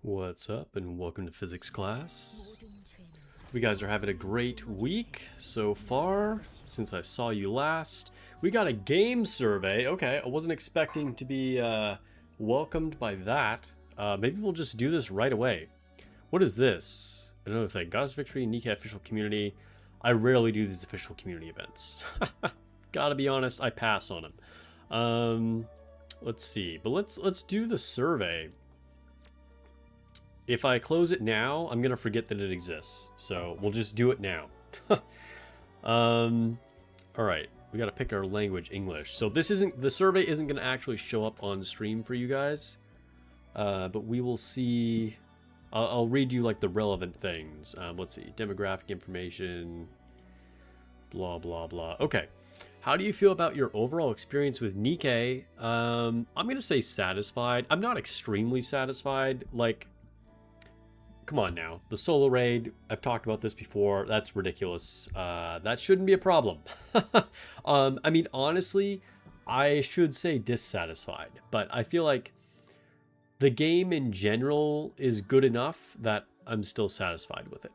What's up and welcome to physics class. We guys are having a great week so far since I saw you last. We got a game survey. Okay, I wasn't expecting to be welcomed by that. Maybe we'll just do this right away. What is this? Another thing. Goddess Victory, Nikke official community. I rarely do these official community events. Gotta be honest, I pass on them. Let's see. But let's do the survey. If I close it now, I'm gonna forget that it exists. So we'll just do it now. All right, we gotta pick our language, English. So the survey isn't gonna actually show up on stream for you guys, but we will see. I'll read you like the relevant things. Let's see, demographic information, blah blah blah. Okay, how do you feel about your overall experience with Nikke? I'm gonna say satisfied. I'm not extremely satisfied. Like, come on now. The solo raid, I've talked about this before. That's ridiculous. That shouldn't be a problem. I mean, honestly, I should say dissatisfied. But I feel like the game in general is good enough that I'm still satisfied with it.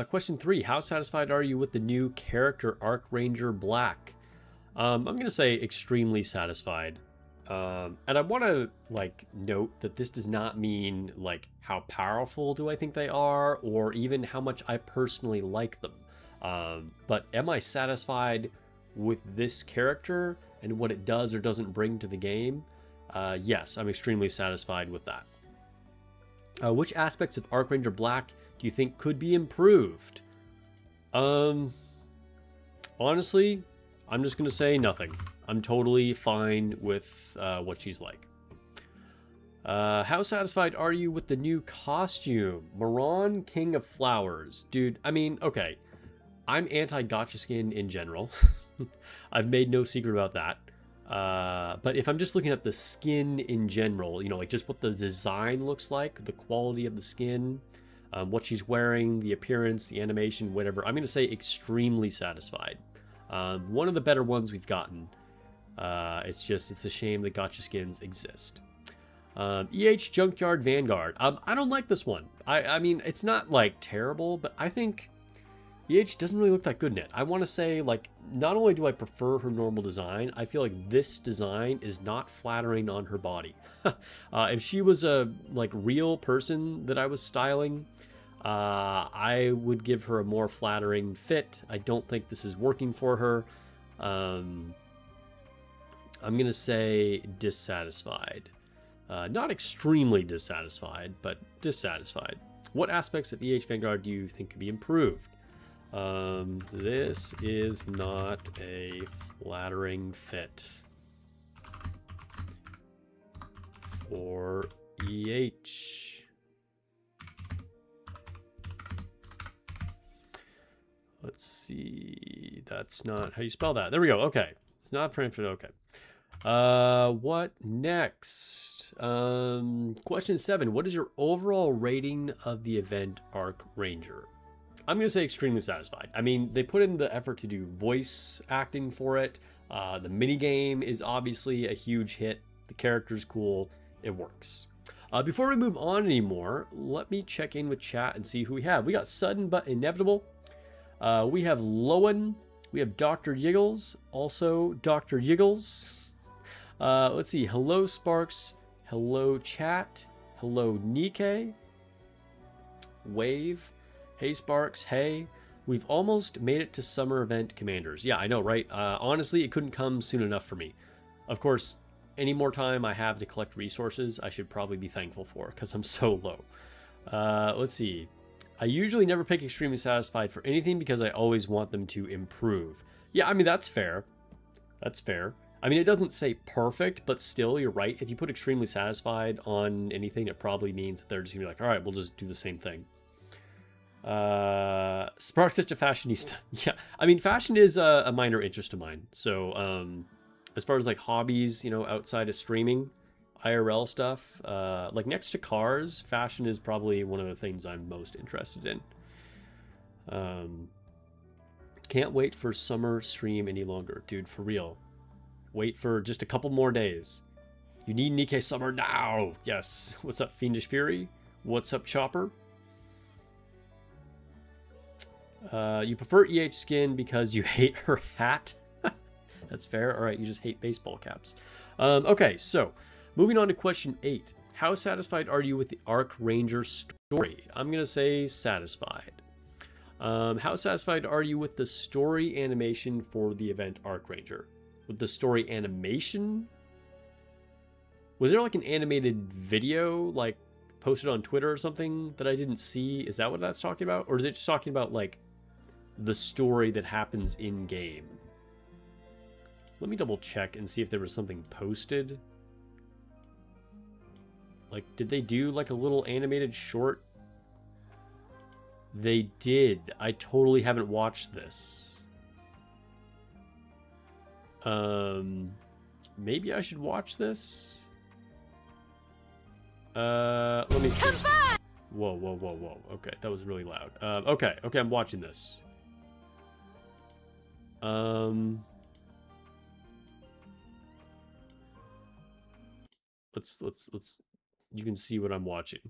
Question 3. How satisfied are you with the new character Arc Ranger Black? I'm going to say extremely satisfied. And I want to like note that this does not mean like how powerful do I think they are or even how much I personally like them. But am I satisfied with this character and what it does or doesn't bring to the game? Yes, I'm extremely satisfied with that. Which aspects of Arc Ranger Black do you think could be improved? Honestly, I'm just going to say nothing. I'm totally fine with what she's like. How satisfied are you with the new costume? Moran, King of Flowers. Dude, I mean, okay. I'm anti-gacha skin in general. I've made no secret about that. But if I'm just looking at the skin in general, you know, like just what the design looks like, the quality of the skin, what she's wearing, the appearance, the animation, whatever, I'm going to say extremely satisfied. One of the better ones we've gotten. It's a shame that gacha skins exist. Junkyard Vanguard. I don't like this one. I mean, it's not like terrible, but I think doesn't really look that good in it. I want to say, like, not only do I prefer her normal design, I feel like this design is not flattering on her body. If she was a like real person that I was styling, I would give her a more flattering fit. I don't think this is working for her. I'm going to say dissatisfied. Not extremely dissatisfied, but dissatisfied. What aspects of Vanguard do you think could be improved? This is not a flattering fit for Let's see. That's not how you spell that. There we go. Okay. It's not flattering fit. Okay. What next? Question 7. What is your overall rating of the event Arc Ranger? I'm going to say extremely satisfied. I mean, they put in the effort to do voice acting for it. The minigame is obviously a huge hit. The character's cool. It works. Before we move on anymore, let me check in with chat and see who we have. We got Sudden But Inevitable. We have Lowen. We have Dr. Yiggles. Also, Dr. Yiggles. Let's see. Hello, Sparks. Hello, chat. Hello, Nikke. Wave. Hey, Sparks. Hey. We've almost made it to Summer Event Commanders. Yeah, I know, right? Honestly, it couldn't come soon enough for me. Of course, any more time I have to collect resources, I should probably be thankful for, because I'm so low. Let's see. I usually never pick extremely satisfied for anything because I always want them to improve. Yeah, I mean, that's fair. That's fair. I mean, it doesn't say perfect, but still, you're right. If you put extremely satisfied on anything, it probably means that they're just going to be like, all right, we'll just do the same thing. Spark's such a fashionista. Yeah, I mean, fashion is a minor interest of mine. So, as far as like hobbies, you know, outside of streaming, IRL stuff, like next to cars, fashion is probably one of the things I'm most interested in. Can't wait for summer stream any longer, dude, for real. Wait for just a couple more days. You need Nikke Summer now. Yes. What's up, Fiendish Fury? What's up, Chopper? You prefer EH Skin because you hate her hat. That's fair. All right, you just hate baseball caps. Okay, so moving on to question 8. How satisfied are you with the Arc Ranger story? I'm going to say satisfied. How satisfied are you with the story animation for the event Arc Ranger? With the story animation? Was there like an animated video, like posted on Twitter or something that I didn't see? Is that what that's talking about? Or is it just talking about like the story that happens in game? Let me double check and see if there was something posted. Like, did they do like a little animated short? They did. I totally haven't watched this. Maybe I should watch this. Let me see. Whoa, whoa, whoa, whoa. Okay, that was really loud. Okay, I'm watching this. Let's you can see what I'm watching.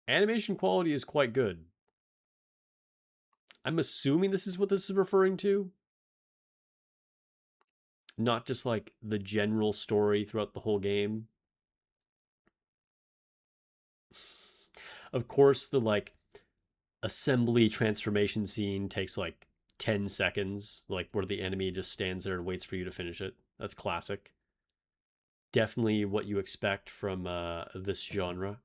Animation quality is quite good. I'm assuming this is what this is referring to. Not just like the general story throughout the whole game. Of course, the like assembly transformation scene takes like 10 seconds, like where the enemy just stands there and waits for you to finish it. That's classic. Definitely what you expect from this genre.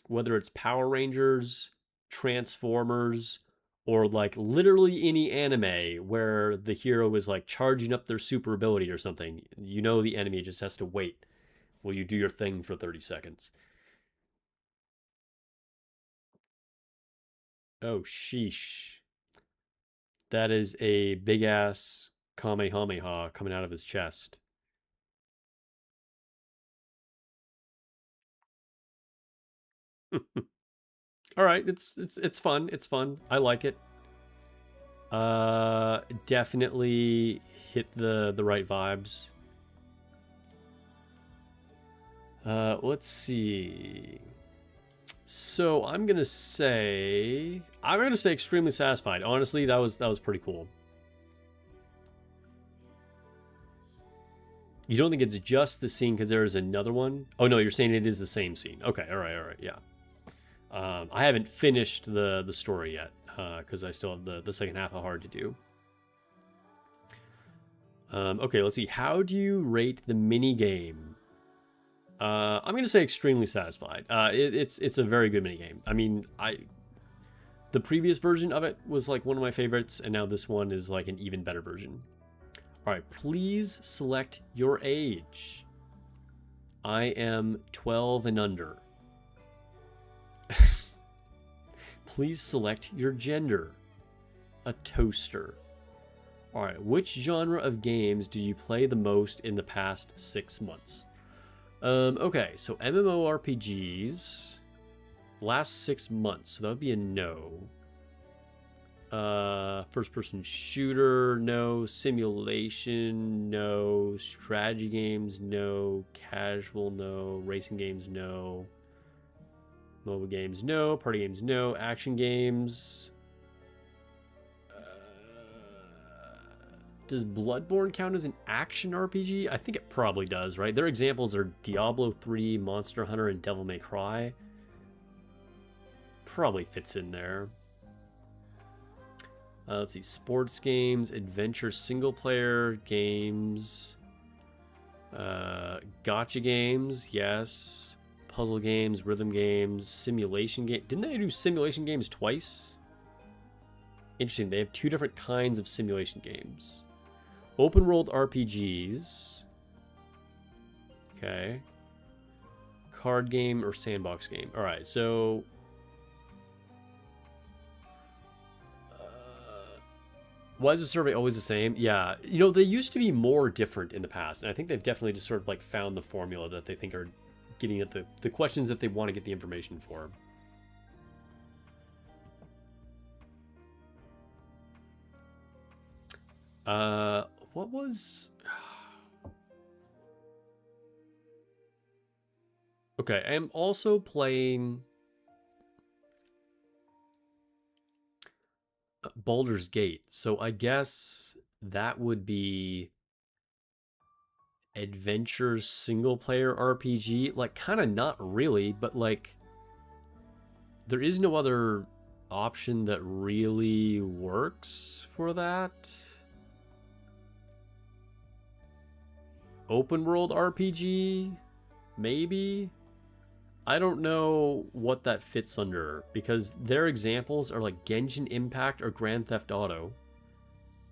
Whether it's Power Rangers, Transformers, or like literally any anime where the hero is like charging up their super ability or something, you know the enemy just has to wait while you do your thing for 30 seconds. Oh, sheesh. That is a big ass Kamehameha coming out of his chest. All right, it's fun. It's fun. I like it. Definitely hit the right vibes. Let's see. So I'm gonna say extremely satisfied. Honestly, that was pretty cool. You don't think it's just the scene because there is another one? Oh no, you're saying it is the same scene. Okay, all right, yeah. I haven't finished the story yet because I still have the second half hard to do. Okay, let's see. How do you rate the mini game? I'm gonna say extremely satisfied. It's a very good mini game. I mean, the previous version of it was like one of my favorites, and now this one is like an even better version. All right, please select your age. I am 12 and under. Please select your gender. A toaster. All right, which genre of games do you play the most in the past 6 months? Okay, so MMORPGs, last 6 months, so that would be a no. First-person shooter, no. Simulation, no. Strategy games, no. Casual, no. Racing games, no. Mobile games, no. Party games, no. Action games. Does Bloodborne count as an action RPG? I think it probably does, right? Their examples are Diablo 3, Monster Hunter, and Devil May Cry. Probably fits in there. Let's see. Sports games, adventure single-player games. Gotcha games, yes. Puzzle games, rhythm games, simulation game. Didn't they do simulation games twice? Interesting. They have 2 different kinds of simulation games. Open world RPGs. Okay. Card game or sandbox game. All right, so why is the survey always the same? Yeah, you know, they used to be more different in the past, and I think they've definitely just sort of like found the formula that they think are getting at the questions that they want to get the information for. What was... Okay, I'm also playing Baldur's Gate, so I guess that would be adventure single player RPG. Like, kind of not really, but like, there is no other option that really works for that. Open world RPG, maybe? I don't know what that fits under, because their examples are like Genshin Impact or Grand Theft Auto,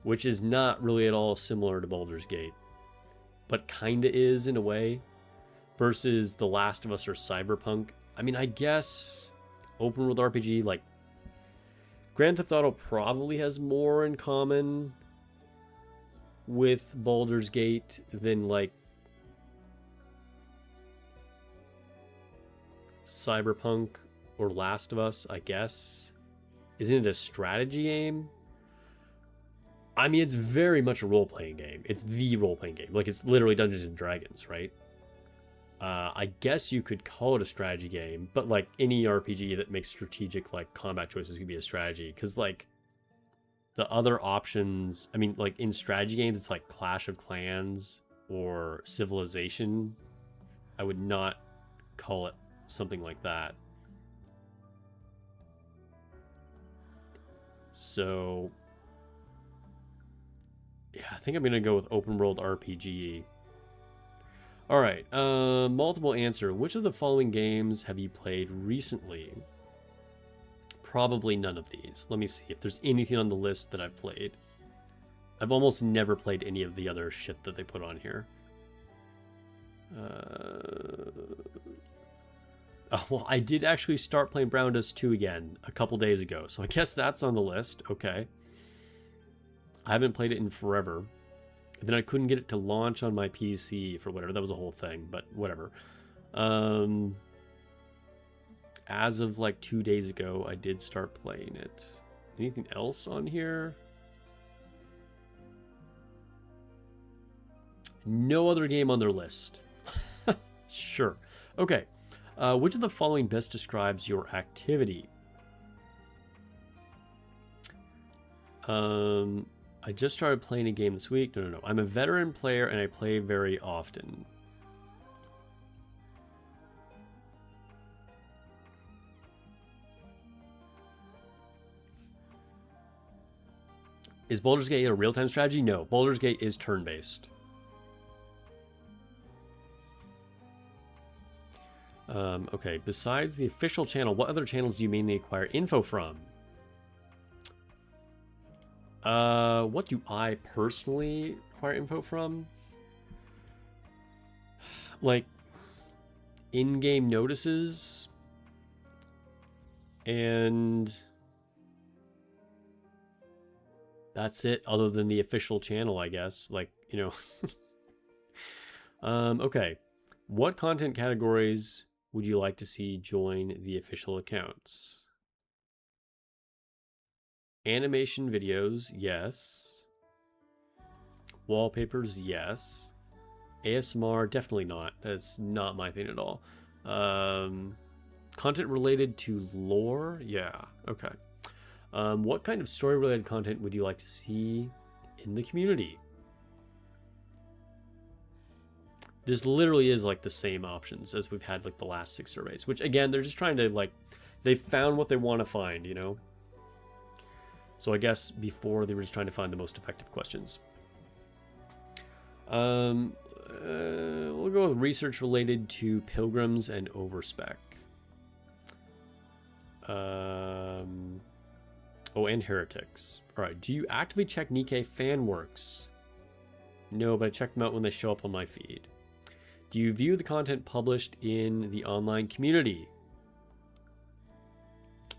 which is not really at all similar to Baldur's Gate, but kinda is in a way, versus The Last of Us or Cyberpunk. I mean, I guess open world RPG, like Grand Theft Auto probably has more in common with Baldur's Gate than like Cyberpunk or Last of Us, I guess. Isn't it a strategy game? I mean, it's very much a role-playing game. It's the role-playing game. Like, it's literally Dungeons and Dragons, right? I guess you could call it a strategy game, but like any RPG that makes strategic like combat choices could be a strategy. Because like the other options, I mean, like in strategy games, it's like Clash of Clans or Civilization. I would not call it something like that. So yeah, I think I'm gonna go with open world RPG. All right, multiple answer. Which of the following games have you played recently? Probably none of these. Let me see if there's anything on the list that I've played. I've almost never played any of the other shit that they put on here. Oh, well, I did actually start playing Brown Dust 2 again a couple days ago, so I guess that's on the list. Okay. I haven't played it in forever. Then I couldn't get it to launch on my PC for whatever. That was a whole thing, but whatever. As of like 2 days ago, I did start playing it. Anything else on here? No other game on their list. Sure. Okay. Which of the following best describes your activity? I just started playing a game this week. No. I'm a veteran player and I play very often. Is Baldur's Gate a real-time strategy? No, Baldur's Gate is turn-based. Okay, besides the official channel, what other channels do you mainly acquire info from? What do I personally acquire info from? Like, in-game notices, and that's it, other than the official channel, I guess. Like, you know. Okay. What content categories would you like to see join the official accounts? Animation videos, yes. Wallpapers, yes. ASMR, definitely not. That's not my thing at all. Content related to lore, yeah, okay. What kind of story-related content would you like to see in the community? This literally is like the same options as we've had like the last 6 surveys, which again, they're just trying to like, they found what they want to find, you know? So I guess before they were just trying to find the most effective questions. We'll go with research related to pilgrims and overspec. Oh, and heretics. All right, do you actively check Nikke fan works? No, but I check them out when they show up on my feed. Do you view the content published in the online community?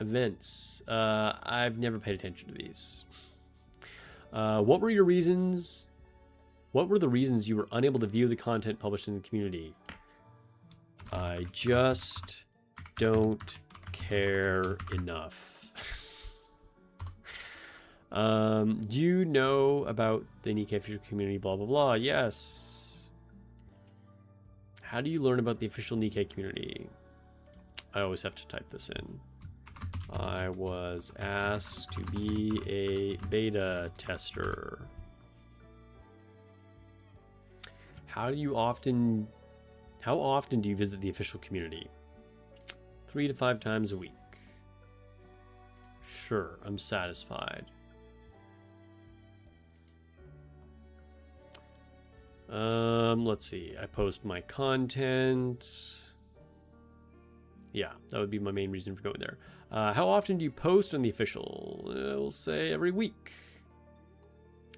Events. I've never paid attention to these. What were your reasons? What were the reasons you were unable to view the content published in the community? I just don't care enough. Do you know about the Nikke official community? Blah, blah, blah. Yes. How do you learn about the official Nikke community? I always have to type this in. I was asked to be a beta tester. How often do you visit the official community? 3 to 5 times a week. Sure, I'm satisfied. Let's see. I post my content. Yeah, that would be my main reason for going there. How often do you post on the official? We'll say every week.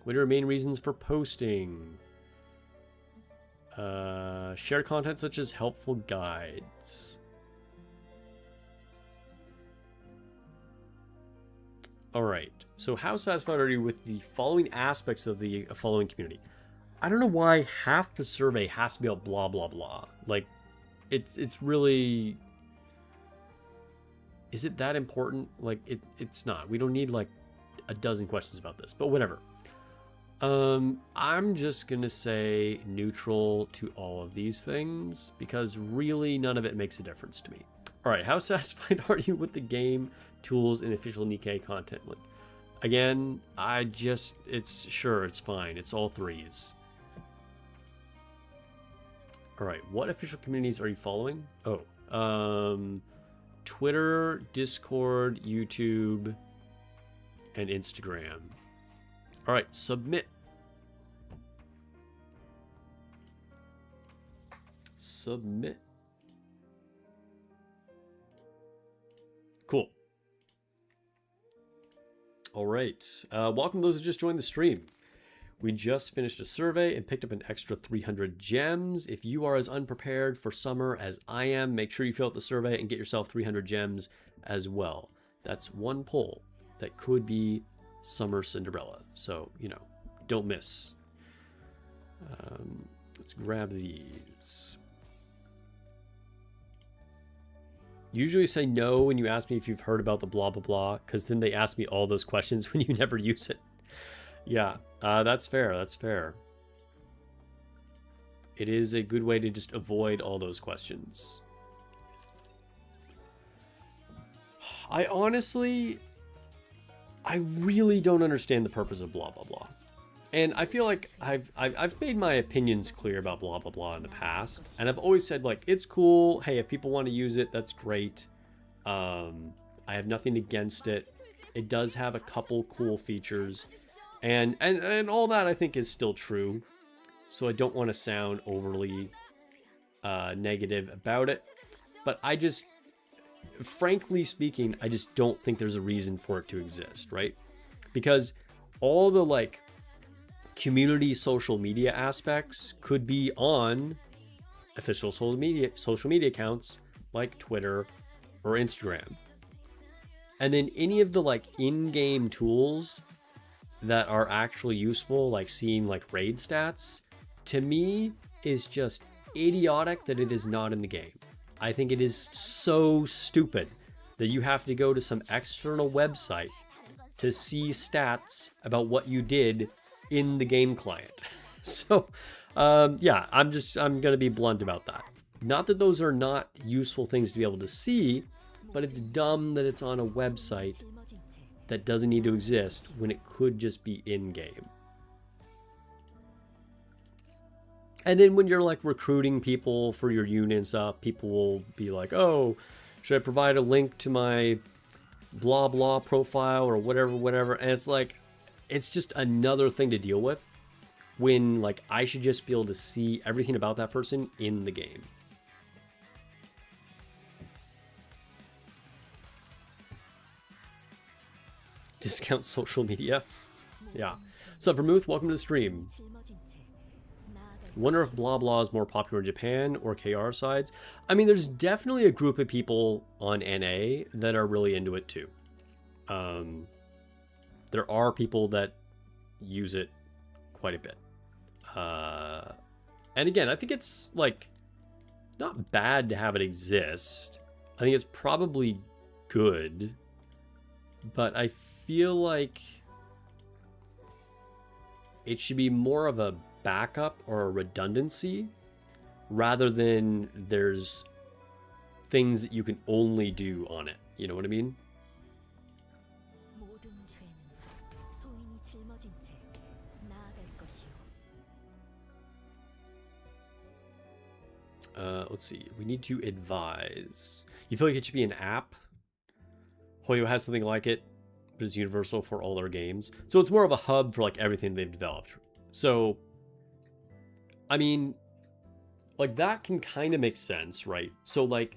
What are your main reasons for posting? Share content such as helpful guides. All right. So how satisfied are you with the following aspects of the following community? I don't know why half the survey has to be about blah, blah, blah. Like, it's really... Is it that important? Like, it's not. We don't need, like, a dozen questions about this, but whatever. I'm just gonna say neutral to all of these things, because really none of it makes a difference to me. All right, how satisfied are you with the game, tools, and official Nikke content? Like, again, it's fine. It's all 3s. All right, what official communities are you following? Oh, Twitter, Discord, YouTube, and Instagram. All right, submit. Submit. Cool. All right. Welcome those who just joined the stream. We just finished a survey and picked up an extra 300 gems. If you are as unprepared for summer as I am, make sure you fill out the survey and get yourself 300 gems as well. That's one poll that could be Summer Cinderella. So, you know, don't miss. Let's grab these. Usually say no when you ask me if you've heard about the blah, blah, blah, because then they ask me all those questions when you never use it. Yeah, that's fair. That's fair. It is a good way to just avoid all those questions. I really don't understand the purpose of blah, blah, blah. And I feel like I've made my opinions clear about blah, blah, blah in the past. And I've always said, like, it's cool. Hey, if people want to use it, that's great. I have nothing against it. It does have a couple cool features. And all that I think is still true. So I don't want to sound overly negative about it. But I just, frankly speaking, I just don't think there's a reason for it to exist, right? Because all the, like, community social media aspects could be on official social media accounts like Twitter or Instagram. And then any of the, like, in-game tools that are actually useful, like seeing, like, raid stats, to me is just idiotic that it is not in the game. I think it is so stupid that you have to go to some external website to see stats about what you did in the game client. So, yeah, I'm going to be blunt about that. Not that those are not useful things to be able to see, but it's dumb that it's on a website that doesn't need to exist when it could just be in-game. And then when you're, like, recruiting people for your unit and stuff, people will be like, oh, should I provide a link to my blah blah profile or whatever. And it's like, it's just another thing to deal with when, like, I should just be able to see everything about that person in the game. Discount social media. Yeah. What's up, Vermouth? Welcome to the stream. Wonder if blah blah is more popular in Japan or KR sides. I mean, there's definitely a group of people on NA that are really into it too. There are people that use it quite a bit. And again, I think it's, like, not bad to have it exist. I think it's probably good. But I feel like it should be more of a backup or a redundancy rather than there's things that you can only do on it. You know what I mean? Let's see. We need to advise. You feel like it should be an app? Hoyo has something like it, but it's universal for all their games. So it's more of a hub for like everything they've developed. So, I mean, like that can kind of make sense, right? So like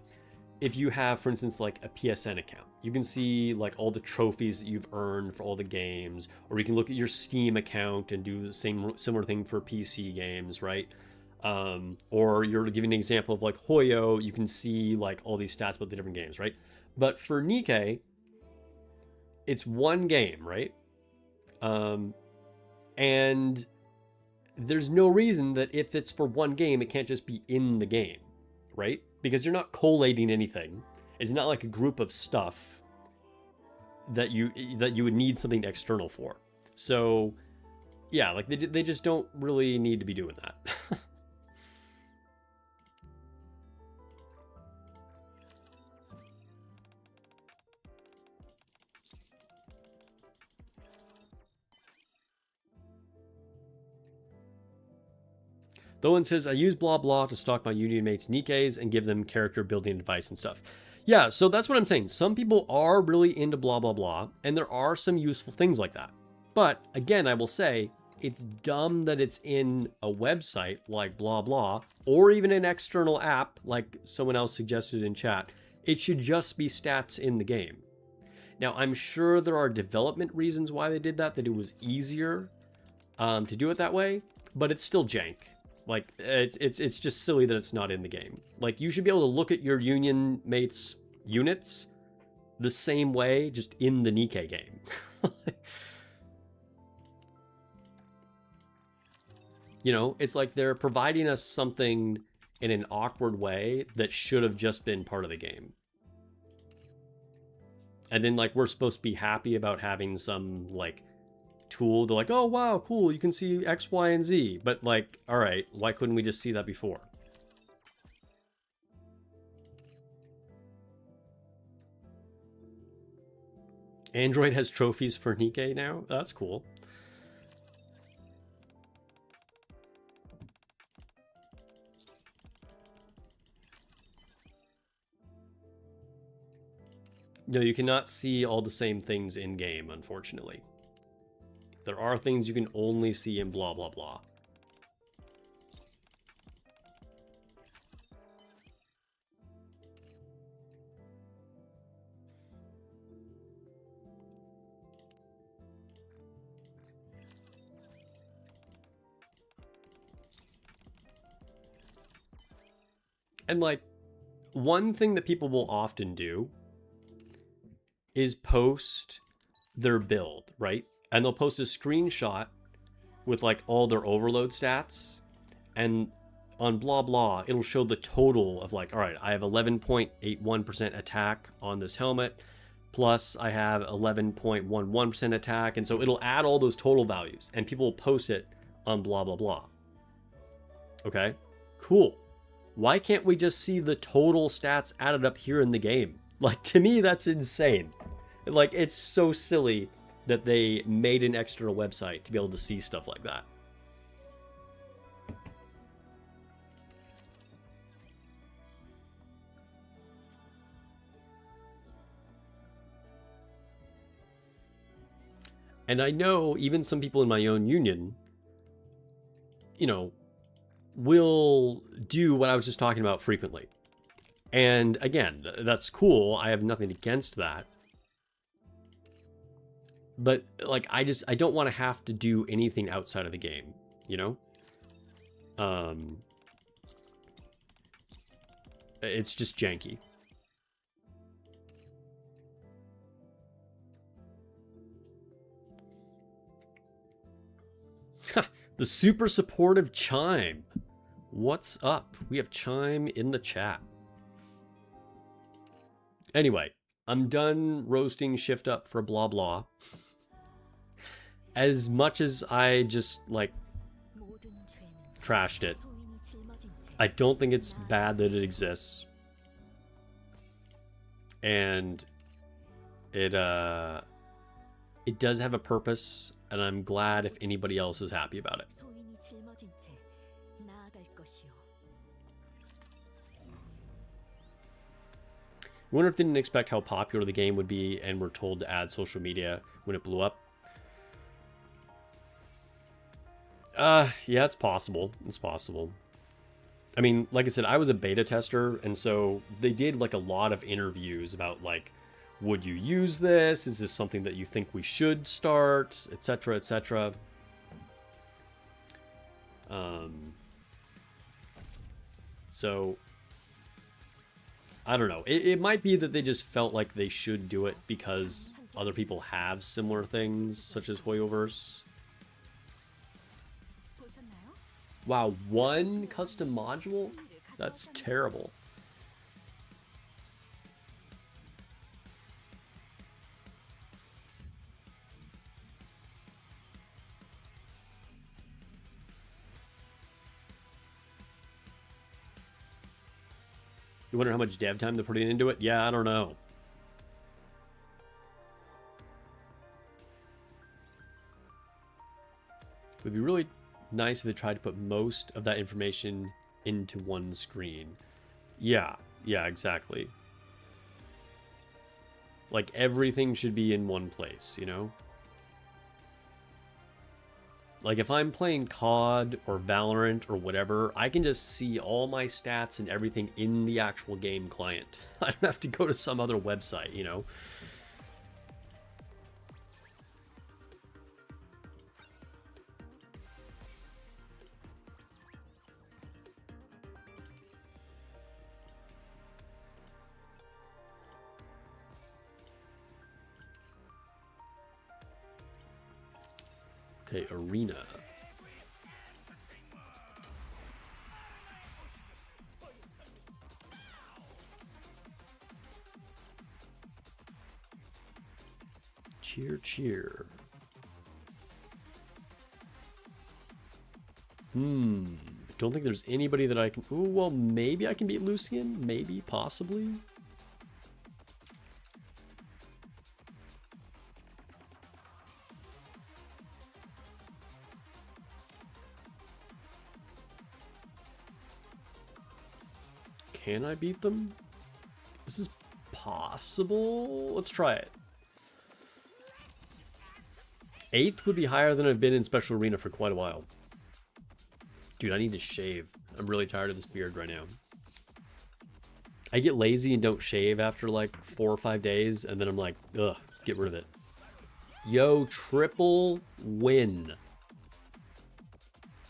if you have, for instance, like a PSN account, you can see like all the trophies that you've earned for all the games, or you can look at your Steam account and do the similar thing for PC games, right? Or you're giving an example of like Hoyo, you can see like all these stats about the different games, right? But for Nikke, it's one game, right? And there's no reason that if it's for one game, it can't just be in the game, right? Because you're not collating anything. It's not like a group of stuff that you would need something external for. So yeah, like they just don't really need to be doing that. Tholen says, I use blah blah to stalk my union mates' Nikkes and give them character building advice and stuff. Yeah, so that's what I'm saying. Some people are really into blah blah blah, and there are some useful things like that. But again, I will say, it's dumb that it's in a website like blah blah, or even an external app like someone else suggested in chat. It should just be stats in the game. Now, I'm sure there are development reasons why they did that it was easier to do it that way, but it's still jank. Like, it's just silly that it's not in the game. Like, you should be able to look at your union mates' units the same way, just in the Nikke game. You know, it's like they're providing us something in an awkward way that should have just been part of the game. And then, like, we're supposed to be happy about having some, like, tool. They're like, oh, wow, cool, you can see X, Y, and Z. But, like, all right, why couldn't we just see that before? Android has trophies for Nikke now? That's cool. No, you cannot see all the same things in-game, unfortunately. There are things you can only see in blah, blah, blah. And, like, one thing that people will often do is post their build, right? And they'll post a screenshot with like all their overload stats, and on blah blah it'll show the total of like, all right, I have 11.81% attack on this helmet, plus I have 11.11% attack, and so it'll add all those total values and people will post it on blah blah blah. Okay, cool. Why can't we just see the total stats added up here in the game? Like, to me, that's insane. Like, it's so silly that they made an external website to be able to see stuff like that. And I know even some people in my own union, you know, will do what I was just talking about frequently. And again, that's cool. I have nothing against that. But like, I don't want to have to do anything outside of the game, you know? It's just janky. The super supportive Chime. What's up? We have Chime in the chat. Anyway, I'm done roasting Shift Up for blah blah. as much as I just like trashed it, I don't think it's bad that it exists. And it does have a purpose, and I'm glad if anybody else is happy about it. I wonder if they didn't expect how popular the game would be and were told to add social media when it blew up. Yeah, it's possible. It's possible. I mean, like I said, I was a beta tester, and so they did like a lot of interviews about like, would you use this? Is this something that you think we should start? Etc., etc. So I don't know. It might be that they just felt like they should do it because other people have similar things, such as Hoyoverse. Wow, one custom module? That's terrible. You wonder how much dev time they're putting into it? Yeah, I don't know. It would be really nice if they tried to put most of that information into one screen. Yeah, exactly. Like everything should be in one place, you know? Like if I'm playing COD or Valorant or whatever, I can just see all my stats and everything in the actual game client. I don't have to go to some other website, you know? Okay, arena. Cheer, cheer. Don't think there's anybody that I can... Ooh, well, maybe I can beat Lucian. Maybe, possibly. Can I beat them? This is possible. Let's try it. 8th would be higher than I've been in Special Arena for quite a while. Dude, I need to shave. I'm really tired of this beard right now. I get lazy and don't shave after like 4 or 5 days, and then I'm like, ugh, get rid of it. Yo, triple win.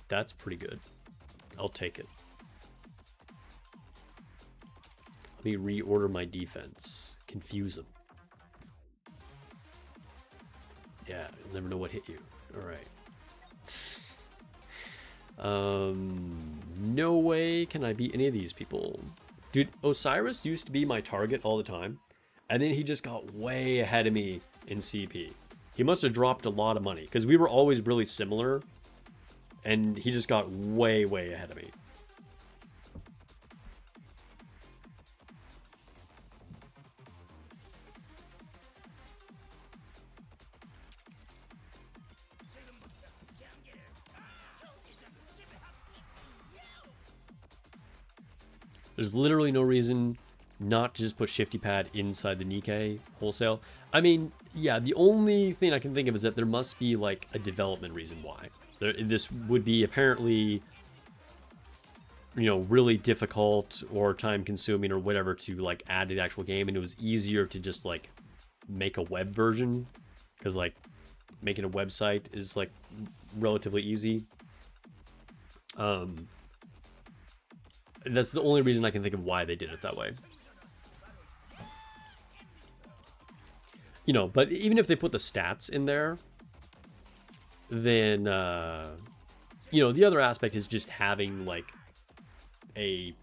That's pretty good. I'll take it. Let me reorder my defense. Confuse them. Yeah, you'll never know what hit you. Alright. No way can I beat any of these people. Dude, Osiris used to be my target all the time, and then he just got way ahead of me in CP. He must have dropped a lot of money, because we were always really similar, and he just got way, way ahead of me. There's literally no reason not to just put Shifty Pad inside the Nikke wholesale. I mean, yeah, the only thing I can think of is that there must be like a development reason why. This would be apparently, you know, really difficult or time consuming or whatever to like add to the actual game, and it was easier to just like make a web version, because like making a website is like relatively easy. That's the only reason I can think of why they did it that way. You know, but even if they put the stats in there, then, you know, the other aspect is just having, like, a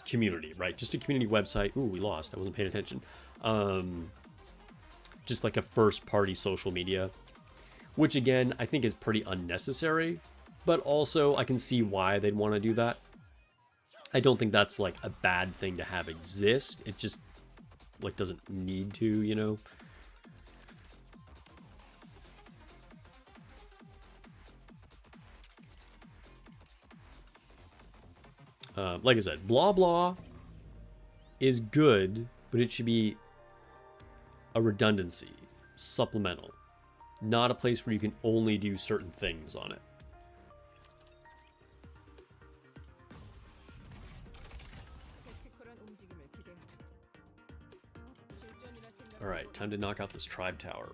community, right? Just a community website. Ooh, we lost. I wasn't paying attention. Just like a first-party social media. which again, I think is pretty unnecessary, but also I can see why they'd want to do that. I don't think that's like a bad thing to have exist. It just like doesn't need to, you know. Like I said, blah blah is good, but it should be a redundancy, supplemental, not a place where you can only do certain things on it. Alright, time to knock out this tribe tower.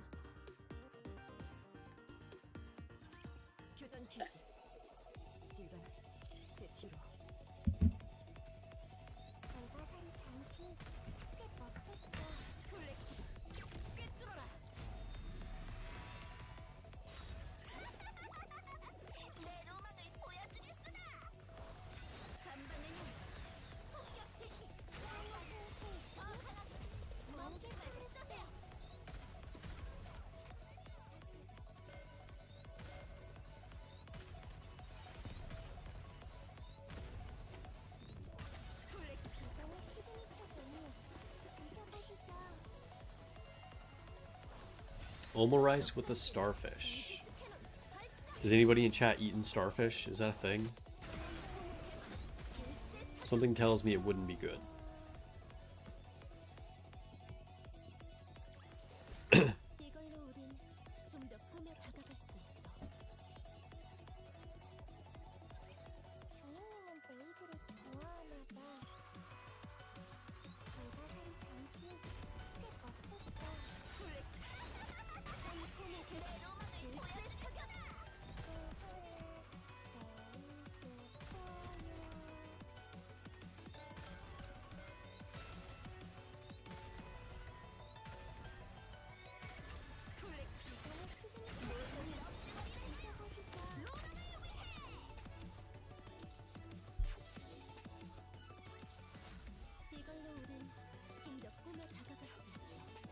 Omurice with a starfish. Has anybody in chat eaten starfish? Is that a thing? Something tells me it wouldn't be good.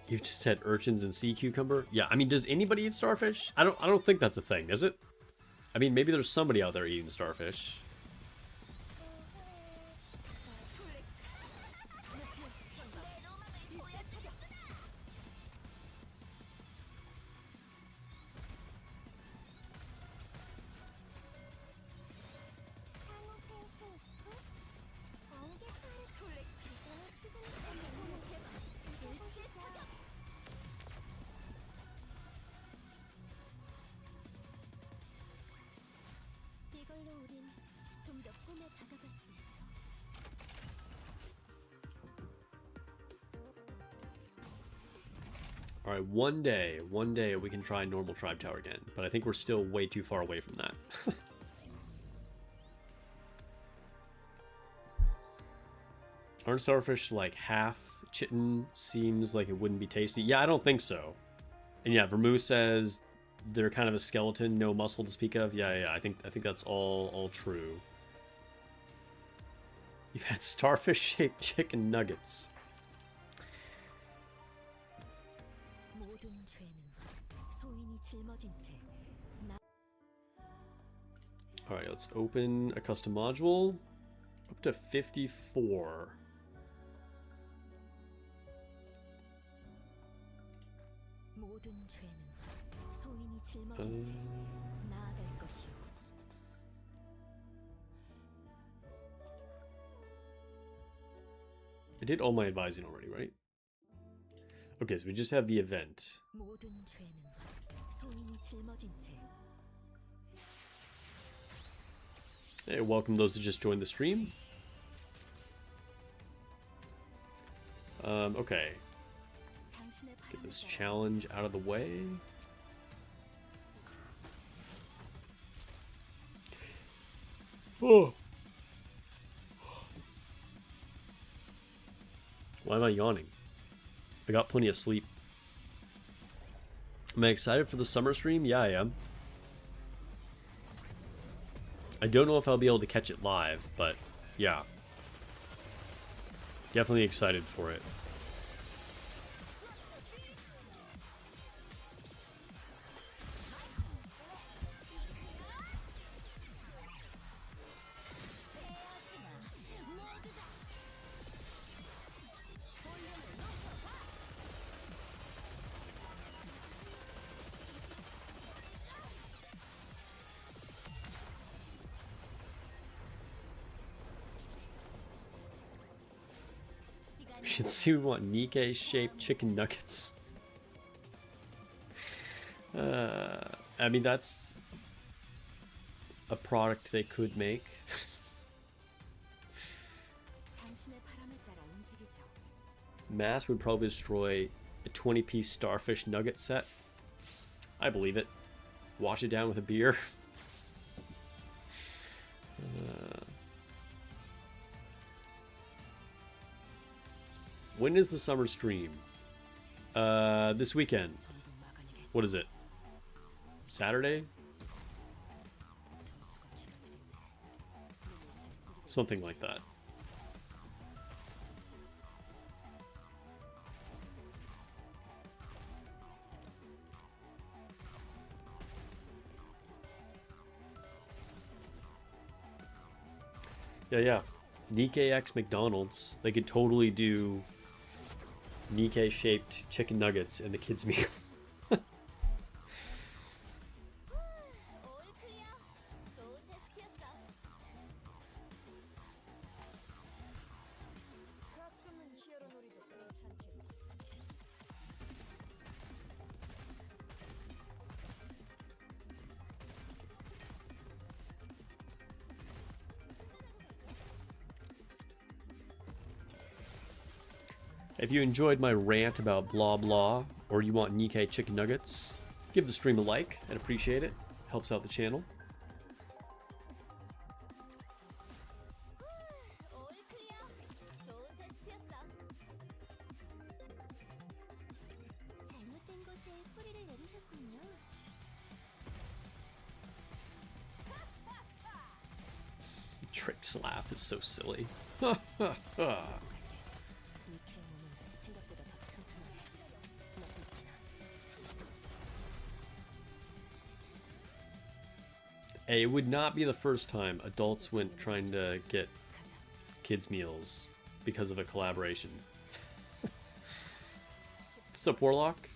You just had urchins and sea cucumber? Yeah, I mean, does anybody eat starfish? I don't think that's a thing, is it? I mean, maybe there's somebody out there eating starfish. All right, one day we can try normal tribe tower again, but I think we're still way too far away from that. Aren't starfish like half chitin? Seems like it wouldn't be tasty. Yeah, I don't think so. And yeah, Vermouth says they're kind of a skeleton, no muscle to speak of. Yeah, I think that's all true. You've had starfish-shaped chicken nuggets. Alright, let's open a custom module. Up to 54. I did all my advising already, right? Okay, so we just have the event. Hey, welcome those who just joined the stream. Okay. Get this challenge out of the way. Oh. Why am I yawning? I got plenty of sleep. Am I excited for the summer stream? Yeah, I am. I don't know if I'll be able to catch it live, but yeah. Definitely excited for it. You should see we want Nikke shaped chicken nuggets. I mean, that's a product they could make. Mass would probably destroy a 20-piece starfish nugget set. I believe it. Wash it down with a beer. When is the summer stream? This weekend. What is it? Saturday? Something like that. Yeah. Nikke X McDonald's. They could totally do Nikke-shaped chicken nuggets in the kids' meal. If you enjoyed my rant about blah blah, or you want Nikke chicken nuggets, give the stream a like. I'd appreciate it. Helps out the channel. Trick's laugh is so silly. Hey, it would not be the first time adults went trying to get kids' meals because of a collaboration. What's up, Warlock?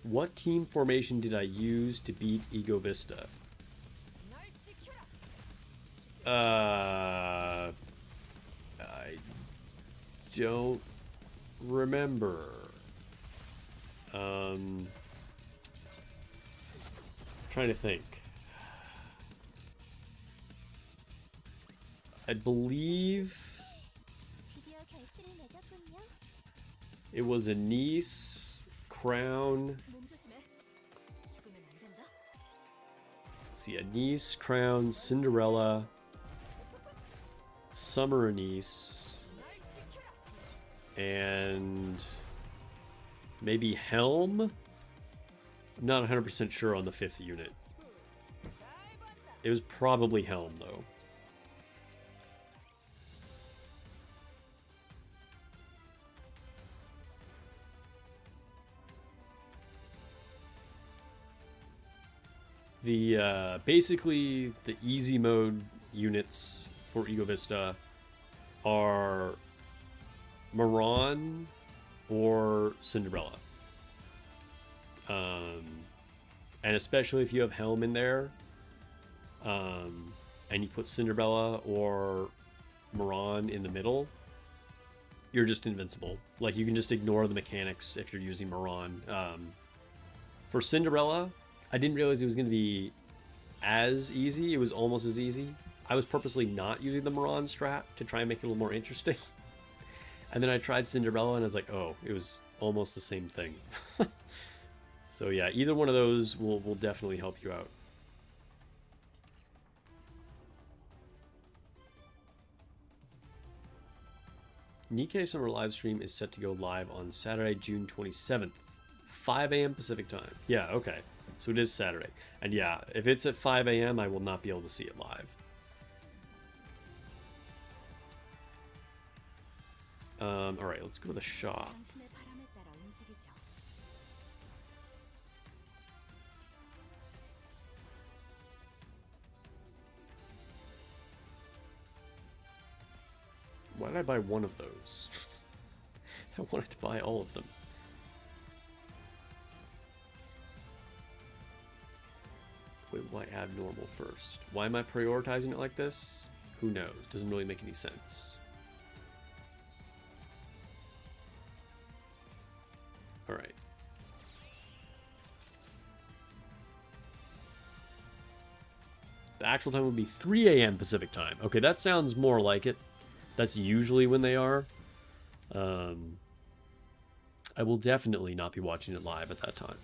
What team formation did I use to beat Ego Vista? I don't remember. Trying to think. I believe it was a Nice, Crown. Let's see, a Nice, Crown, Cinderella, Summer Nice, and maybe Helm? I'm not 100% sure on the 5th unit. It was probably Helm, though. The basically the easy mode units for Ego Vista are Moran or Cinderella, and especially if you have Helm in there, and you put Cinderella or Moran in the middle, you're just invincible. Like, you can just ignore the mechanics if you're using Moran. For Cinderella, I didn't realize it was going to be as easy. It was almost as easy. I was purposely not using the Moran strat to try and make it a little more interesting. And then I tried Cinderella and I was like, oh, it was almost the same thing. So yeah, either one of those will definitely help you out. Nikke Summer Livestream is set to go live on Saturday, June 27th, 5 a.m. Pacific time. Yeah, okay. So it is Saturday. And yeah, if it's at 5 a.m., I will not be able to see it live. Alright, let's go to the shop. Why did I buy one of those? I wanted to buy all of them. Wait, why abnormal first? Why am I prioritizing it like this? Who knows? Doesn't really make any sense. All right. The actual time would be 3 a.m. Pacific time. Okay, that sounds more like it. That's usually when they are. I will definitely not be watching it live at that time.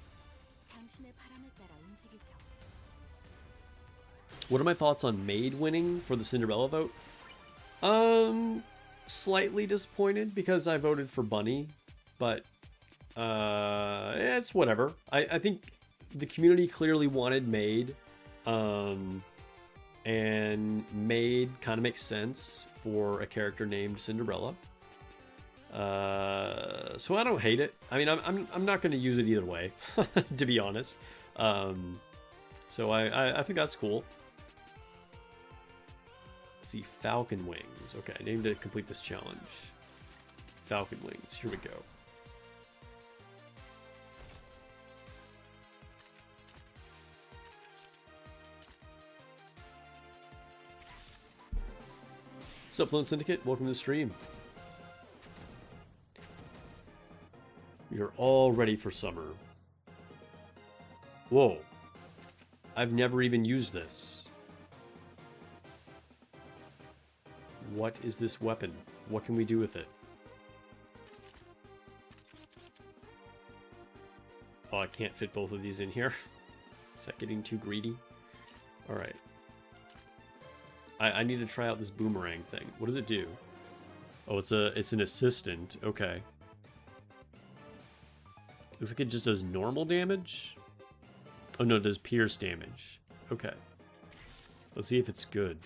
What are my thoughts on Maid winning for the Cinderella vote? Slightly disappointed because I voted for Bunny, but it's whatever. I think the community clearly wanted Maid, and Maid kind of makes sense for a character named Cinderella. So I don't hate it. I mean, I'm not going to use it either way, to be honest. So I think that's cool. Let's see, Falcon Wings. Okay, I need to complete this challenge. Falcon Wings. Here we go. What's up, Lone Syndicate? Welcome to the stream. We are all ready for summer. Whoa. I've never even used this. What is this weapon? What can we do with it? Oh, I can't fit both of these in here. Is that getting too greedy? Alright. I need to try out this boomerang thing. What does it do? Oh, it's an assistant. Okay. Looks like it just does normal damage. Oh no, it does pierce damage. Okay. Let's see if it's good.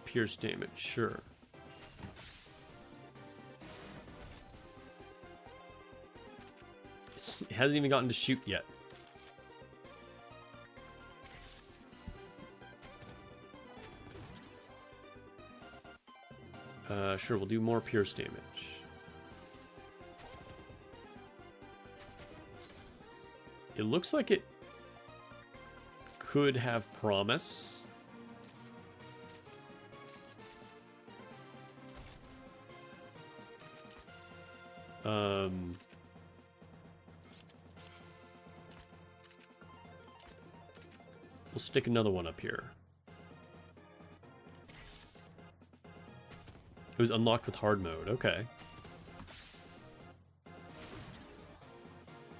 Pierce damage, sure. It hasn't even gotten to shoot yet. Sure, we'll do more pierce damage. It looks like it could have promise. We'll stick another one up here. It was unlocked with hard mode. Okay.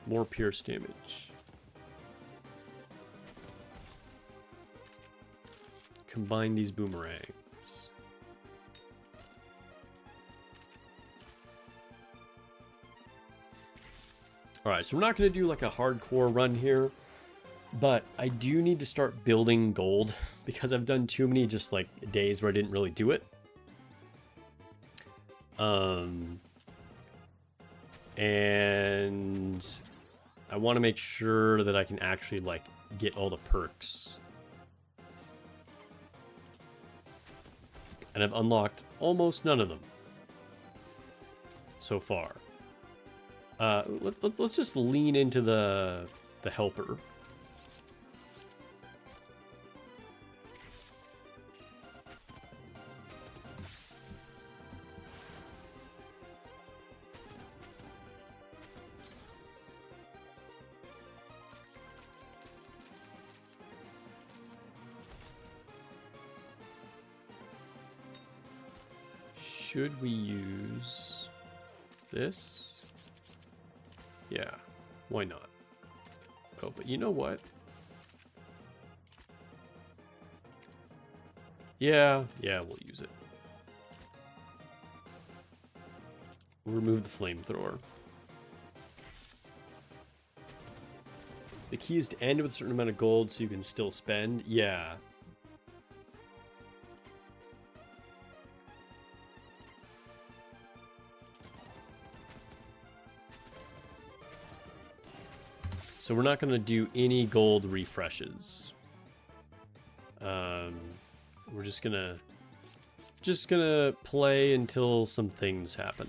More pierce damage. Combine these boomerangs. Alright, so we're not going to do like a hardcore run here, but I do need to start building gold because I've done too many just like days where I didn't really do it. And I want to make sure that I can actually like get all the perks. And I've unlocked almost none of them so far. Let's just lean into the helper. Should we use this? Yeah, why not? Oh, but you know what? Yeah, we'll use it. We'll remove the flamethrower. The key is to end with a certain amount of gold so you can still spend. Yeah. So we're not going to do any gold refreshes. We're just gonna play until some things happen.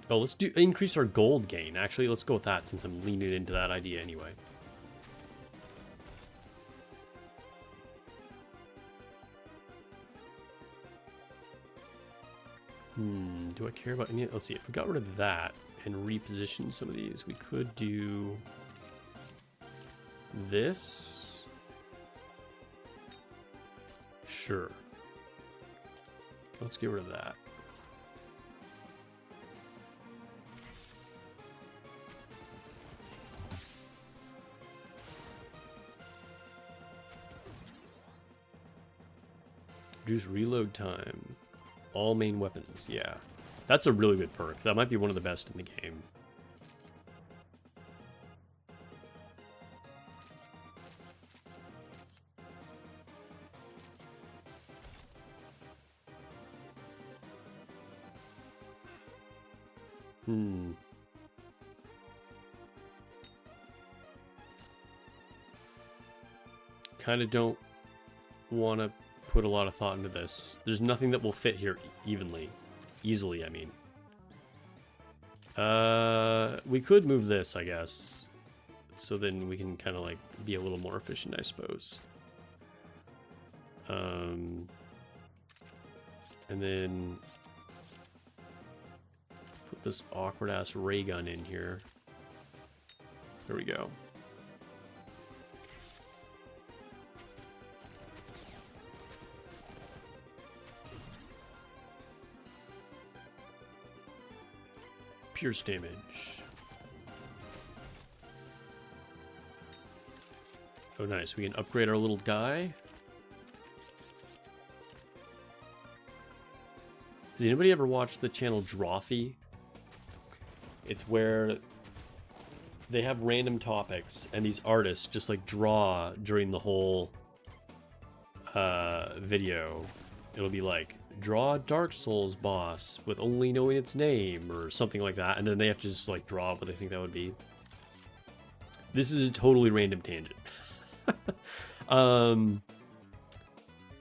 Oh, let's increase our gold gain. Actually, let's go with that since I'm leaning into that idea anyway. Do I care about any? Let's see. If we got rid of that and repositioned some of these, we could do this. Sure. Let's get rid of that. Reduce reload time. All main weapons. Yeah. That's a really good perk. That might be one of the best in the game. Kind of don't want to put a lot of thought into this. There's nothing that will fit here easily, I mean. We could move this, I guess. So then we can kind of like be a little more efficient, I suppose. And then put this awkward ass ray gun in here. There we go. Pierce damage. Oh, nice. We can upgrade our little guy. Does anybody ever watch the channel Drawfee? It's where they have random topics and these artists just like draw during the whole video. It'll be like, draw a Dark Souls boss with only knowing its name or something like that, and then they have to just like draw what they think that would be. This is a totally random tangent.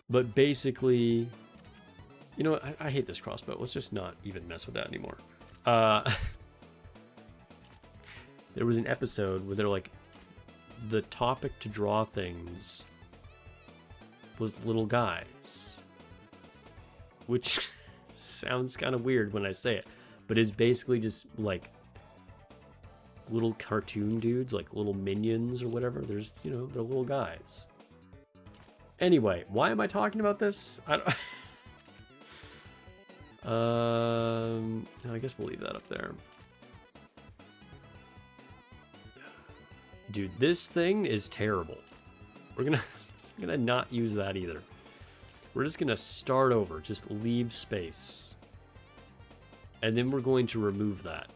But basically, you know, I hate this crossbow. Let's just not even mess with that anymore. There was an episode where they're like, the topic to draw things was little guys, which sounds kind of weird when I say it, but it's basically just like little cartoon dudes, like little minions or whatever. There's, you know, they're little guys. Anyway, why am I talking about this? I don't... I guess we'll leave that up there. Dude, this thing is terrible. We're gonna not use that either. We're just gonna start over, just leave space. And then we're going to remove that.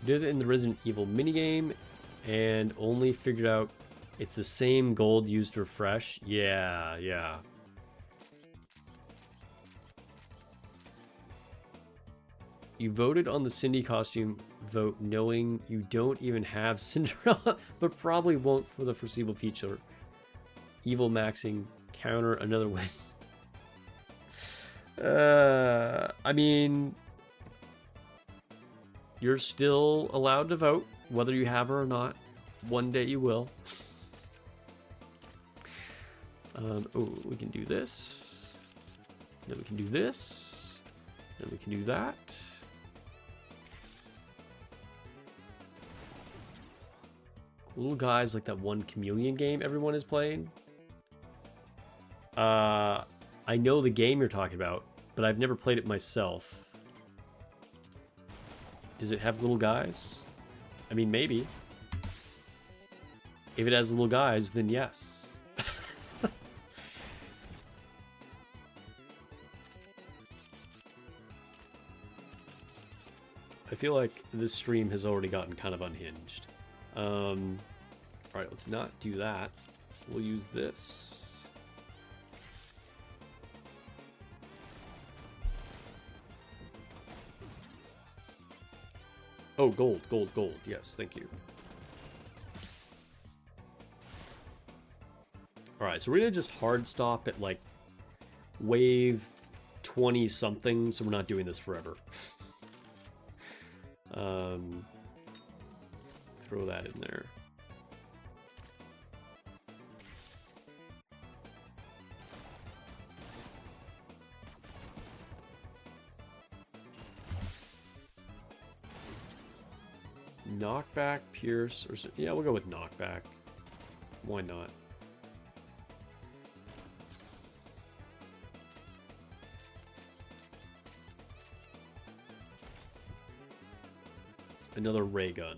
Did it in the Resident Evil minigame and only figured out it's the same gold used to refresh. Yeah. You voted on the Cindy costume vote knowing you don't even have Cinderella, but probably won't for the foreseeable future. Evil maxing, counter another win. I mean, you're still allowed to vote, whether you have her or not. One day you will. Oh, we can do this. Then we can do this. Then we can do that. Little guys like that one Chameleon game everyone is playing. I know the game you're talking about, but I've never played it myself. Does it have little guys? I mean, maybe. If it has little guys, then yes. I feel like this stream has already gotten kind of unhinged. Alright, let's not do that. We'll use this. Oh, gold. Yes, thank you. Alright, so we're gonna just hard stop at like wave 20 something, so we're not doing this forever. Throw that in there. Knockback, pierce, or yeah, we'll go with knockback. Why not? Another ray gun.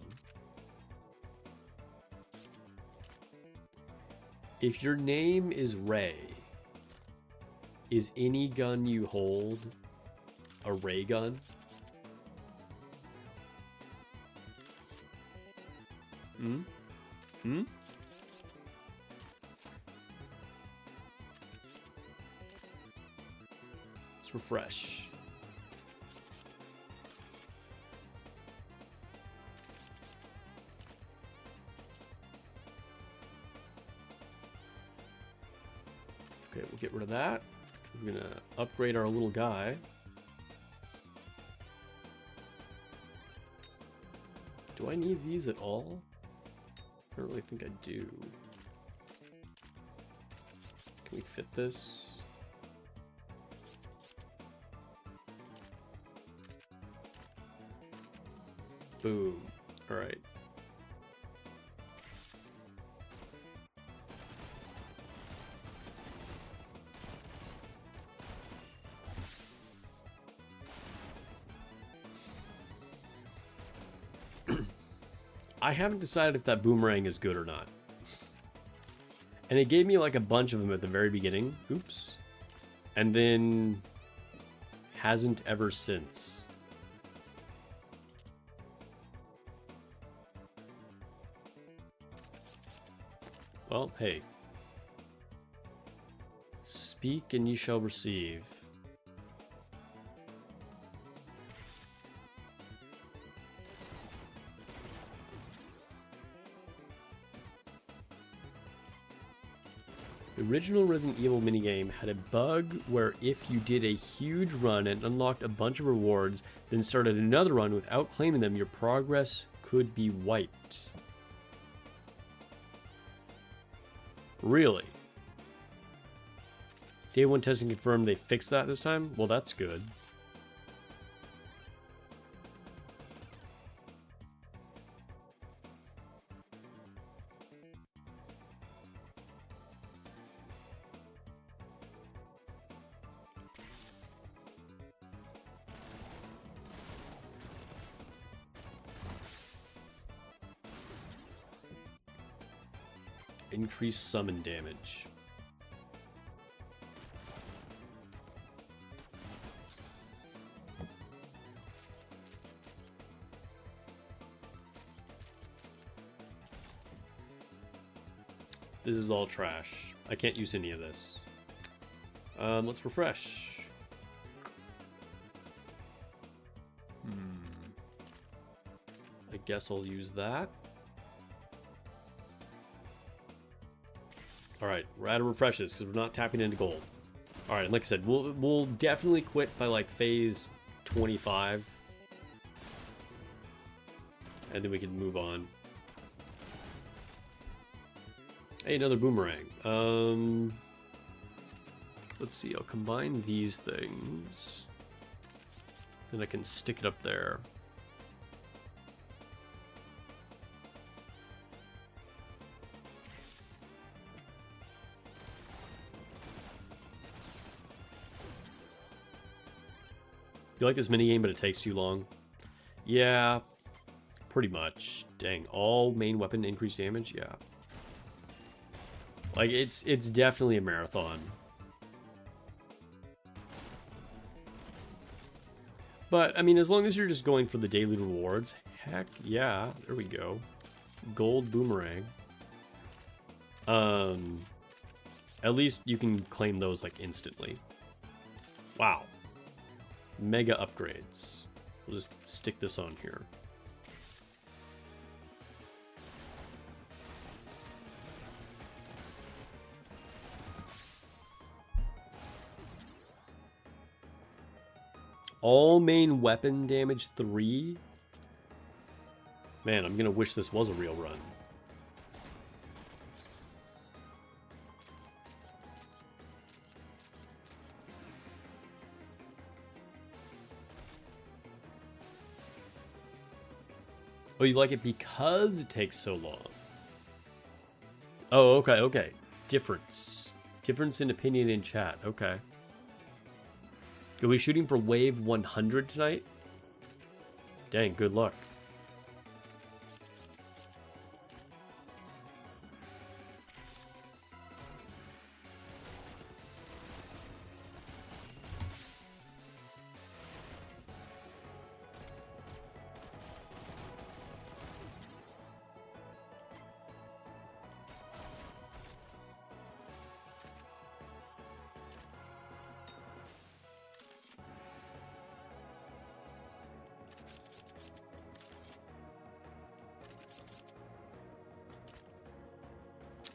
If your name is Ray, is any gun you hold a ray gun? Hmm? Hmm? Let's refresh. Okay, we'll get rid of that. We're gonna upgrade our little guy. Do I need these at all? I don't really think I do. Can we fit this? Boom. All right. I haven't decided if that boomerang is good or not. And it gave me like a bunch of them at the very beginning. Oops. And then hasn't ever since. Well, hey. Speak and ye shall receive. The original Resident Evil minigame had a bug where if you did a huge run and unlocked a bunch of rewards, then started another run without claiming them, your progress could be wiped. Really? Day 1 testing confirmed they fixed that this time? Well, that's good. Increase summon damage. This is all trash. I can't use any of this. Let's refresh. I guess I'll use that. Alright, we're out of refreshes because we're not tapping into gold. Alright, like I said, we'll definitely quit by like phase 25. And then we can move on. Hey, another boomerang. Let's see, I'll combine these things. Then I can stick it up there. You like this minigame, but it takes too long? Yeah, pretty much. Dang, all main weapon increased damage? Yeah. Like, it's definitely a marathon. But, I mean, as long as you're just going for the daily rewards, heck yeah, there we go. Gold boomerang. At least you can claim those, like, instantly. Wow. Mega upgrades. We'll just stick this on here. All main weapon damage 3? Man, I'm gonna wish this was a real run. Oh, you like it because it takes so long. Oh, okay, okay. Difference. Difference in opinion in chat. Okay. Are we shooting for wave 100 tonight? Dang, good luck.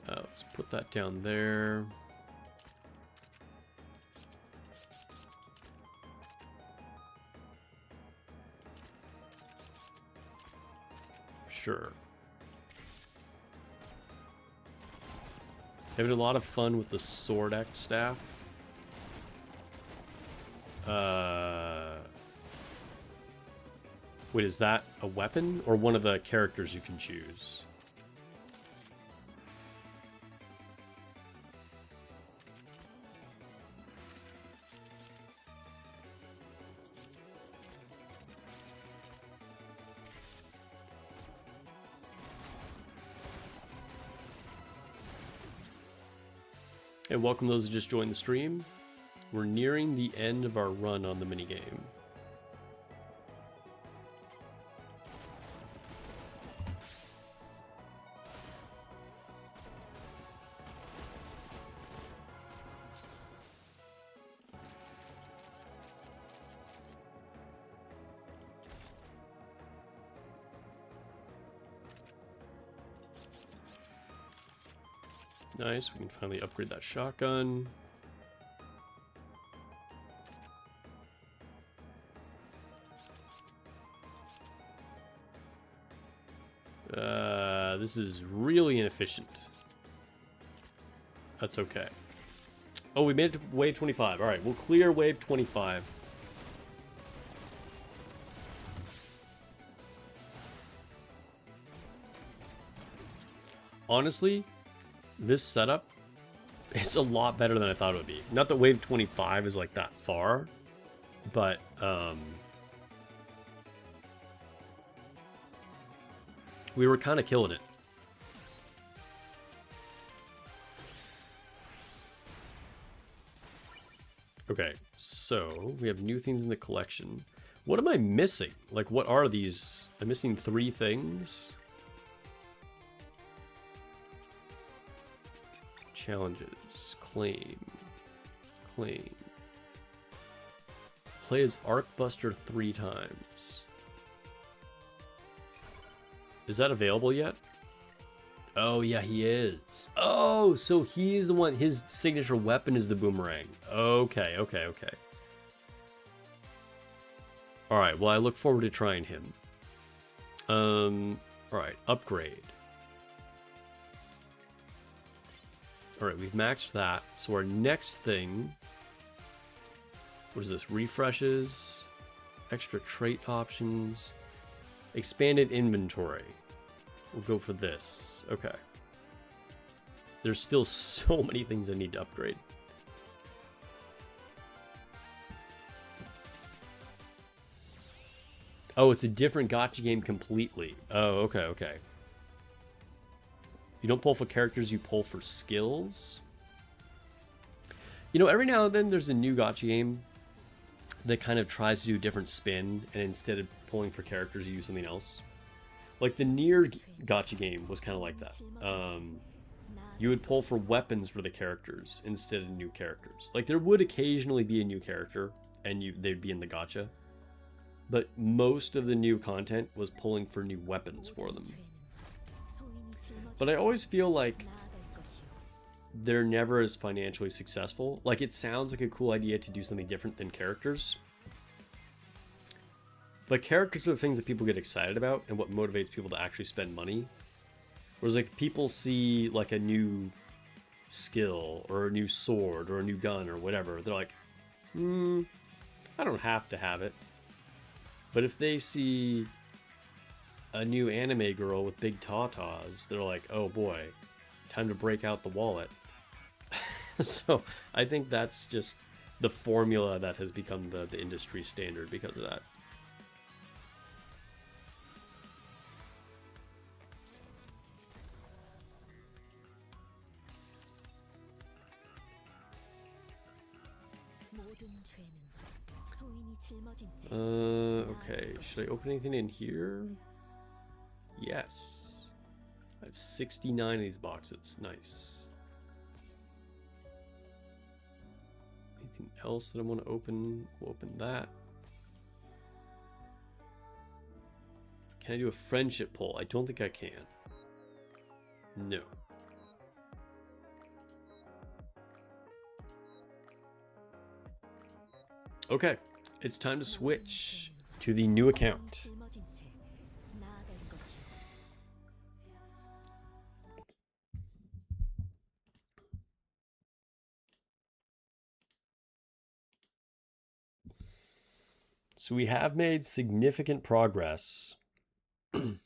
Let's put that down there. Sure. Having a lot of fun with the Sword X staff. Wait, is that a weapon or one of the characters you can choose? And welcome those who just joined the stream. We're nearing the end of our run on the minigame. Nice, we can finally upgrade that shotgun. This is really inefficient. That's okay. Oh, we made it to wave 25. All right, we'll clear wave 25. Honestly, this setup is a lot better than I thought it would be. Not that wave 25 is like that far, but we were kind of killing it. Okay, so we have new things in the collection. What am I missing? Like, what are these? I'm missing 3 things. Challenges. Claim. Claim. Play as Arcbuster 3 times. Is that available yet? Oh, yeah, he is. Oh, so he's the one, his signature weapon is the boomerang. Okay, okay, okay. All right, well, I look forward to trying him. All right, upgrade. All right, we've maxed that. So our next thing, what is this? Refreshes, extra trait options, expanded inventory. We'll go for this. Okay. There's still so many things I need to upgrade. Oh, it's a different gacha game completely. Oh, okay, okay. You don't pull for characters, you pull for skills. You know, every now and then there's a new gacha game that kind of tries to do a different spin, and instead of pulling for characters, you use something else. Like the Nier gacha game was kind of like that. You would pull for weapons for the characters instead of new characters. Like there would occasionally be a new character, and they'd be in the gacha. But most of the new content was pulling for new weapons for them. But I always feel like they're never as financially successful. Like it sounds like a cool idea to do something different than characters. But characters are the things that people get excited about and what motivates people to actually spend money. Whereas like people see like a new skill or a new sword or a new gun or whatever. They're like, I don't have to have it. But if they see a new anime girl with big tatas, they're like, oh boy, time to break out the wallet. So I think that's just the formula that has become the industry standard because of that. Okay, should I open anything in here? Yes. I have 69 of these boxes. Nice. Anything else that I want to open? We'll open that. Can I do a friendship poll? I don't think I can. No. Okay, it's time to switch to the new account. So we have made significant progress. In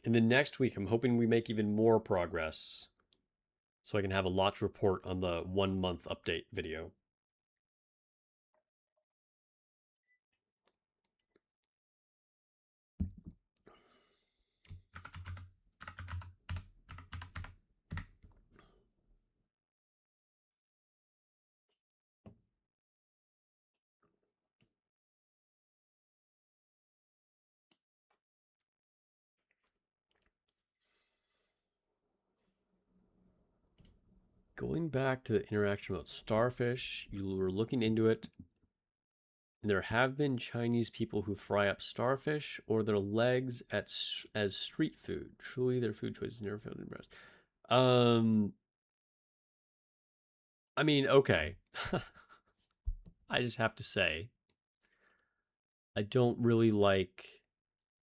the next week, I'm hoping we make even more progress so I can have a lot to report on the 1 month update video. Going back to the interaction about starfish, you were looking into it. And there have been Chinese people who fry up starfish or their legs as street food. Truly, their food choice is never found in breast. I mean, okay. I just have to say, I don't really like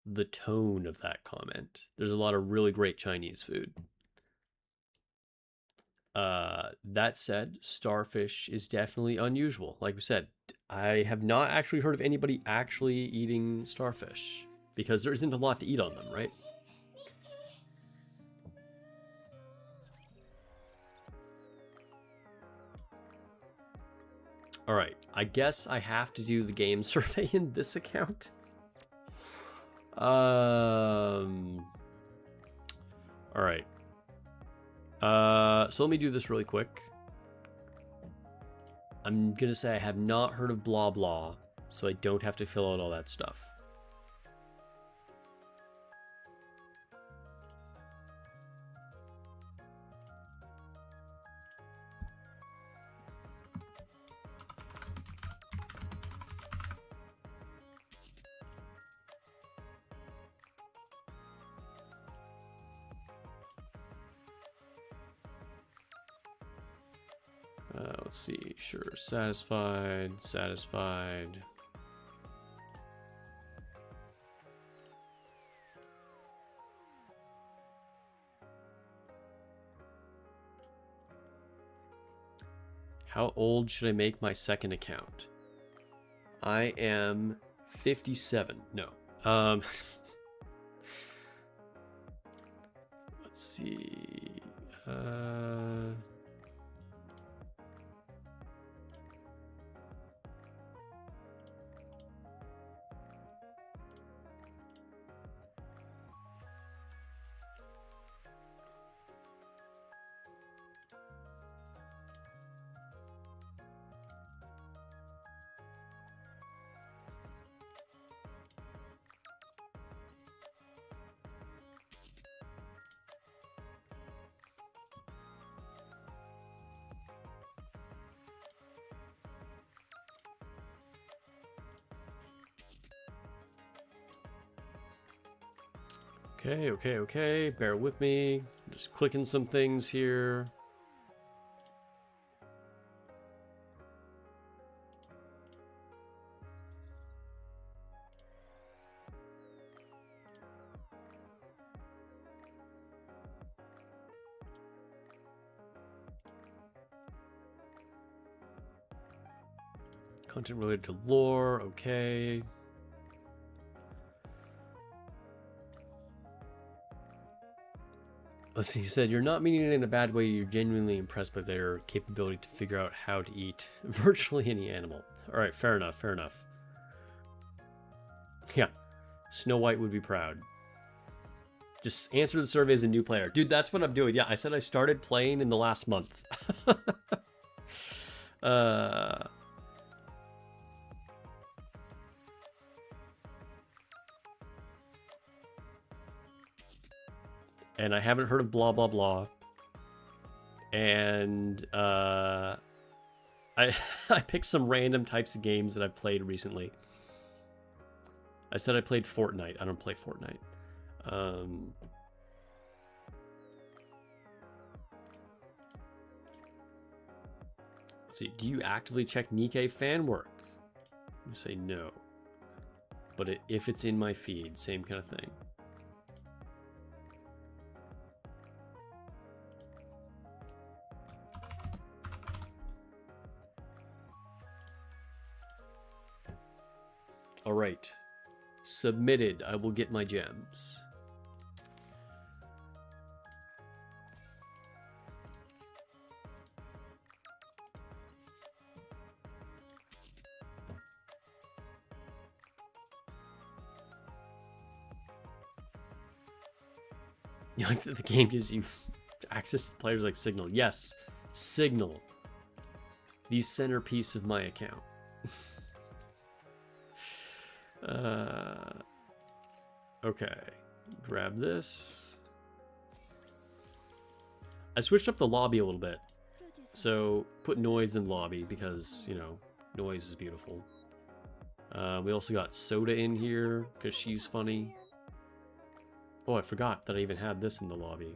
the tone of that comment. There's a lot of really great Chinese food. That said, starfish is definitely unusual. Like we said, I have not actually heard of anybody actually eating starfish because there isn't a lot to eat on them, right? All right, I guess I have to do the game survey in this account. All right. So let me do this really quick. I'm gonna say I have not heard of blah blah, so I don't have to fill out all that stuff. Let's see, sure, satisfied. How old should I make my second account? I am 57. No. Let's see. Okay. Bear with me. I'm just clicking some things here. Content related to lore, okay. Let's see, you said you're not meaning it in a bad way, you're genuinely impressed by their capability to figure out how to eat virtually any animal. Alright, fair enough, fair enough. Yeah, Snow White would be proud. Just answer the survey as a new player. Dude, that's what I'm doing. Yeah, I said I started playing in the last month. And I haven't heard of blah blah blah. And I I picked some random types of games that I've played recently. I said I played Fortnite. I don't play Fortnite. Let's see. Do you actively check Nikke fan work? You say no. But if it's in my feed, same kind of thing. All right. Submitted. I will get my gems. You like that the game gives you access to players like Signal? Yes, Signal. The centerpiece of my account. Okay, grab this. I switched up the lobby a little bit. So put noise in lobby because, you know, noise is beautiful. We also got Soda in here because she's funny. Oh, I forgot that I even had this in the lobby.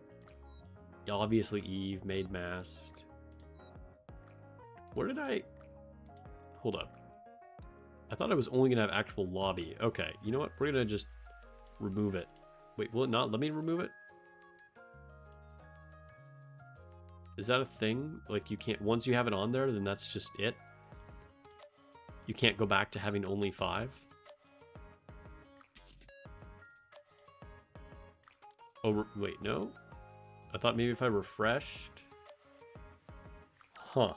Obviously Eve, made masked. Where did I... Hold up. I thought I was only going to have actual lobby. Okay, you know what? We're going to just remove it. Wait, will it not let me remove it? Is that a thing? Like, you can't... Once you have it on there, then that's just it? You can't go back to having only 5? Oh, wait, no? I thought maybe if I refreshed... Huh.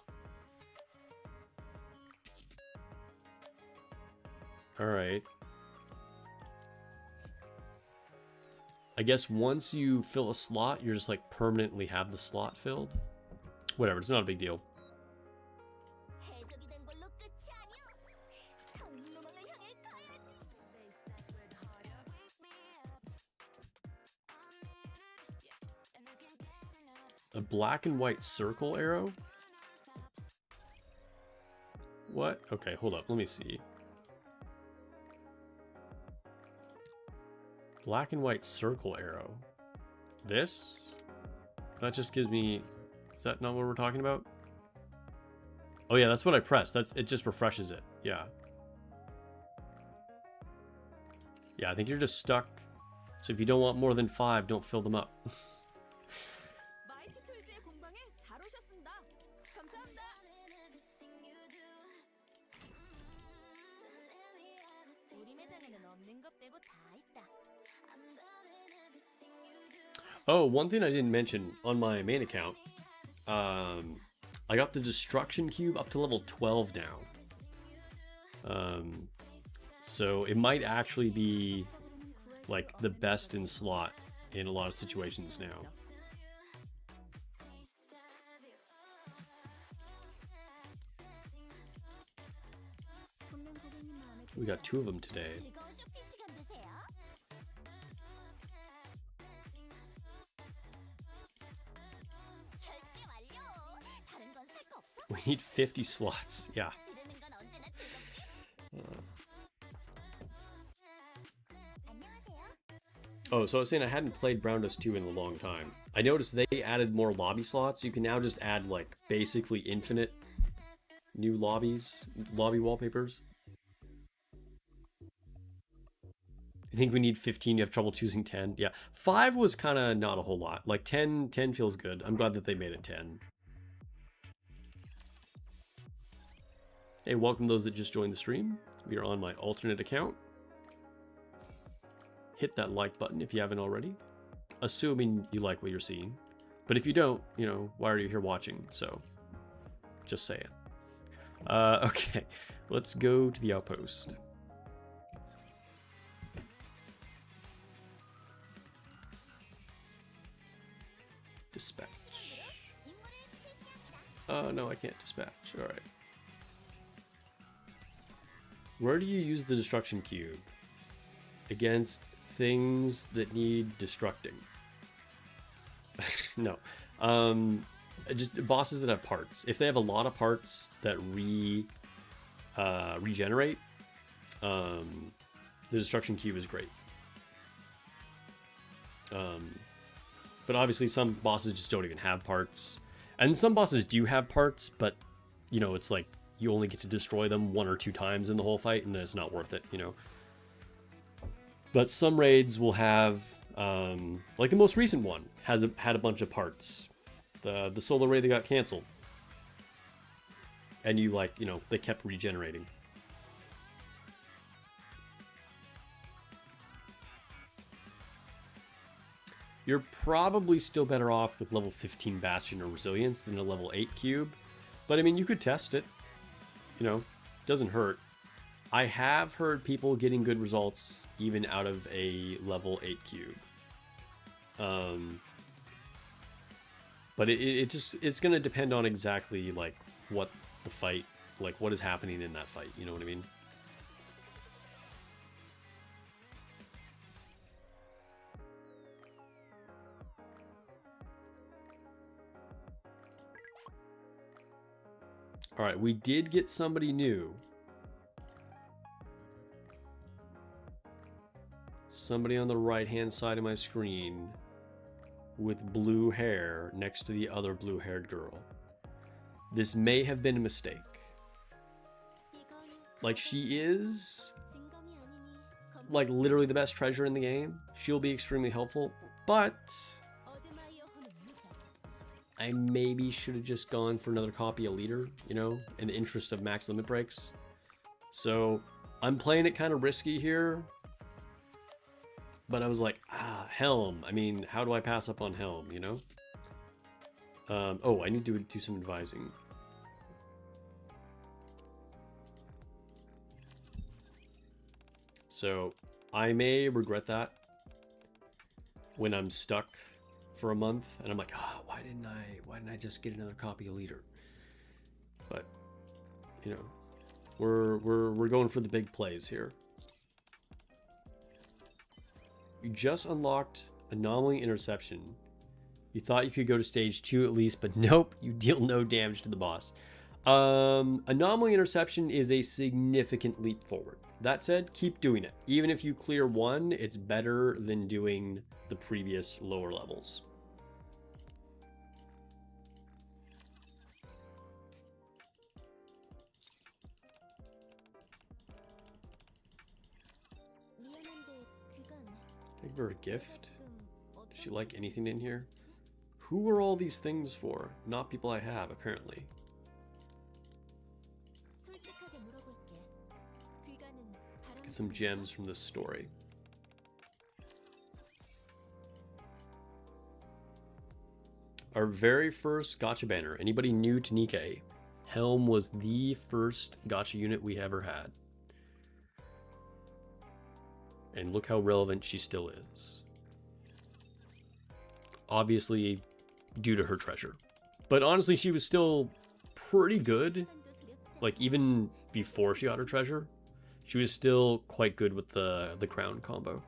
Alright. I guess once you fill a slot, you're just like permanently have the slot filled. Whatever, it's not a big deal. A black and white circle arrow? What? Okay, hold up, let me see. Black and white circle arrow. This? That just gives me... Is that not what we're talking about? Oh yeah, that's what I pressed. It just refreshes it. Yeah. Yeah, I think you're just stuck. So if you don't want more than 5, don't fill them up. Oh, one thing I didn't mention on my main account, I got the destruction cube up to level 12 now. So it might actually be like the best in slot in a lot of situations now. We got 2 of them today. We need 50 slots. Yeah. Oh, so I was saying I hadn't played Brown Dust 2 in a long time. I noticed they added more lobby slots. You can now just add, like, basically infinite new lobby wallpapers. I think we need 15. You have trouble choosing 10. Yeah. 5 was kind of not a whole lot. Like, 10 feels good. I'm glad that they made it 10. Hey, welcome those that just joined the stream. We are on my alternate account. Hit that like button if you haven't already, assuming you like what you're seeing. But if you don't, you know, why are you here watching? So, just saying. Okay, let's go to the outpost. Dispatch. No, I can't dispatch. All right. Where do you use the destruction cube? Against things that need destructing. No. Just bosses that have parts. If they have a lot of parts that regenerate, the destruction cube is great. But obviously some bosses just don't even have parts. And some bosses do have parts, but, you know, it's like you only get to destroy them 1 or 2 times in the whole fight, and then it's not worth it, you know. But some raids will have, like the most recent one had a bunch of parts. The solo raid that got canceled. And you, like, you know, they kept regenerating. You're probably still better off with level 15 Bastion or Resilience than a level 8 cube. But I mean, you could test it. You know, doesn't hurt. I have heard people getting good results even out of a level 8 cube. But it's going to depend on exactly like what the fight, like what is happening in that fight. You know what I mean? All right, we did get somebody new. Somebody on the right-hand side of my screen with blue hair next to the other blue-haired girl. This may have been a mistake. Like, she is, like, literally the best treasure in the game. She'll be extremely helpful, but I maybe should have just gone for another copy of Leader, you know, in the interest of max limit breaks. So I'm playing it kind of risky here. But I was like, Helm. I mean, how do I pass up on Helm, you know? Oh, I need to do some advising. So I may regret that when I'm stuck for a month and I'm like, why didn't I just get another copy of Leader? But you know, we're going for the big plays here. You just unlocked Anomaly Interception. You thought you could go to stage 2 at least, but nope, you deal no damage to the boss. Anomaly Interception is a significant leap forward. That said, keep doing it. Even if you clear 1, it's better than doing the previous lower levels. Give her a gift. Does she like anything in here? Who are all these things for? Not people I have, apparently. Get some gems from this story. Our very first gacha banner. Anybody new to Nikke? Helm was the first gacha unit we ever had. And look how relevant she still is. Obviously, due to her treasure. But honestly, she was still pretty good. Like, even before she got her treasure, she was still quite good with the crown combo.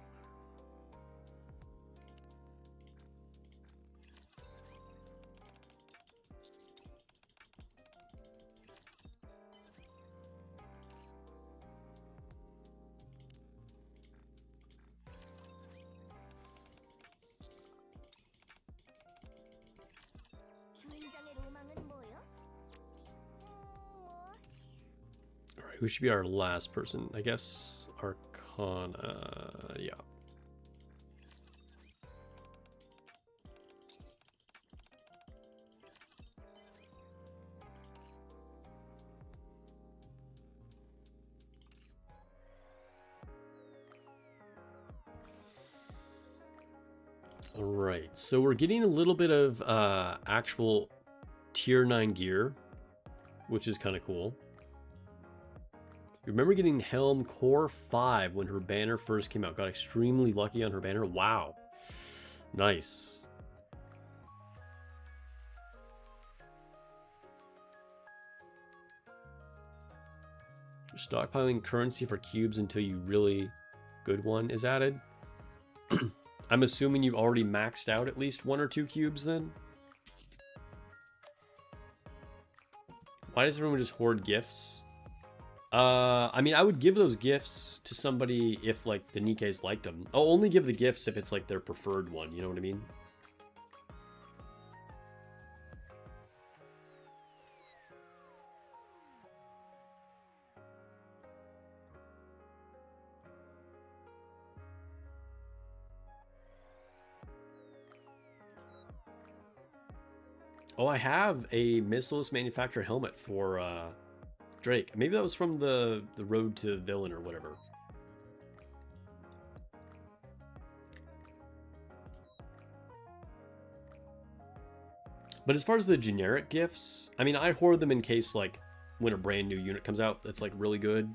Who should be our last person? I guess Arcana, yeah. All right, so we're getting a little bit of actual tier 9 gear, which is kind of cool. Remember getting Helm Core 5 when her banner first came out. Got extremely lucky on her banner. Wow. Nice. Stockpiling currency for cubes until you really good one is added. I'm assuming you've already maxed out at least 1 or 2 cubes then? Why does everyone just hoard gifts? I mean, I would give those gifts to somebody if, like, the Nikkes liked them. I'll only give the gifts if it's, like, their preferred one, you know what I mean? Oh, I have a missileless manufacturer helmet for, Drake. Maybe that was from the road to villain or whatever. But as far as the generic gifts, I mean, I hoard them in case, like, when a brand new unit comes out that's, like, really good,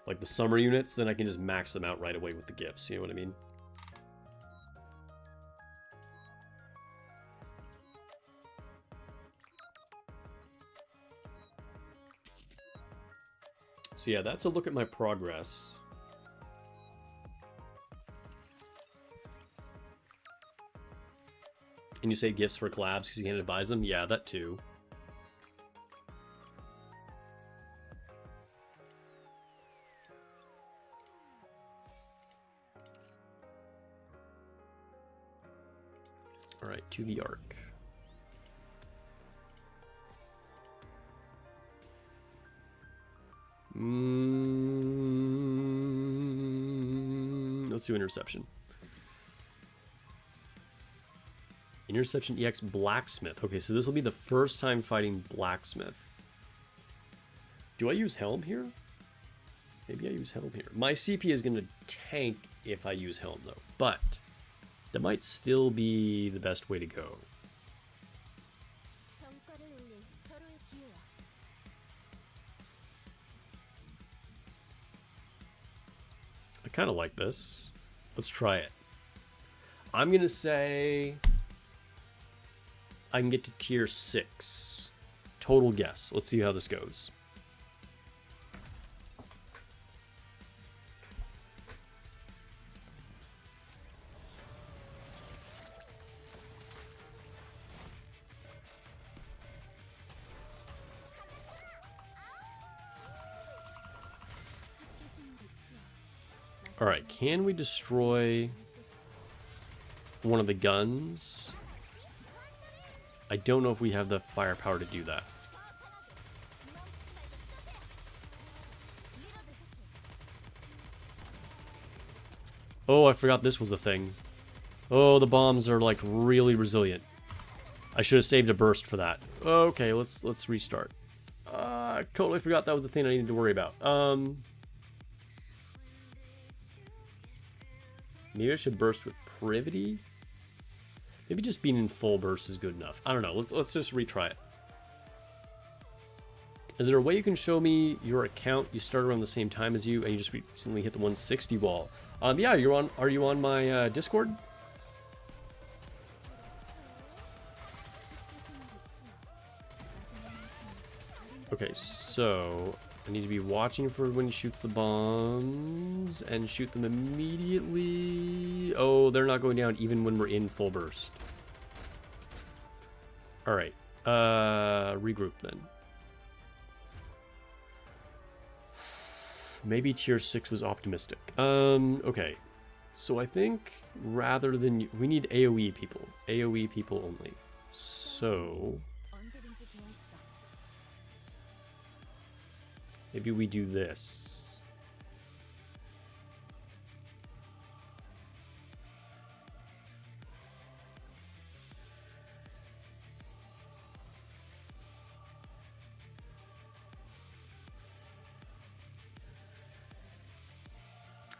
like the summer units, then I can just max them out right away with the gifts, you know what I mean? So yeah, that's a look at my progress. And you say gifts for collabs because you can't advise them? Yeah, that too. Alright, to the Ark. Let's do Interception. Interception EX Blacksmith. Okay, so this will be the first time fighting Blacksmith. Do I use Helm here? Maybe I use Helm here. My CP is going to tank if I use Helm, though. But that might still be the best way to go. I kind of like this. Let's try it. I'm going to say I can get to tier 6. Total guess. Let's see how this goes. Alright, can we destroy one of the guns? I don't know if we have the firepower to do that. Oh, I forgot this was a thing. Oh, the bombs are like really resilient. I should have saved a burst for that. Okay, let's restart. I totally forgot that was the thing I needed to worry about. Maybe I should burst with Privity? Maybe just being in full burst is good enough. I don't know. Let's just retry it. Is there a way you can show me your account? You start around the same time as you, and you just recently hit the 160 wall. Yeah, are you on my Discord? Okay, so I need to be watching for when he shoots the bombs and shoot them immediately. Oh, they're not going down even when we're in full burst. All right, regroup then. Maybe tier 6 was optimistic. Okay, so I think rather than we need AoE people only. So maybe we do this.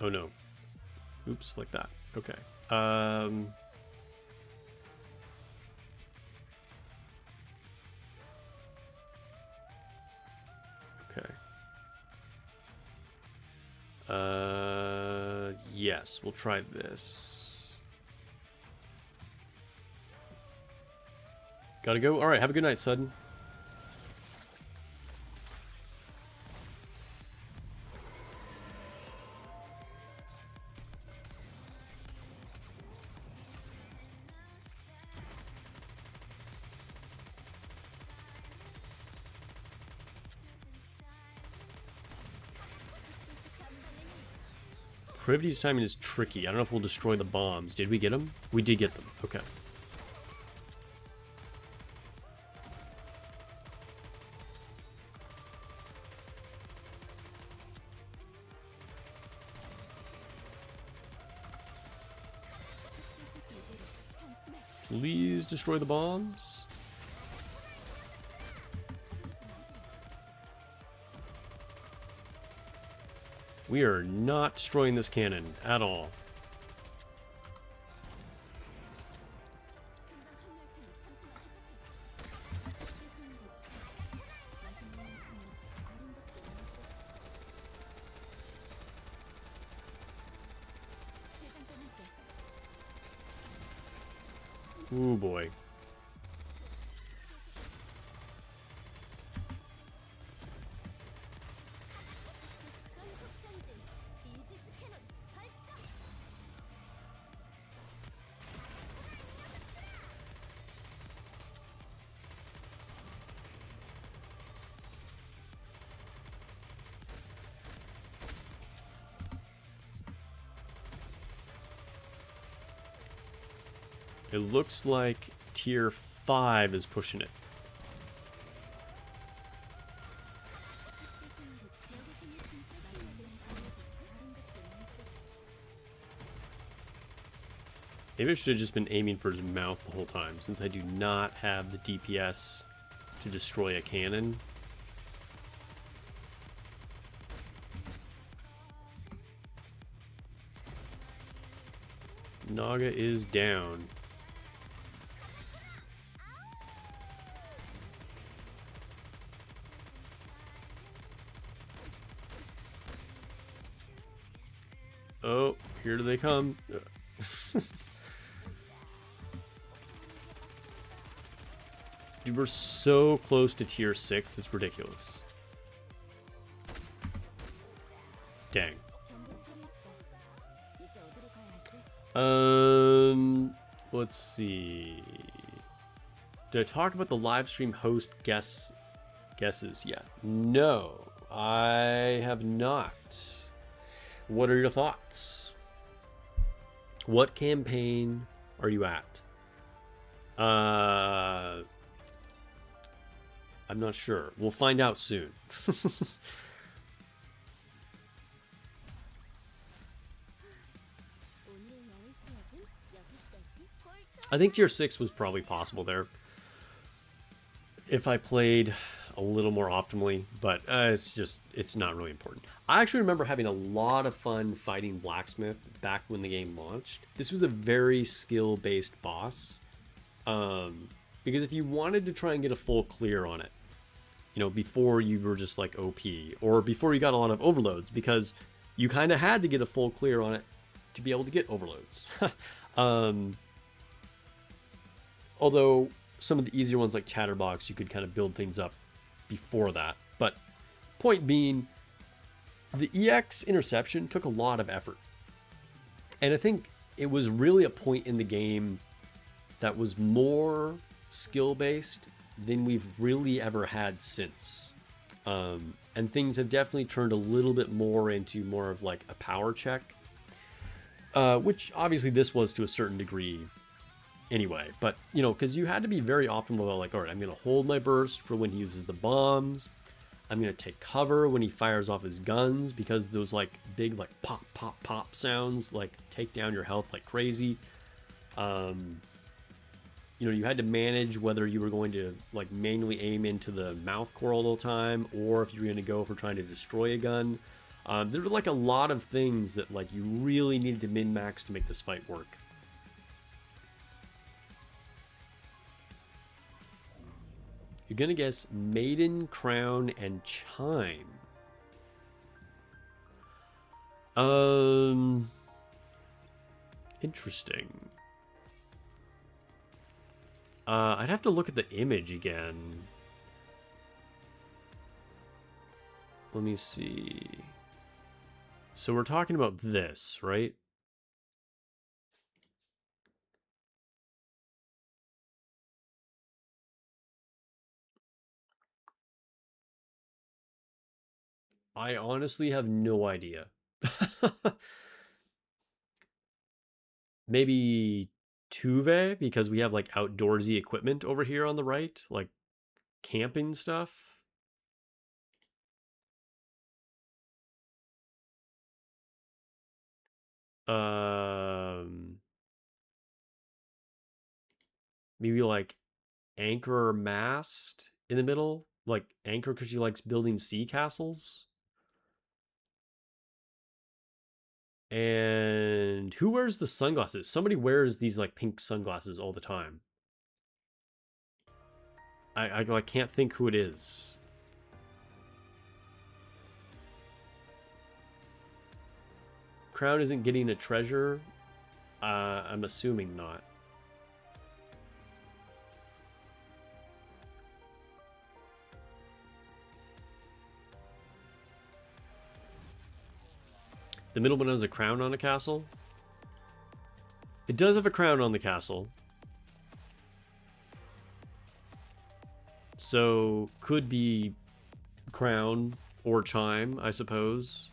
Oh no. Oops, like that. Okay. Yes, we'll try this. Gotta go. All right, have a good night, Sudden. Privity's timing is tricky. I don't know if we'll destroy the bombs. Did we get them? We did get them. Okay. Please destroy the bombs. We are not destroying this cannon at all. Ooh boy. It looks like tier 5 is pushing it. Maybe I should have just been aiming for his mouth the whole time, since I do not have the DPS to destroy a cannon. Naga is down. Oh, here do they come. Dude, we're so close to tier 6, it's ridiculous. Dang. Let's see. Did I talk about the live stream host guesses yet? No, I have not. What are your thoughts? What campaign are you at? I'm not sure. We'll find out soon. I think tier 6 was probably possible there if I played a little more optimally, but it's not really important. I actually remember having a lot of fun fighting Blacksmith back when the game launched. This was a very skill-based boss, because if you wanted to try and get a full clear on it, you know, before you were just like OP, or before you got a lot of overloads, because you kind of had to get a full clear on it to be able to get overloads. Although some of the easier ones like Chatterbox, you could kind of build things up before that. But point being, the EX interception took a lot of effort. And I think it was really a point in the game that was more skill-based than we've really ever had since. And things have definitely turned a little bit more into more of like a power check. Which obviously this was to a certain degree anyway, but you know, because you had to be very optimal about like, all right, I'm gonna hold my burst for when he uses the bombs, I'm gonna take cover when he fires off his guns, because those like big like pop pop pop sounds like take down your health like crazy. You know, you had to manage whether you were going to like manually aim into the mouth core all the time, or if you were going to go for trying to destroy a gun. There were like a lot of things that like you really needed to min-max to make this fight work. You're gonna guess Maiden, Crown, and Chime. Interesting. I'd have to look at the image again. Let me see. So we're talking about this, right? I honestly have no idea. Maybe Tuve, because we have like outdoorsy equipment over here on the right, like camping stuff. Um, Maybe like Anchor or Mast in the middle, like Anchor because she likes building sea castles. And who wears the sunglasses? Somebody wears these like pink sunglasses all the time. I can't think who it is. Crown isn't getting a treasure. I'm assuming not. The middle one has a crown on a castle. It does have a crown on the castle. So could be crown or chime, I suppose.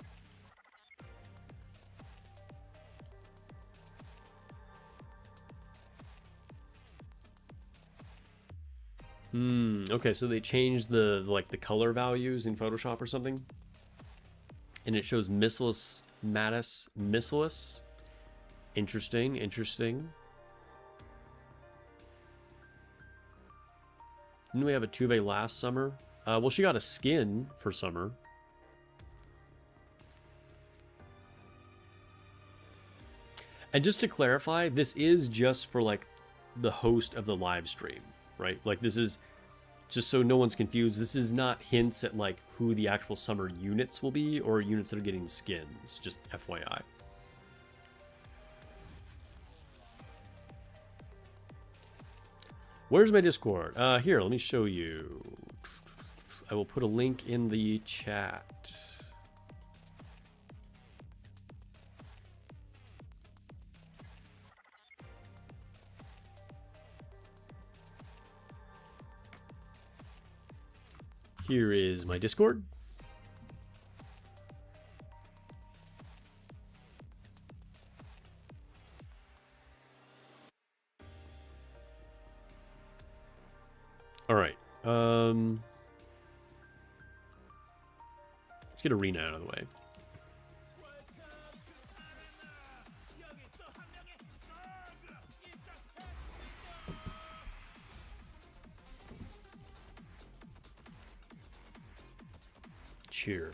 Okay, so they changed the like the color values in Photoshop or something. And it shows Missilus Mattis Missilus. Interesting, interesting. Didn't we have a Tuve last summer? Well, she got a skin for summer. And just to clarify, this is just for like the host of the live stream, right? Like this is just so no one's confused. This is not hints at like who the actual summer units will be or units that are getting skins, just FYI. Where's my Discord? Here, let me show you. I will put a link in the chat. Here is my Discord. All right. Let's get Arena out of the way. Cheer.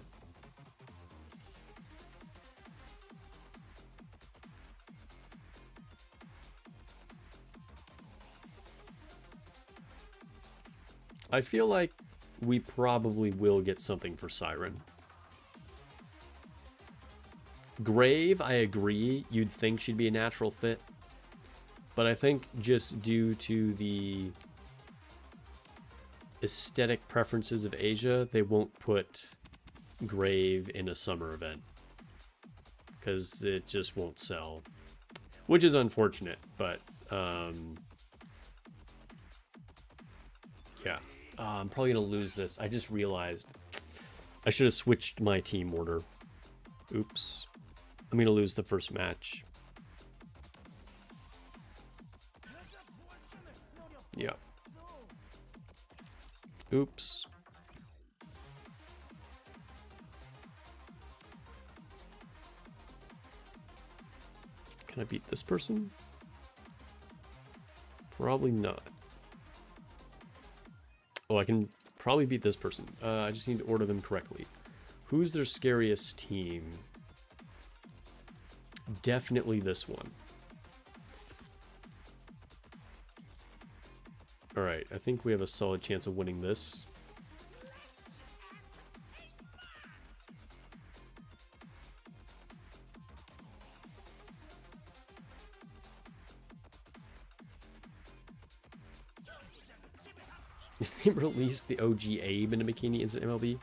I feel like we probably will get something for Siren. Grave, I agree. You'd think she'd be a natural fit. But I think just due to the aesthetic preferences of Asia, they won't put Grave in a summer event. Because it just won't sell. Which is unfortunate, but yeah. I'm probably going to lose this. I just realized I should have switched my team order. Oops. I'm going to lose the first match. Yeah. Oops. Can I beat this person? Probably not. Oh, I can probably beat this person. I just need to order them correctly. Who's their scariest team? Definitely this one. Alright, I think we have a solid chance of winning this. If they released the OG Abe in a bikini as an MLB,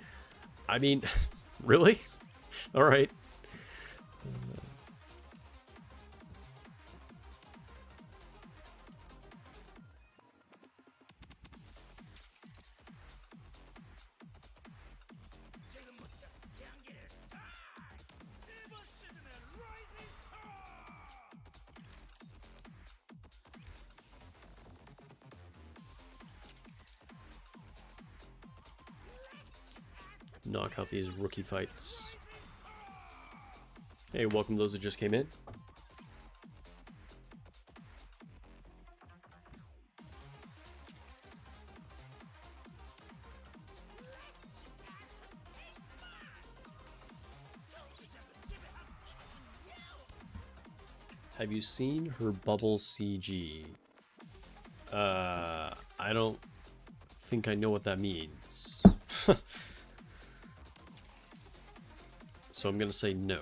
I mean, really? All right. Knock out these rookie fights. Hey, welcome those that just came in. Have you seen her bubble CG? I don't think I know what that means. So I'm gonna say no.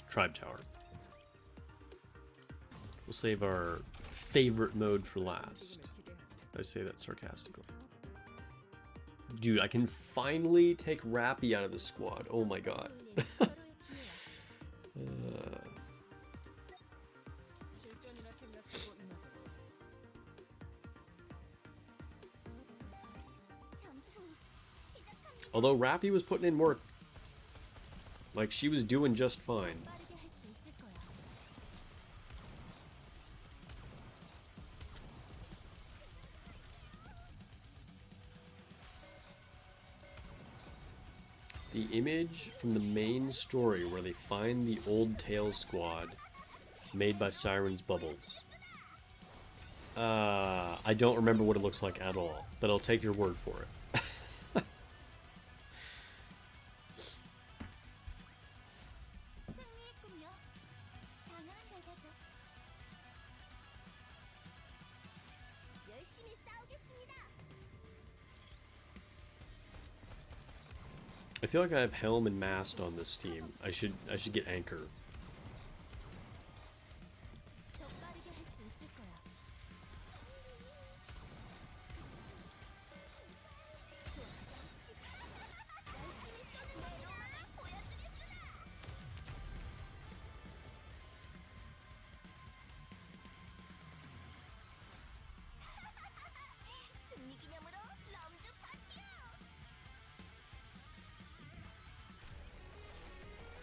Tribe Tower. We'll save our favorite mode for last. I say that sarcastically. Dude, I can finally take Rappy out of the squad. Oh my god. Although Rappy was putting in work. Like, she was doing just fine. The image from the main story where they find the old Tails squad made by Siren's Bubbles. I don't remember what it looks like at all, but I'll take your word for it. I feel like I have Helm and Mast on this team. I should get Anchor.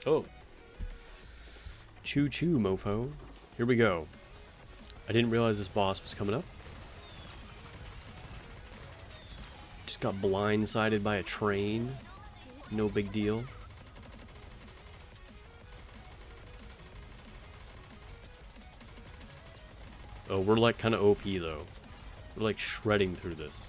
Oh. Choo-choo, mofo. Here we go. I didn't realize this boss was coming up. Just got blindsided by a train. No big deal. Oh, we're like kind of OP though. We're like shredding through this.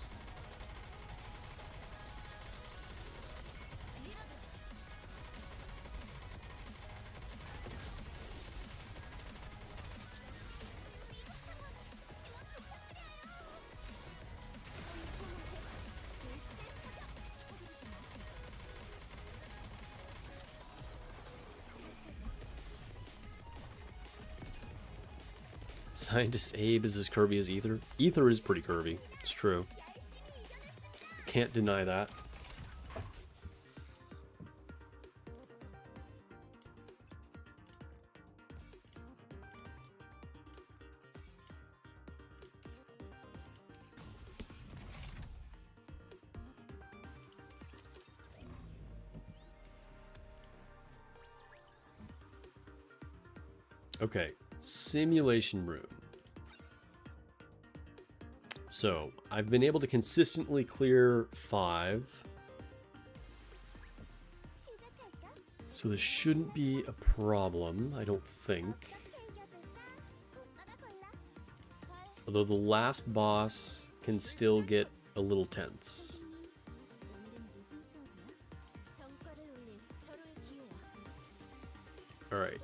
Scientist Abe is as curvy as Ether. Ether is pretty curvy. It's true. Can't deny that. Okay, simulation room. So, I've been able to consistently clear 5. So this shouldn't be a problem, I don't think. Although the last boss can still get a little tense. Alright.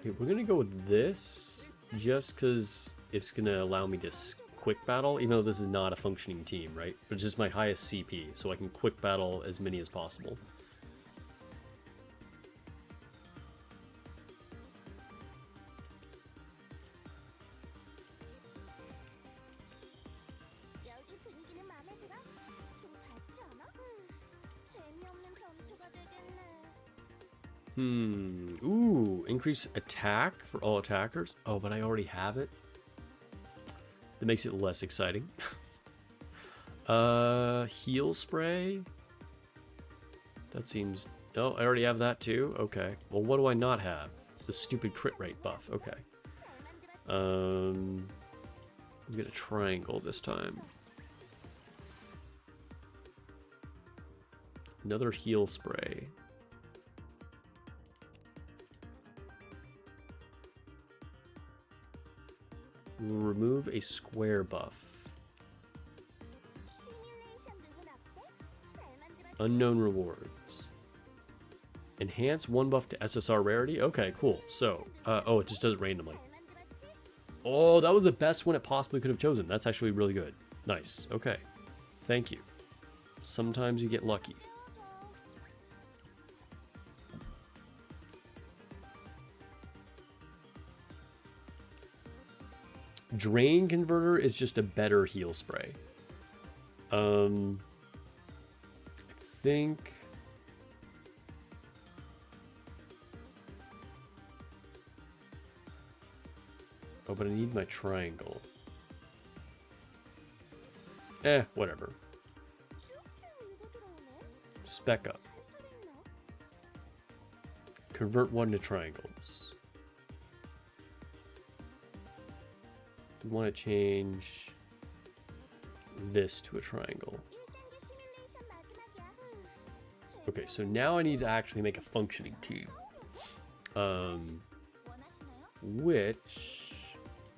Okay, we're gonna go with this just because it's gonna allow me to quick battle, even though this is not a functioning team, right? But it's just my highest CP, so I can quick battle as many as possible. Ooh, increase attack for all attackers. Oh, but I already have it. That makes it less exciting. Heal spray. That seems... Oh, I already have that too? Okay. Well, what do I not have? The stupid crit rate buff. Okay. I'm gonna triangle this time. Another heal spray. We'll remove a square buff. Unknown rewards. Enhance one buff to SSR rarity. Okay, cool. So, oh, it just does it randomly. Oh, that was the best one it possibly could have chosen. That's actually really good. Nice. Okay. Thank you. Sometimes you get lucky. Drain Converter is just a better heal spray. I think... Oh, but I need my triangle. Whatever. Spec up. Convert one to triangles. We want to change this to a triangle. Okay, so now I need to actually make a functioning team. Which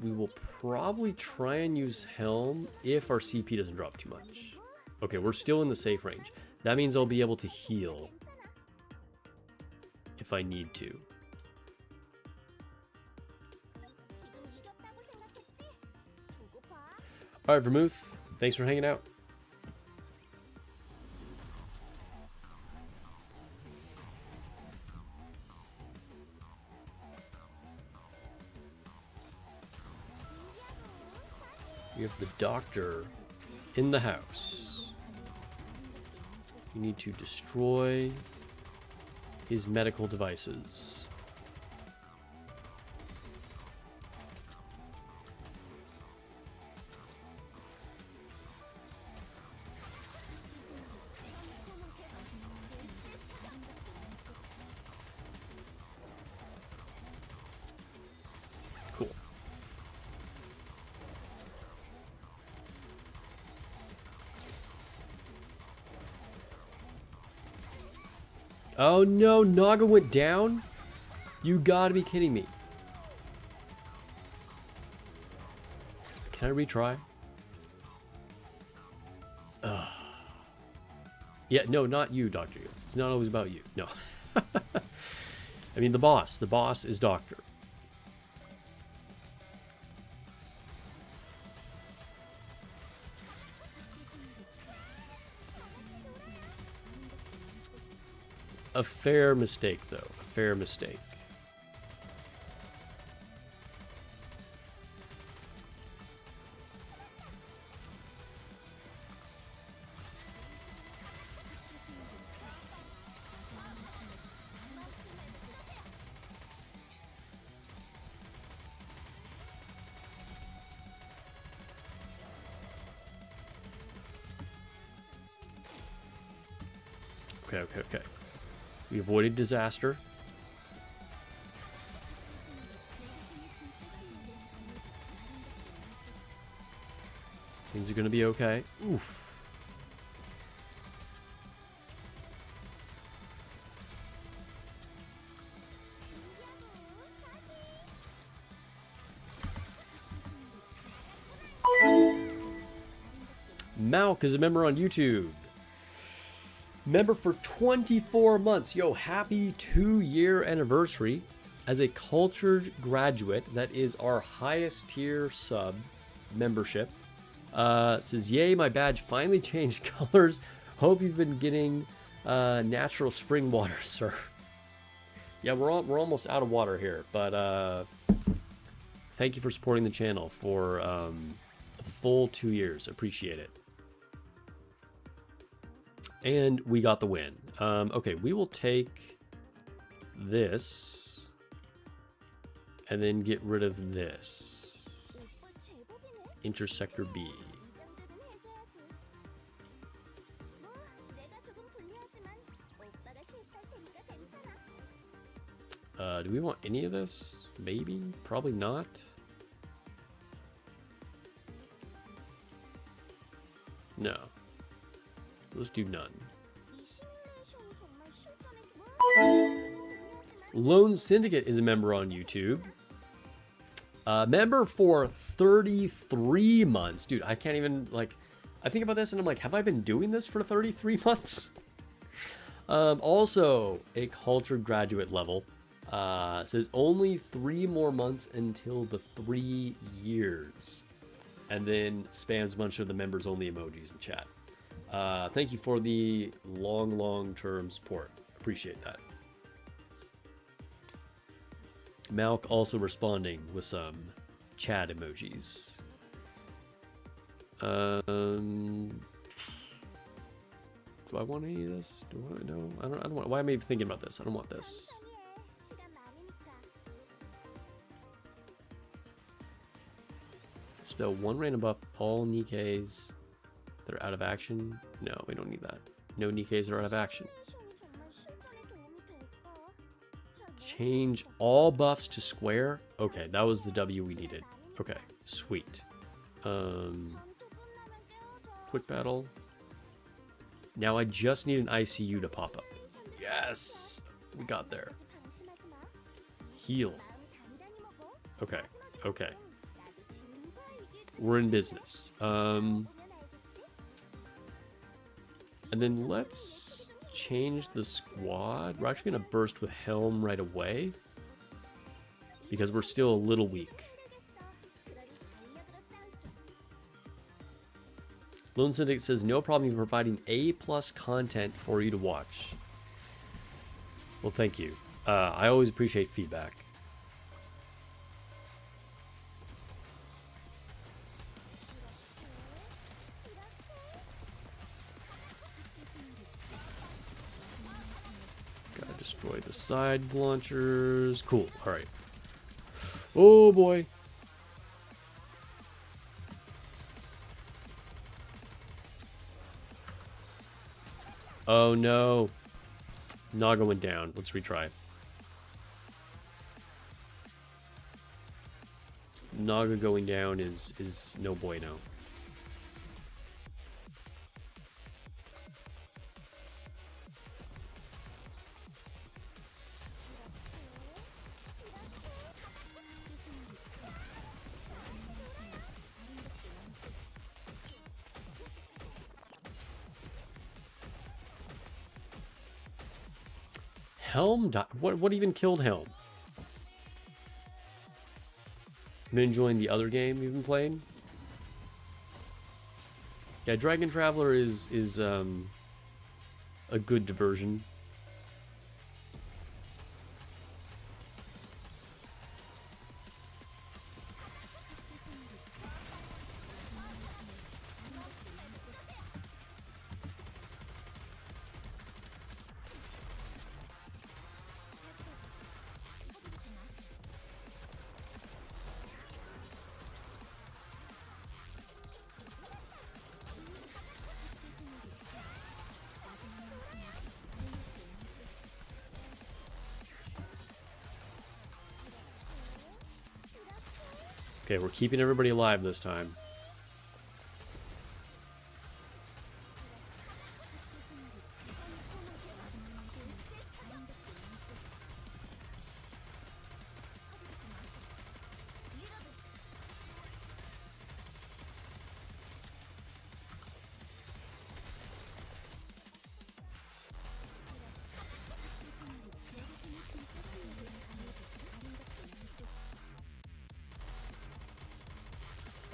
we will probably try and use Helm if our CP doesn't drop too much. Okay, we're still in the safe range. That means I'll be able to heal if I need to. All right, Vermouth, thanks for hanging out. We have the doctor in the house. You need to destroy his medical devices. Cool. Oh no, Naga went down? You gotta be kidding me. Can I retry? Yeah, no, not you, Dr. Jones. It's not always about you. No. I mean, the boss. The boss is Doctor. A fair mistake, though. A fair mistake. Okay. We avoided disaster. Things are gonna be okay. Oof. Malk is a member on YouTube. Member for 24 months. Yo, happy 2-year anniversary. As a cultured graduate, that is our highest tier sub membership. Says, yay, my badge finally changed colors. Hope you've been getting natural spring water, sir. Yeah, we're almost out of water here, but thank you for supporting the channel for a full 2 years. Appreciate it. And we got the win. Okay, we will take this and then get rid of this. Intersector B. Do we want any of this? Maybe? Probably not. No. Let's do none. Lone Syndicate is a member on YouTube. Member for 33 months. Dude, I can't even, like, I think about this and I'm like, have I been doing this for 33 months? Also, a cultured graduate level. Says only 3 more months until the 3 years. And then spams a bunch of the members only emojis in chat. Thank you for the long-term support. Appreciate that. Malk also responding with some chat emojis. Do I want any of this? No, I don't want. Why am I even thinking about this? I don't want this. Spell 1 random buff all Nikkes that are out of action. No, we don't need that. No Nikkes are out of action. Change all buffs to square. Okay, that was the W we needed. Okay, sweet. Quick battle. Now I just need an ICU to pop up. Yes! We got there. Heal. Okay, okay. We're in business. And then let's change the squad. We're actually going to burst with Helm right away because we're still a little weak. Lone Syndicate says, no problem in providing A+ content for you to watch. Well, thank you. I always appreciate feedback. Destroy the side launchers. Cool. All right. Oh boy. Oh no. Naga went down. Let's retry. Naga going down is no bueno. Helm died. What even killed Helm? Been enjoying the other game you've been playing? Yeah, Dragon Traveler is a good diversion. Okay, we're keeping everybody alive this time.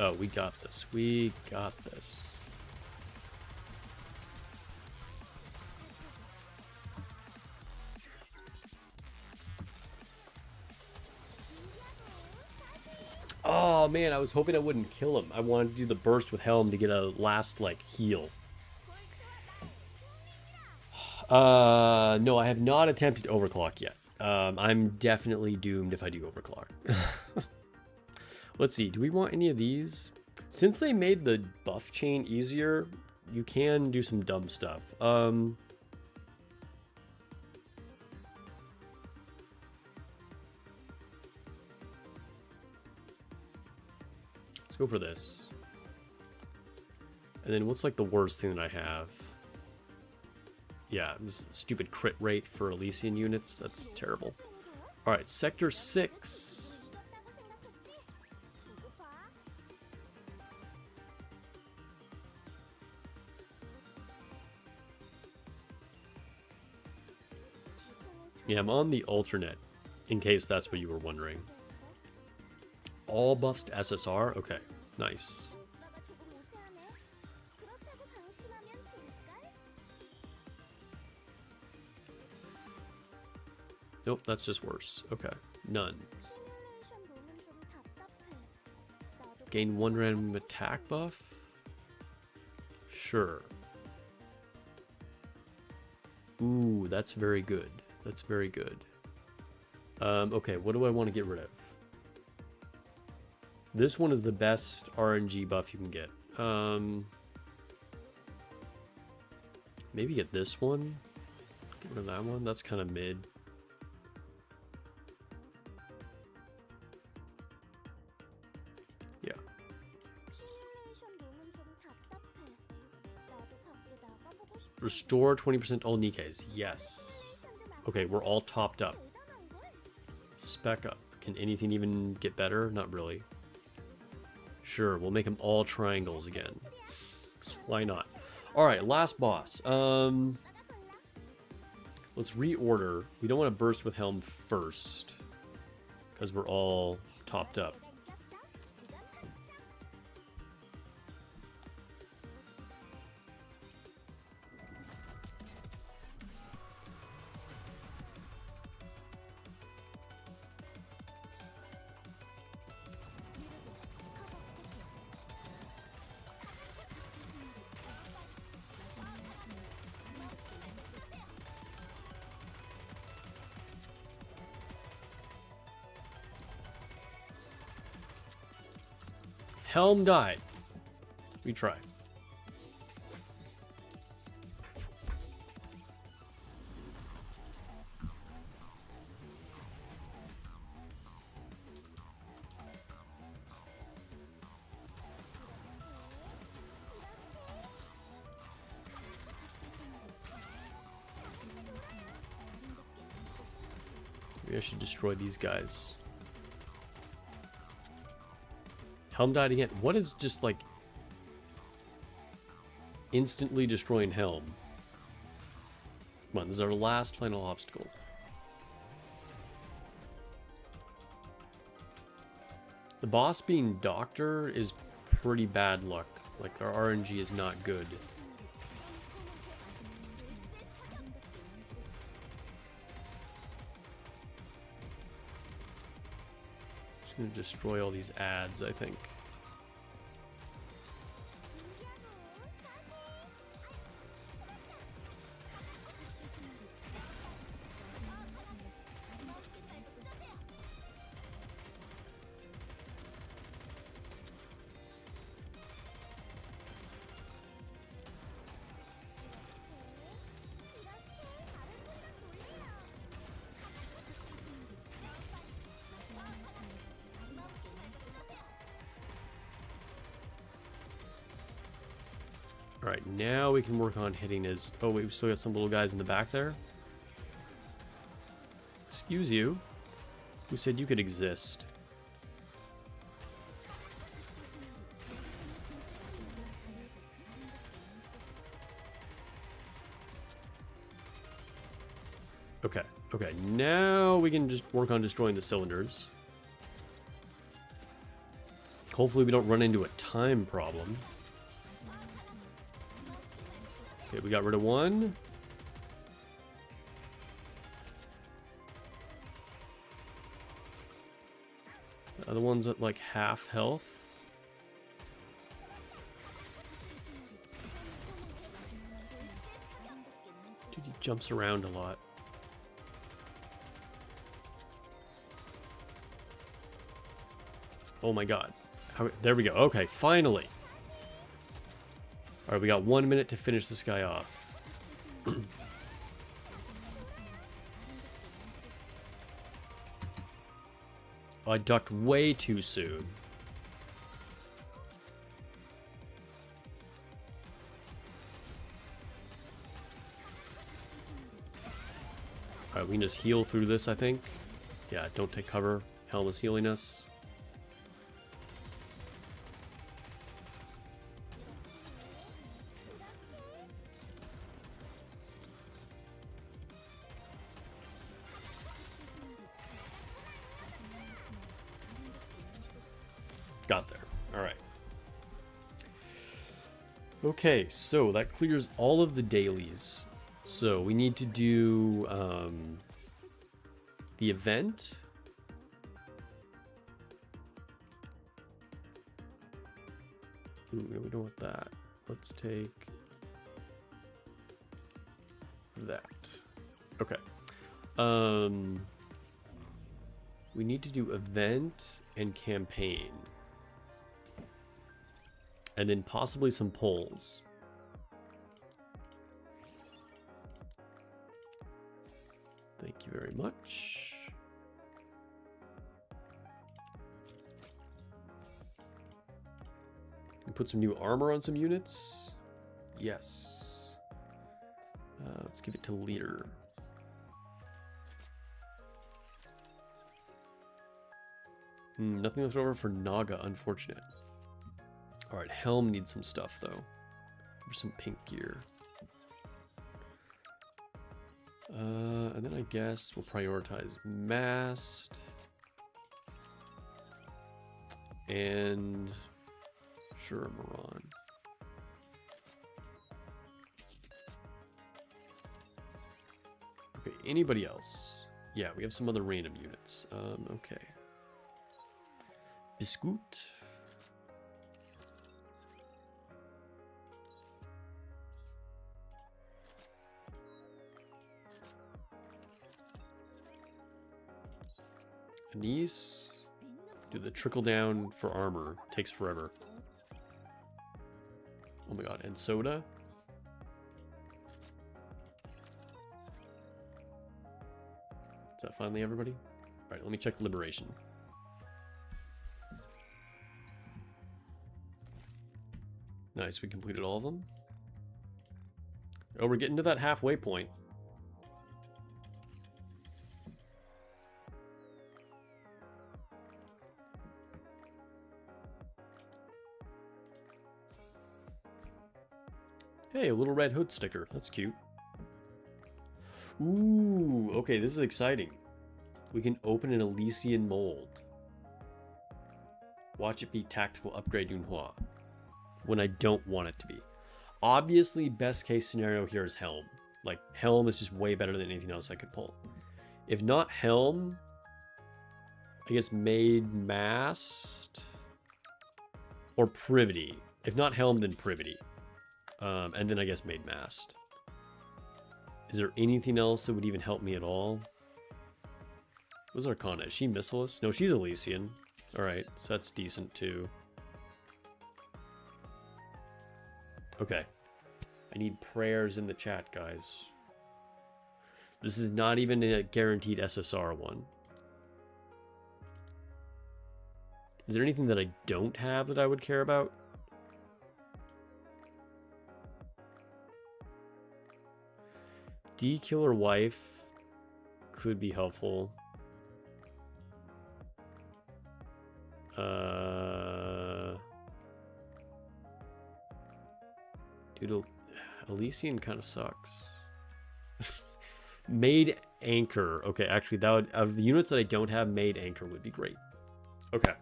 Oh, we got this. We got this. Oh man, I was hoping I wouldn't kill him. I wanted to do the burst with Helm to get a last like heal. No, I have not attempted overclock yet. I'm definitely doomed if I do overclock. Let's see, do we want any of these? Since they made the buff chain easier, you can do some dumb stuff. Let's go for this. And then what's like the worst thing that I have? Yeah, this stupid crit rate for Elysian units. That's terrible. Alright, Sector 6. Yeah, I'm on the alternate, in case that's what you were wondering. All buffs to SSR? Okay, nice. Nope, that's just worse. Okay, none. Gain 1 random attack buff? Sure. Ooh, that's very good. That's very good. Okay, what do I want to get rid of? This one is the best RNG buff you can get. Maybe get this one. Get rid of that one. That's kind of mid. Yeah. Restore 20% all Nikkes. Yes. Okay, we're all topped up. Spec up. Can anything even get better? Not really. Sure, we'll make them all triangles again. Why not? Alright, last boss. Let's reorder. We don't want to burst with Helm first, because we're all topped up. Helm died. We try. Maybe I should destroy these guys. Helm died again. What is just like instantly destroying Helm? Come on, this is our last final obstacle. The boss being Doctor is pretty bad luck. Like, our RNG is not good. Just gonna destroy all these ads, I think. Alright, now we can work on hitting his... Oh wait, we still got some little guys in the back there. Excuse you. Who said you could exist? Okay, okay, now we can just work on destroying the cylinders. Hopefully we don't run into a time problem. Okay, we got rid of one. The other one's at like half health. Dude, he jumps around a lot. Oh my god. There we go. Okay, finally. Alright, we got 1 minute to finish this guy off. I ducked way too soon. Alright, we can just heal through this, I think. Yeah, don't take cover. Helm is healing us. Got there. All right. Okay, so that clears all of the dailies. So we need to do the event. Ooh, no, we don't want that. Let's take that. Okay. We need to do event and campaign. And then possibly some polls. Thank you very much. Can we put some new armor on some units? Yes. Let's give it to leader. Nothing left over for Naga, unfortunate. Alright, Helm needs some stuff, though. There's some pink gear. And then I guess we'll prioritize Mast. And... sure, Moran. Okay, anybody else? Yeah, we have some other random units. Okay. Biscuit. Anise. Dude, the trickle down for armor takes forever. Oh my god, and soda? Is that finally everybody? Alright, let me check liberation. Nice, we completed all of them. Oh, we're getting to that halfway point. Hey, a little red hood sticker. That's cute. Ooh, okay, this is exciting. We can open an Elysian mold. Watch it be tactical upgrade Yunhua. When I don't want it to be. Obviously, best case scenario here is Helm. Like, Helm is just way better than anything else I could pull. If not Helm, I guess Maid Mast or Privity. If not Helm, then Privity. And then I guess Maid Mast. Is there anything else that would even help me at all? What's Arcana? Is she Missilus? No, she's Elysian. Alright, so that's decent too. Okay. I need prayers in the chat, guys. This is not even a guaranteed SSR one. Is there anything that I don't have that I would care about? D-Killer Wife could be helpful. Dude, Elysian kind of sucks. Maid Anchor. Okay, actually, that would, out of the units that I don't have, Maid Anchor would be great. Okay.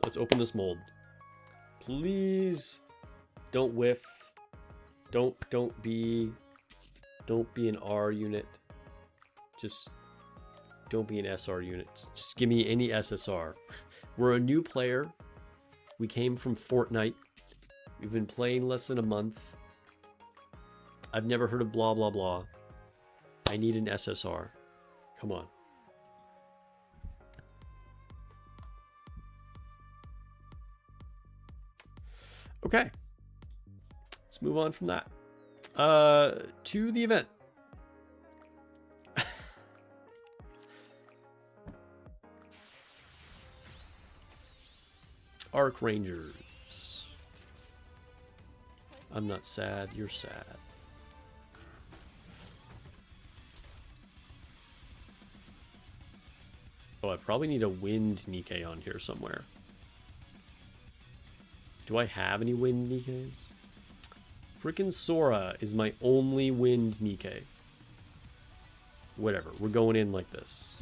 Let's open this mold. Please don't whiff. Don't be an R unit. Just don't be an SR unit. Just give me any SSR. We're a new player. We came from Fortnite. We've been playing less than a month. I've never heard of blah blah blah. I need an SSR. Come on. Okay. Let's move on from that. To the event. Arc Rangers. I'm not sad, you're sad. Oh, I probably need a wind Nikke on here somewhere. Do I have any wind Nikkes? Frickin' Sora is my only wind Nikke. Whatever, we're going in like this.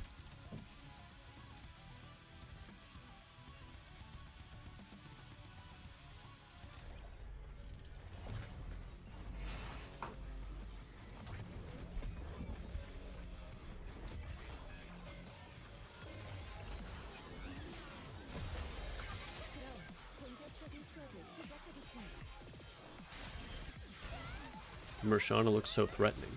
Mershana looks so threatening.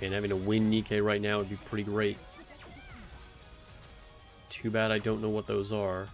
Man, having a win Nikke right now would be pretty great. Too bad I don't know what those are.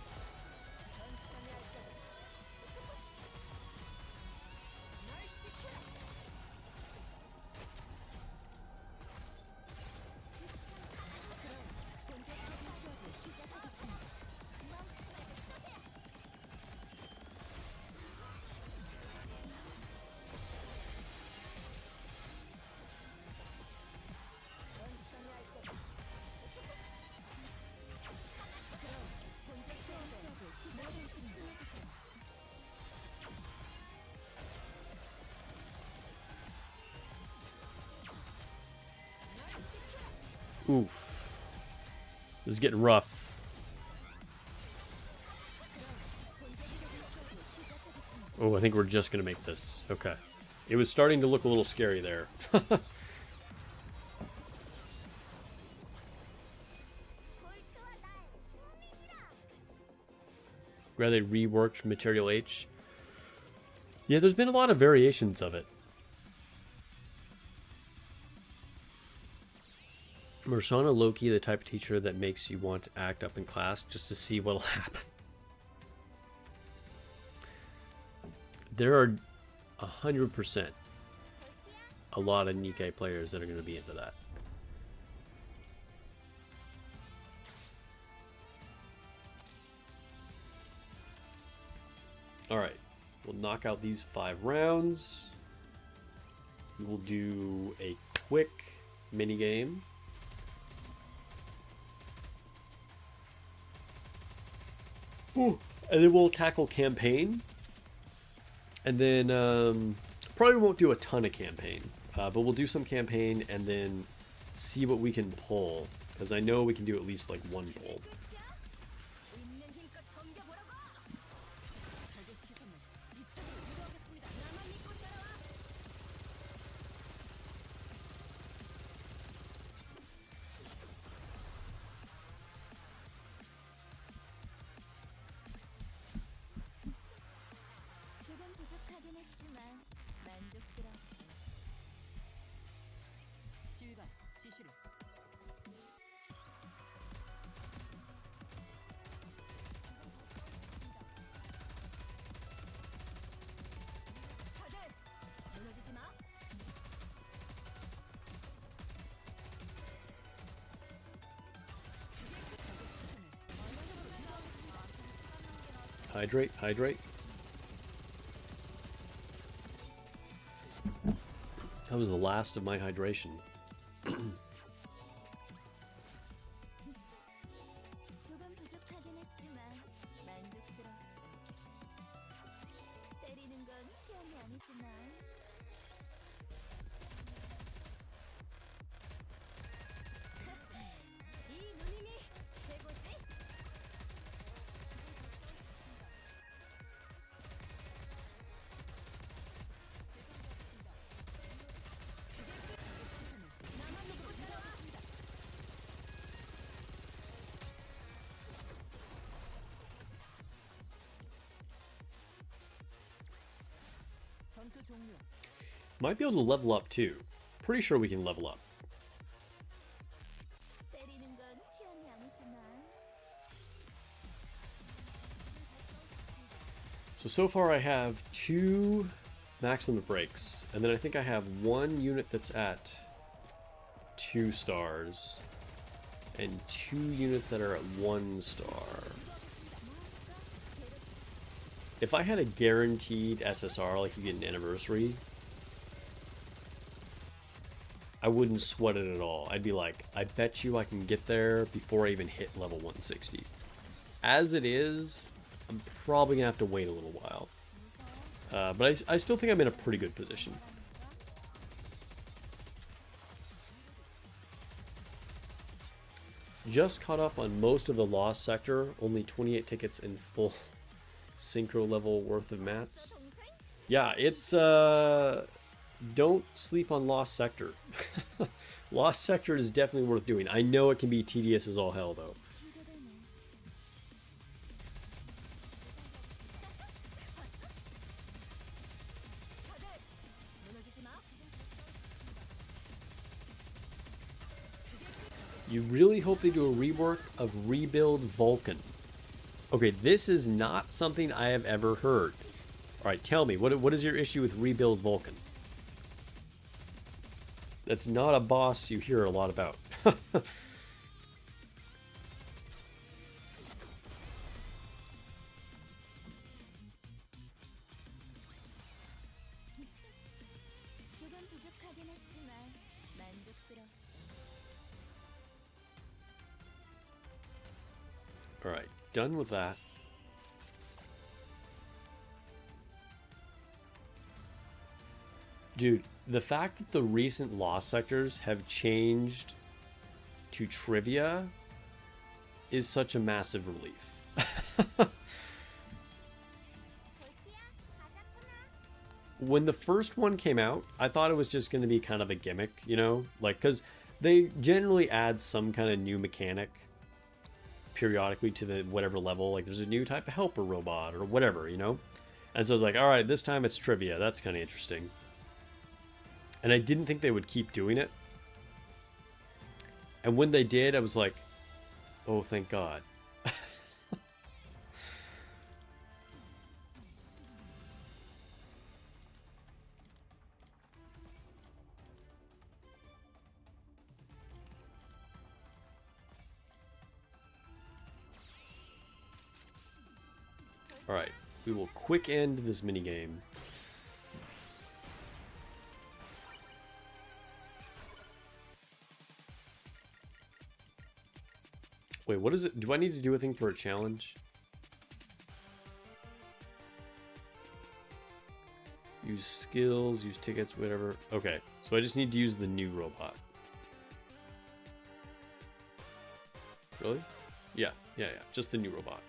Oof. This is getting rough. Oh, I think we're just going to make this. Okay. It was starting to look a little scary there. Where they reworked Material H. Yeah, there's been a lot of variations of it. Mershana Loki, the type of teacher that makes you want to act up in class just to see what'll happen. There are 100% a lot of Nikke players that are going to be into that. Alright, we'll knock out these 5 rounds. We will do a quick mini game. Ooh. And then we'll tackle campaign. And then probably won't do a ton of campaign. But we'll do some campaign and then see what we can pull. Because I know we can do at least like one pull. Hydrate, hydrate. That was the last of my hydration. Might be able to level up too. Pretty sure we can level up. So far I have 2 maximum breaks, and then I think I have 1 unit that's at 2 stars, and 2 units that are at 1 star. If I had a guaranteed SSR, like you get an anniversary, I wouldn't sweat it at all. I'd be like, I bet you I can get there before I even hit level 160. As it is, I'm probably gonna have to wait a little while. But I still think I'm in a pretty good position. Just caught up on most of the Lost Sector, only 28 tickets in full synchro level worth of mats. Yeah, it's don't sleep on Lost Sector. Lost Sector is definitely worth doing. I know it can be tedious as all hell though. You really hope they do a rework of Rebuild Vulcan. Okay, this is not something I have ever heard. Alright, tell me, what is your issue with Rebuild Vulcan? That's not a boss you hear a lot about. Alright, done with that. Dude, the fact that the recent Lost Sectors have changed to trivia is such a massive relief. When the first one came out, I thought it was just going to be kind of a gimmick, you know? Like, because they generally add some kind of new mechanic periodically to the whatever level. Like, there's a new type of helper robot or whatever, you know? And so I was like, alright, this time it's trivia. That's kind of interesting. And I didn't think they would keep doing it. And when they did, I was like, oh, thank God. Alright, we will quick end this minigame. Wait, what is it? Do I need to do a thing for a challenge? Use skills, use tickets, whatever. Okay, so I just need to use the new robot. Really? Yeah, just the new robot.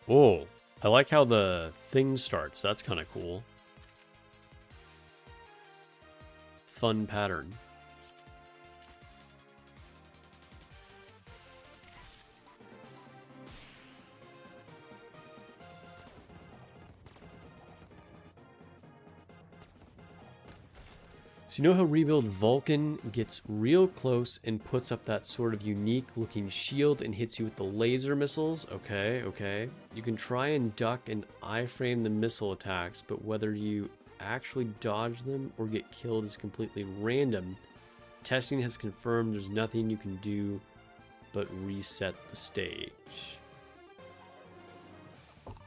Oh, I like how the thing starts. That's kind of cool. Fun pattern. So you know how Rebuild Vulcan gets real close and puts up that sort of unique looking shield and hits you with the laser missiles? Okay, okay. You can try and duck and iframe the missile attacks, but whether you actually dodge them or get killed is completely random. Testing has confirmed there's nothing you can do but reset the stage.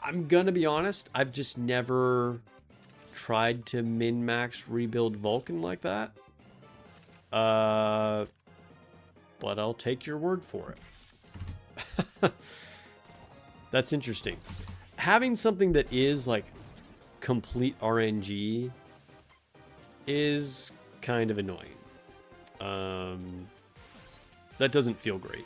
I'm gonna be honest, I've just never tried to min-max rebuild Vulcan like that. But I'll take your word for it. That's interesting. Having something that is like complete RNG is kind of annoying. That doesn't feel great.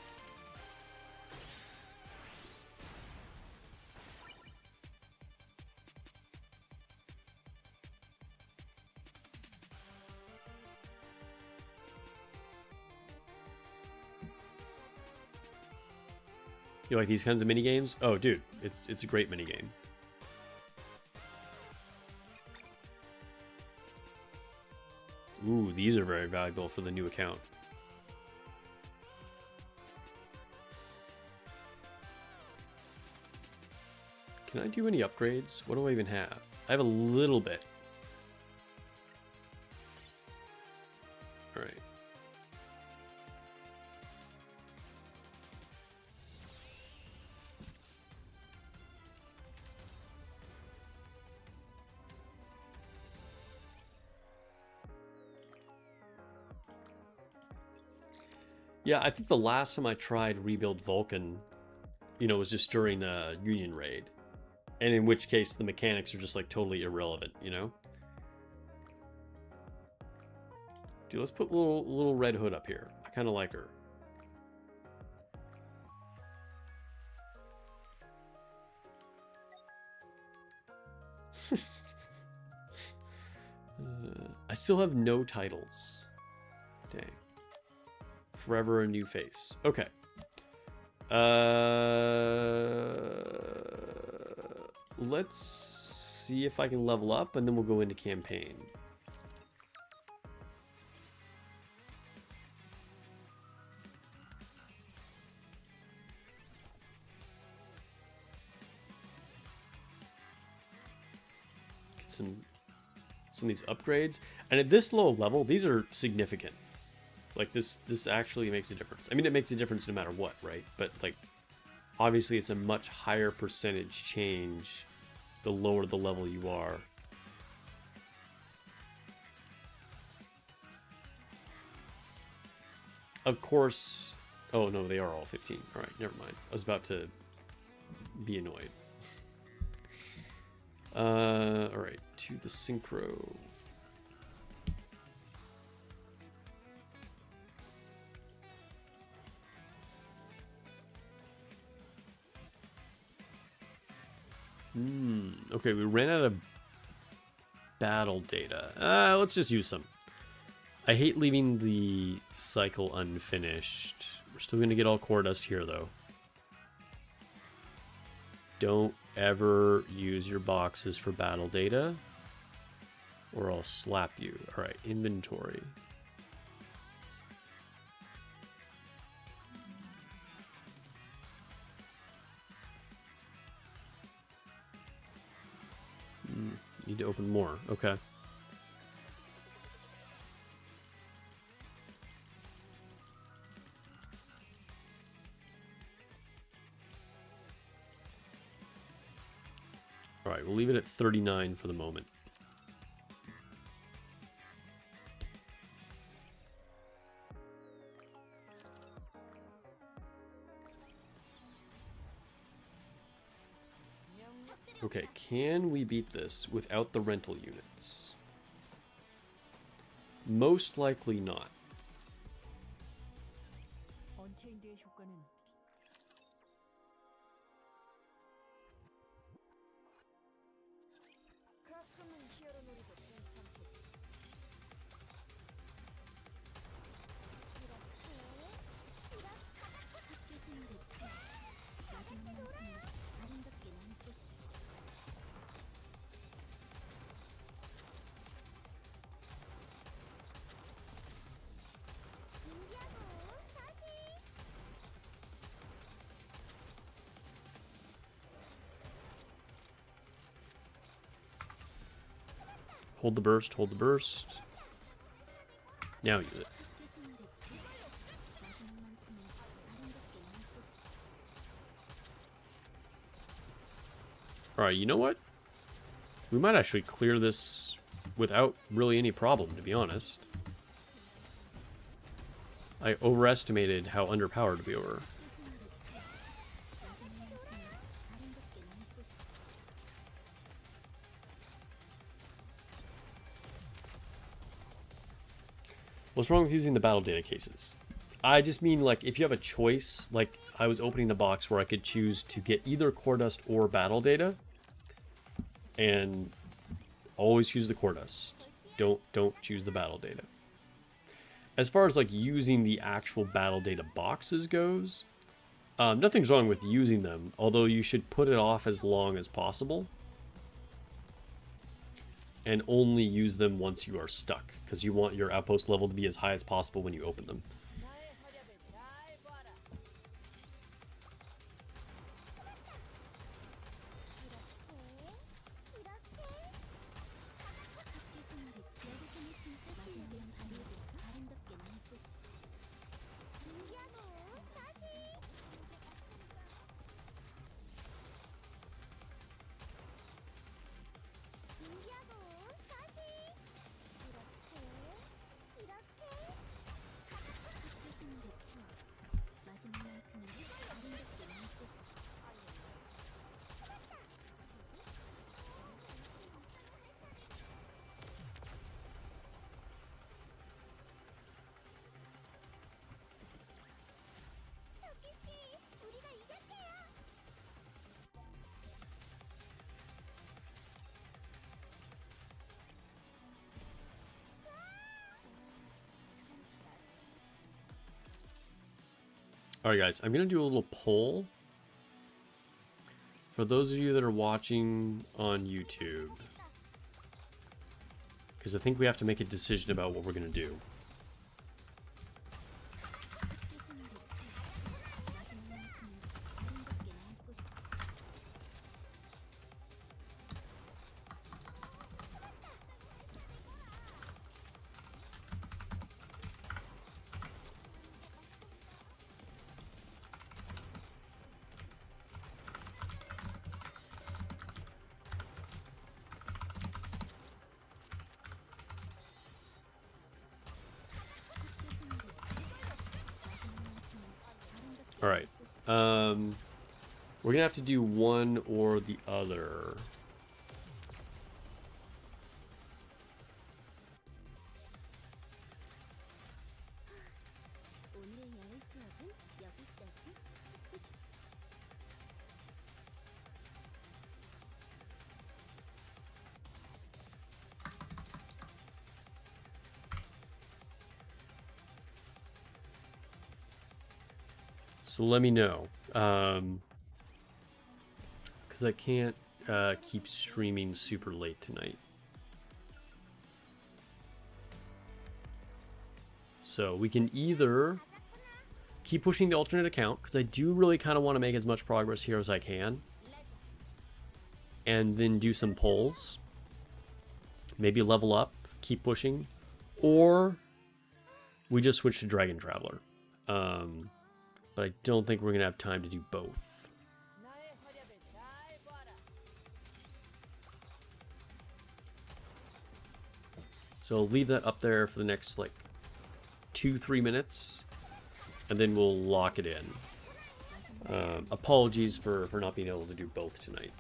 You like these kinds of mini games? Oh, dude, it's a great mini game. Ooh, these are very valuable for the new account. Can I do any upgrades? What do I even have? I have a little bit. All right. Yeah, I think the last time I tried Rebuild Vulcan, you know, was just during a Union raid. And in which case the mechanics are just like totally irrelevant, you know? Dude, let's put little Red Hood up here. I kind of like her. I still have no titles. Dang. Forever a new face. Okay. Let's see if I can level up, and then we'll go into campaign. Get some of these upgrades, and at this low level, these are significant. Like this actually makes a difference. I mean, it makes a difference no matter what, right? But like, obviously, it's a much higher percentage change the lower the level you are. Of course. Oh no, they are all 15. All right, never mind. I was about to be annoyed. All right, to the synchro. Okay, we ran out of battle data. Let's just use some. I hate leaving the cycle unfinished. We're still going to get all core dust here, though. Don't ever use your boxes for battle data, or I'll slap you. All right, inventory. Need to open more. Okay. All right, we'll leave it at 39 for the moment. Okay, can we beat this without the rental units? Most likely not. Hold the burst, hold the burst. Now use it. Alright, you know what? We might actually clear this without really any problem, to be honest. I overestimated how underpowered we were. What's wrong with using the battle data cases? I just mean, like, if you have a choice, like, I was opening the box where I could choose to get either core dust or battle data, and always use the core dust. Don't choose the battle data. As far as, like, using the actual battle data boxes goes, nothing's wrong with using them, although you should put it off as long as possible. And only use them once you are stuck, because you want your outpost level to be as high as possible when you open them. Alright guys, I'm going to do a little poll. For those of you that are watching on YouTube, because I think we have to make a decision about what we're going to do. Alright. We're going to have to do one or the other. So let me know, because I can't keep streaming super late tonight. So we can either keep pushing the alternate account, because I do really kind of want to make as much progress here as I can, and then do some polls, maybe level up, keep pushing, or we just switch to Dragon Traveler. But I don't think we're going to have time to do both. So I'll leave that up there for the next, like, 2-3 minutes, and then we'll lock it in. Apologies for not being able to do both tonight.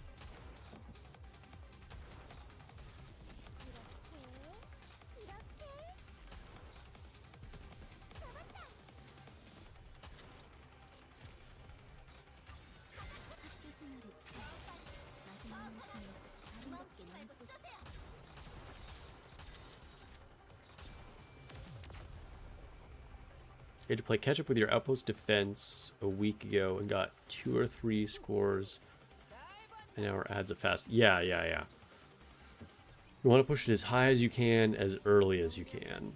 You had to play catch up with your outpost defense a week ago and got 2 or 3 scores. And now our adds it fast. Yeah. You want to push it as high as you can, as early as you can.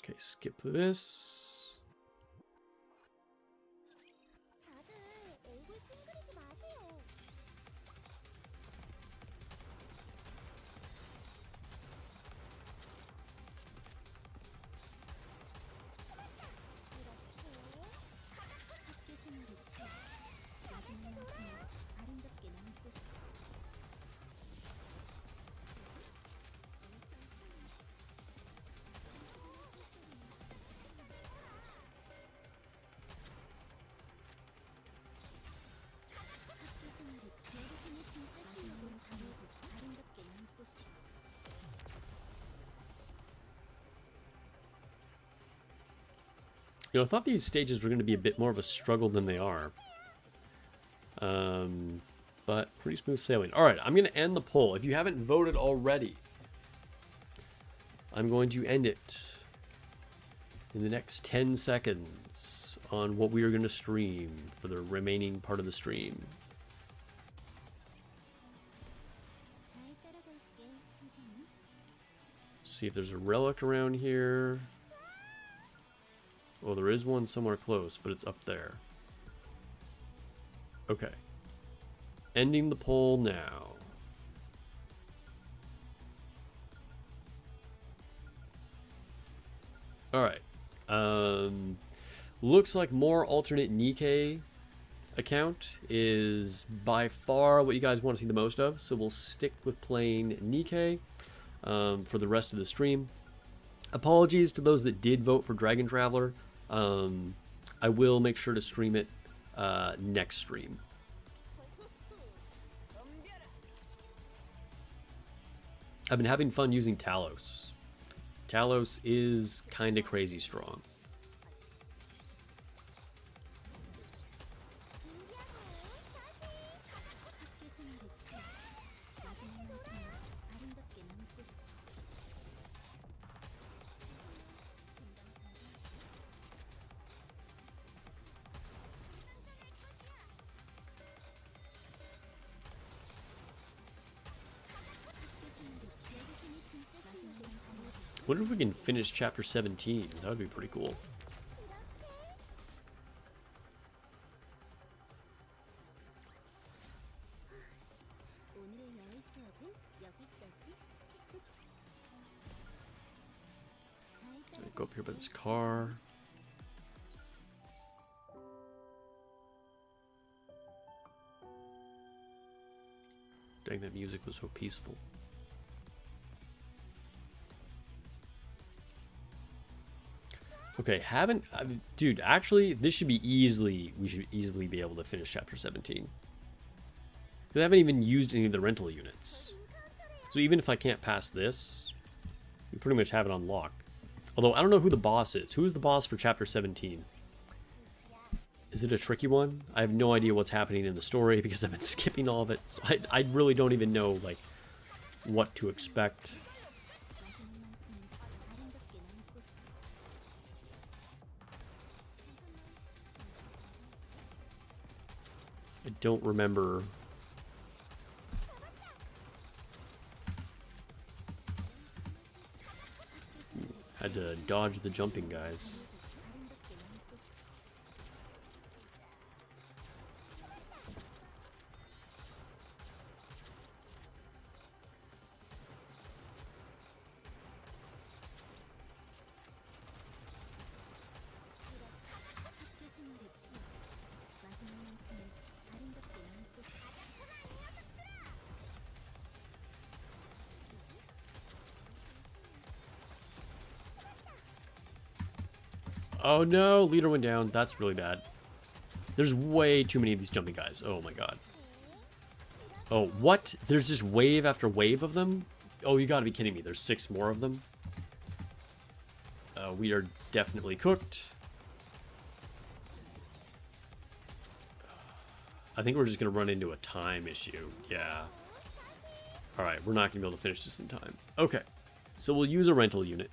Okay, skip this. You know, I thought these stages were going to be a bit more of a struggle than they are. But pretty smooth sailing. All right, I'm going to end the poll. If you haven't voted already, I'm going to end it in the next 10 seconds on what we are going to stream for the remaining part of the stream. See if there's a relic around here. Well, there is one somewhere close, but it's up there. Okay. Ending the poll now. Alright. Looks like more alternate Nikke account is by far what you guys want to see the most of, so we'll stick with playing Nikke for the rest of the stream. Apologies to those that did vote for Dragon Traveler. I will make sure to stream it next stream. I've been having fun using Talos. Talos is kind of crazy strong. Wonder if we can finish chapter 17. That would be pretty cool. Go up here by this car. Dang, that music was so peaceful. Okay, dude, actually, this should be we should easily be able to finish chapter 17. Because I haven't even used any of the rental units. So even if I can't pass this, we pretty much have it on lock. Although, I don't know who the boss is. Who is the boss for chapter 17? Is it a tricky one? I have no idea what's happening in the story because I've been skipping all of it. So I really don't even know, like, what to expect. I don't remember. Had to dodge the jumping guys. Oh no, leader went down. That's really bad. There's way too many of these jumping guys. Oh my god. Oh, what? There's just wave after wave of them? Oh, you gotta be kidding me. There's 6 more of them. We are definitely cooked. I think we're just gonna run into a time issue. Yeah. Alright, we're not gonna be able to finish this in time. Okay. So we'll use a rental unit.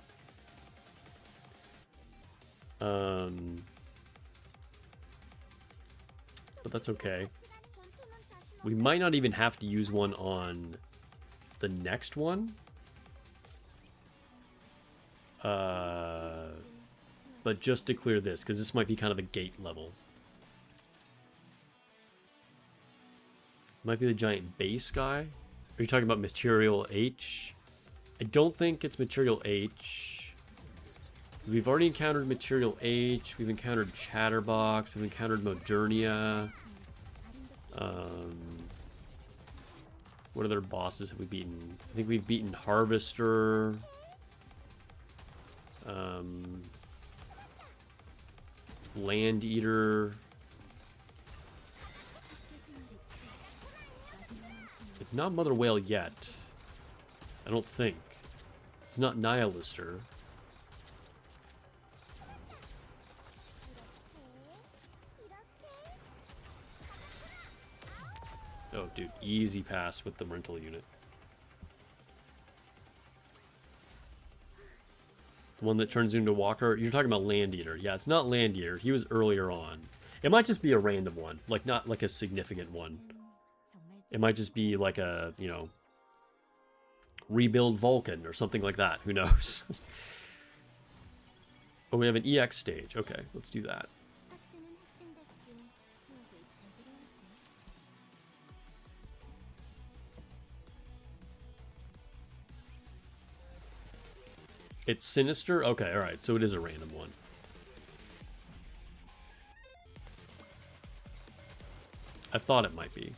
But that's okay. We might not even have to use one on the next one. But just to clear this, because this might be kind of a gate level. Might be the giant base guy. Are you talking about material H? I don't think it's material H. We've already encountered material H. We've encountered Chatterbox. We've encountered Modernia. What other bosses have we beaten? I think we've beaten Harvester. Land Eater. It's not Mother Whale yet. I don't think. It's not Nihilister. Oh, dude, easy pass with the rental unit. The one that turns into Walker. You're talking about Land Eater. Yeah, it's not Land Eater. He was earlier on. It might just be a random one. Like, not like a significant one. It might just be like a, you know, rebuild Vulcan or something like that. Who knows? Oh, we have an EX stage. Okay, let's do that. It's Sinister? Okay, alright, so it is a random one. I thought it might be.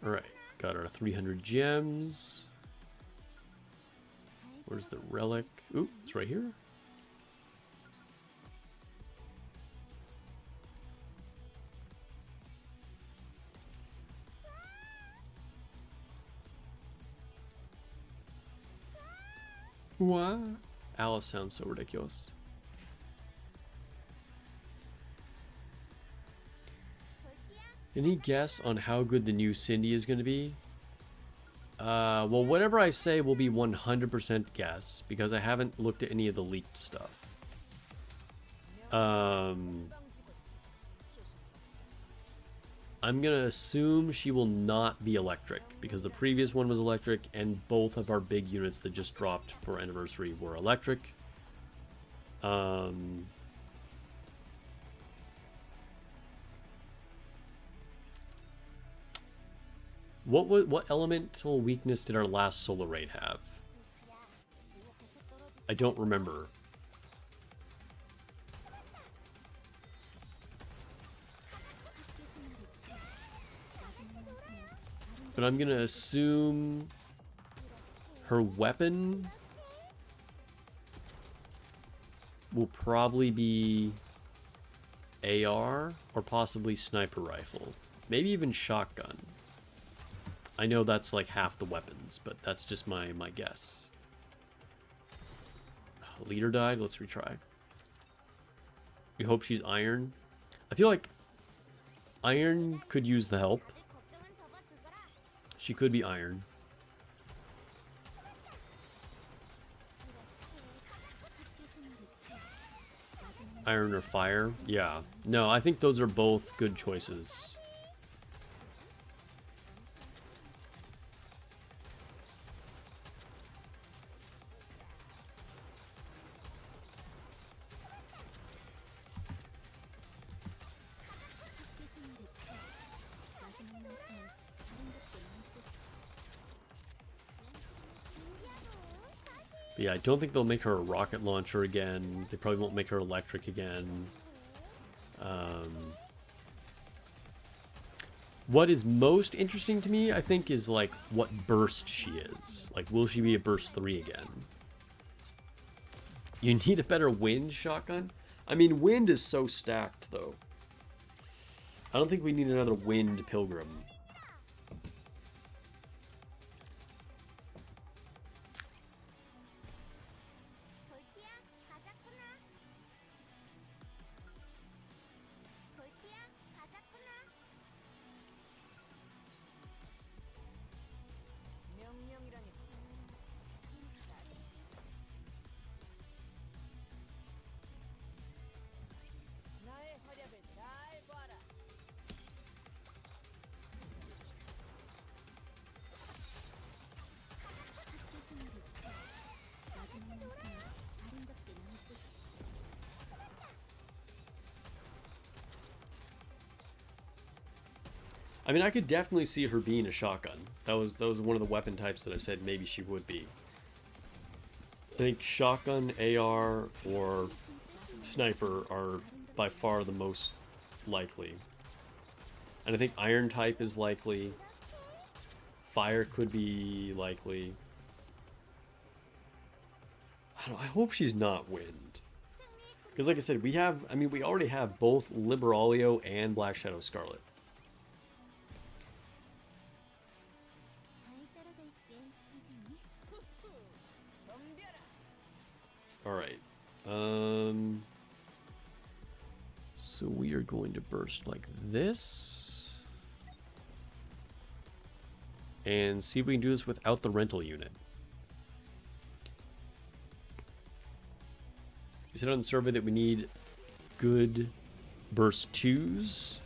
Alright, got our 300 gems. Where's the relic? Ooh, it's right here. What? Alice sounds so ridiculous. Any guess on how good the new Cindy is going to be? Well, whatever I say will be 100% guess, because I haven't looked at any of the leaked stuff. I'm going to assume she will not be electric, because the previous one was electric, and both of our big units that just dropped for Anniversary were electric. What elemental weakness did our last Solar Raid have? I don't remember. But I'm gonna assume her weapon will probably be AR or possibly sniper rifle. Maybe even shotgun. I know that's like half the weapons, but that's just my guess. Leader died. Let's retry. We hope she's iron. I feel like iron could use the help. She could be iron. Iron or fire? Yeah. No, I think those are both good choices. Yeah, I don't think they'll make her a rocket launcher again. They probably won't make her electric again. What is most interesting to me, I think, is like what burst she is. Like, will she be a burst 3 again? You need a better wind shotgun? I mean, wind is so stacked, though. I don't think we need another wind pilgrim. I mean, I could definitely see her being a shotgun. That was one of the weapon types that I said maybe she would be. I think shotgun, AR, or sniper are by far the most likely. And I think iron type is likely. Fire could be likely. I don't know, I hope she's not wind. Because like I said, we already have both Liberalio and Black Shadow Scarlet. Alright. So we are going to burst like this. And see if we can do this without the rental unit. You said on the survey that we need good burst 2s.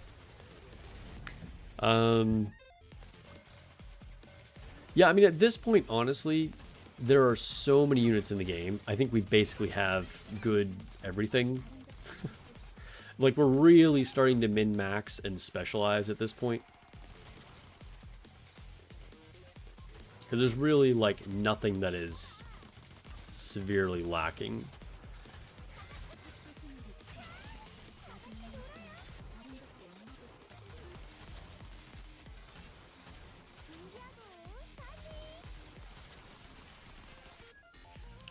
Yeah, I mean, at this point, honestly, there are so many units in the game. I think we basically have good everything. Like, we're really starting to min-max and specialize at this point. Because there's really, like, nothing that is severely lacking.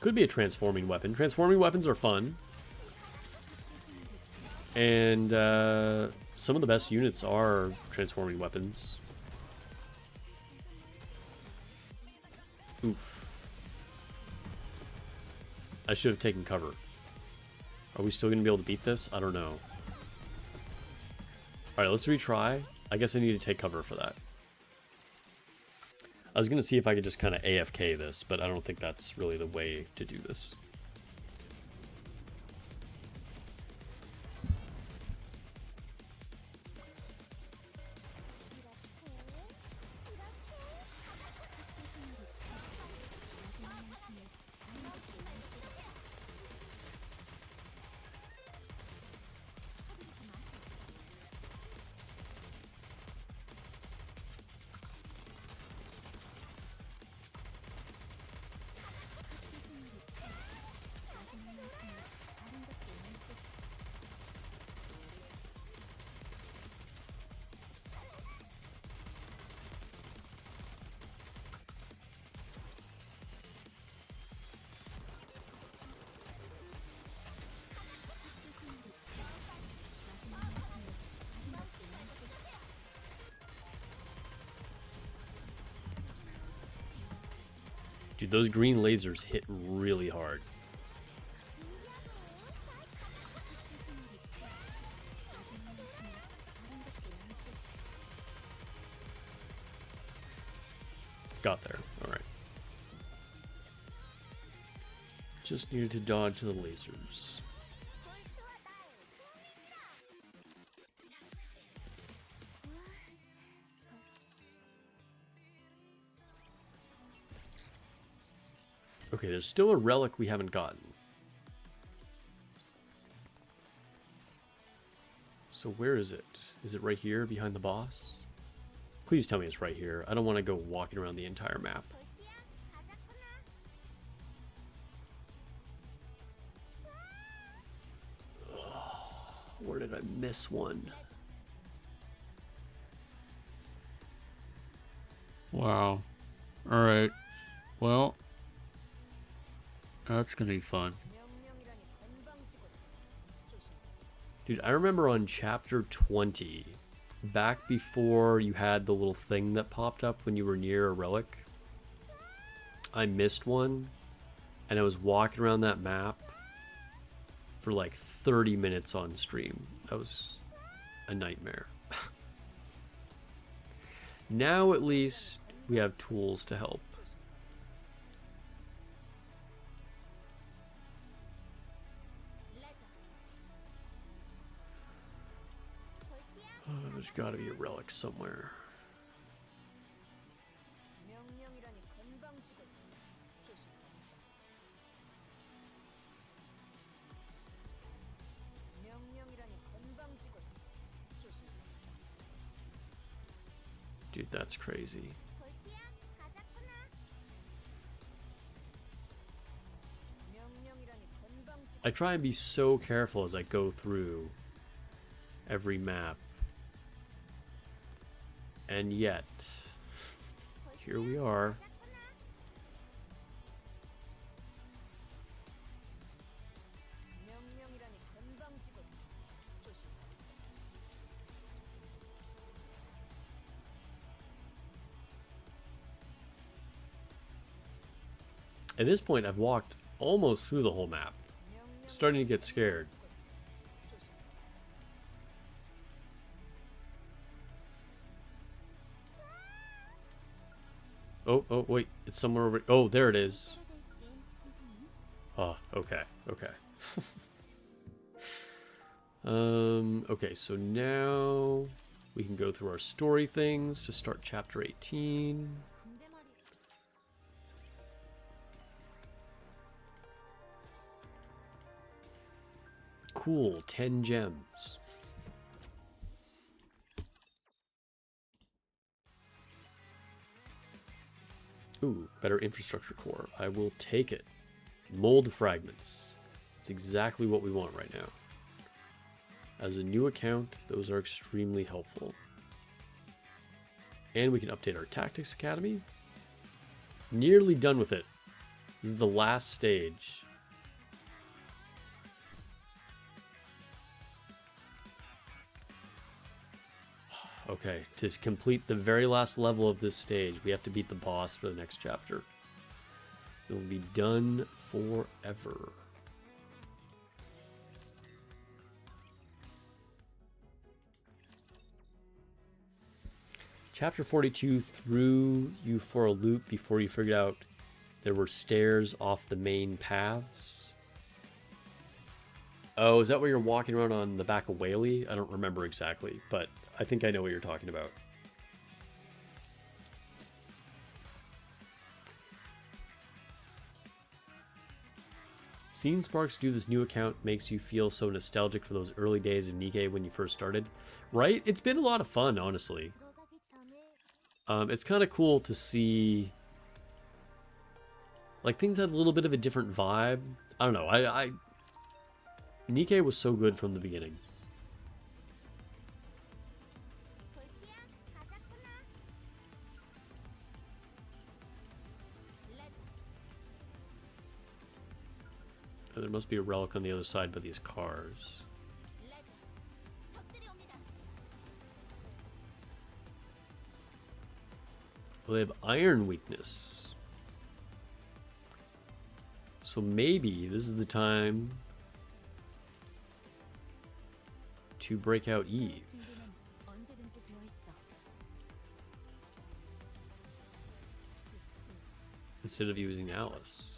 Could be a transforming weapon. Transforming weapons are fun. And some of the best units are transforming weapons. Oof. I should have taken cover. Are we still going to be able to beat this? I don't know. Alright, let's retry. I guess I need to take cover for that. I was going to see if I could just kind of AFK this, but I don't think that's really the way to do this. Dude, those green lasers hit really hard. Got there. Alright. Just needed to dodge the lasers. Okay, there's still a relic we haven't gotten. So where is it? Is it right here behind the boss? Please tell me it's right here. I don't want to go walking around the entire map. Where did I miss one? Wow. Alright. Well, that's gonna be fun. Dude, I remember on chapter 20, back before you had the little thing that popped up when you were near a relic, I missed one, and I was walking around that map for like 30 minutes on stream. That was a nightmare. Now at least we have tools to help. Oh, there's got to be a relic somewhere. Dude, that's crazy. I try and be so careful as I go through every map. And yet, here we are. At this point, I've walked almost through the whole map. I'm starting to get scared. Oh, wait. It's somewhere over... Oh, there it is. Oh, okay. Okay. Okay, so now we can go through our story things to start chapter 18. Cool, 10 gems. Ooh, better infrastructure core. I will take it. Mold fragments. It's exactly what we want right now. As a new account, those are extremely helpful. And we can update our Tactics Academy. Nearly done with it. This is the last stage. Okay, to complete the very last level of this stage, we have to beat the boss for the next chapter. It will be done forever. Chapter 42 threw you for a loop before you figured out there were stairs off the main paths. Oh, is that where you're walking around on the back of Whaley? I don't remember exactly, but I think I know what you're talking about. Seeing Sparks do this new account makes you feel so nostalgic for those early days of Nikke when you first started. Right? It's been a lot of fun, honestly. It's kind of cool to see... Like, things had a little bit of a different vibe. I don't know. Nikke was so good from the beginning. There must be a relic on the other side by these cars. Well, they have iron weakness. So maybe this is the time to break out Eve. Instead of using Alice.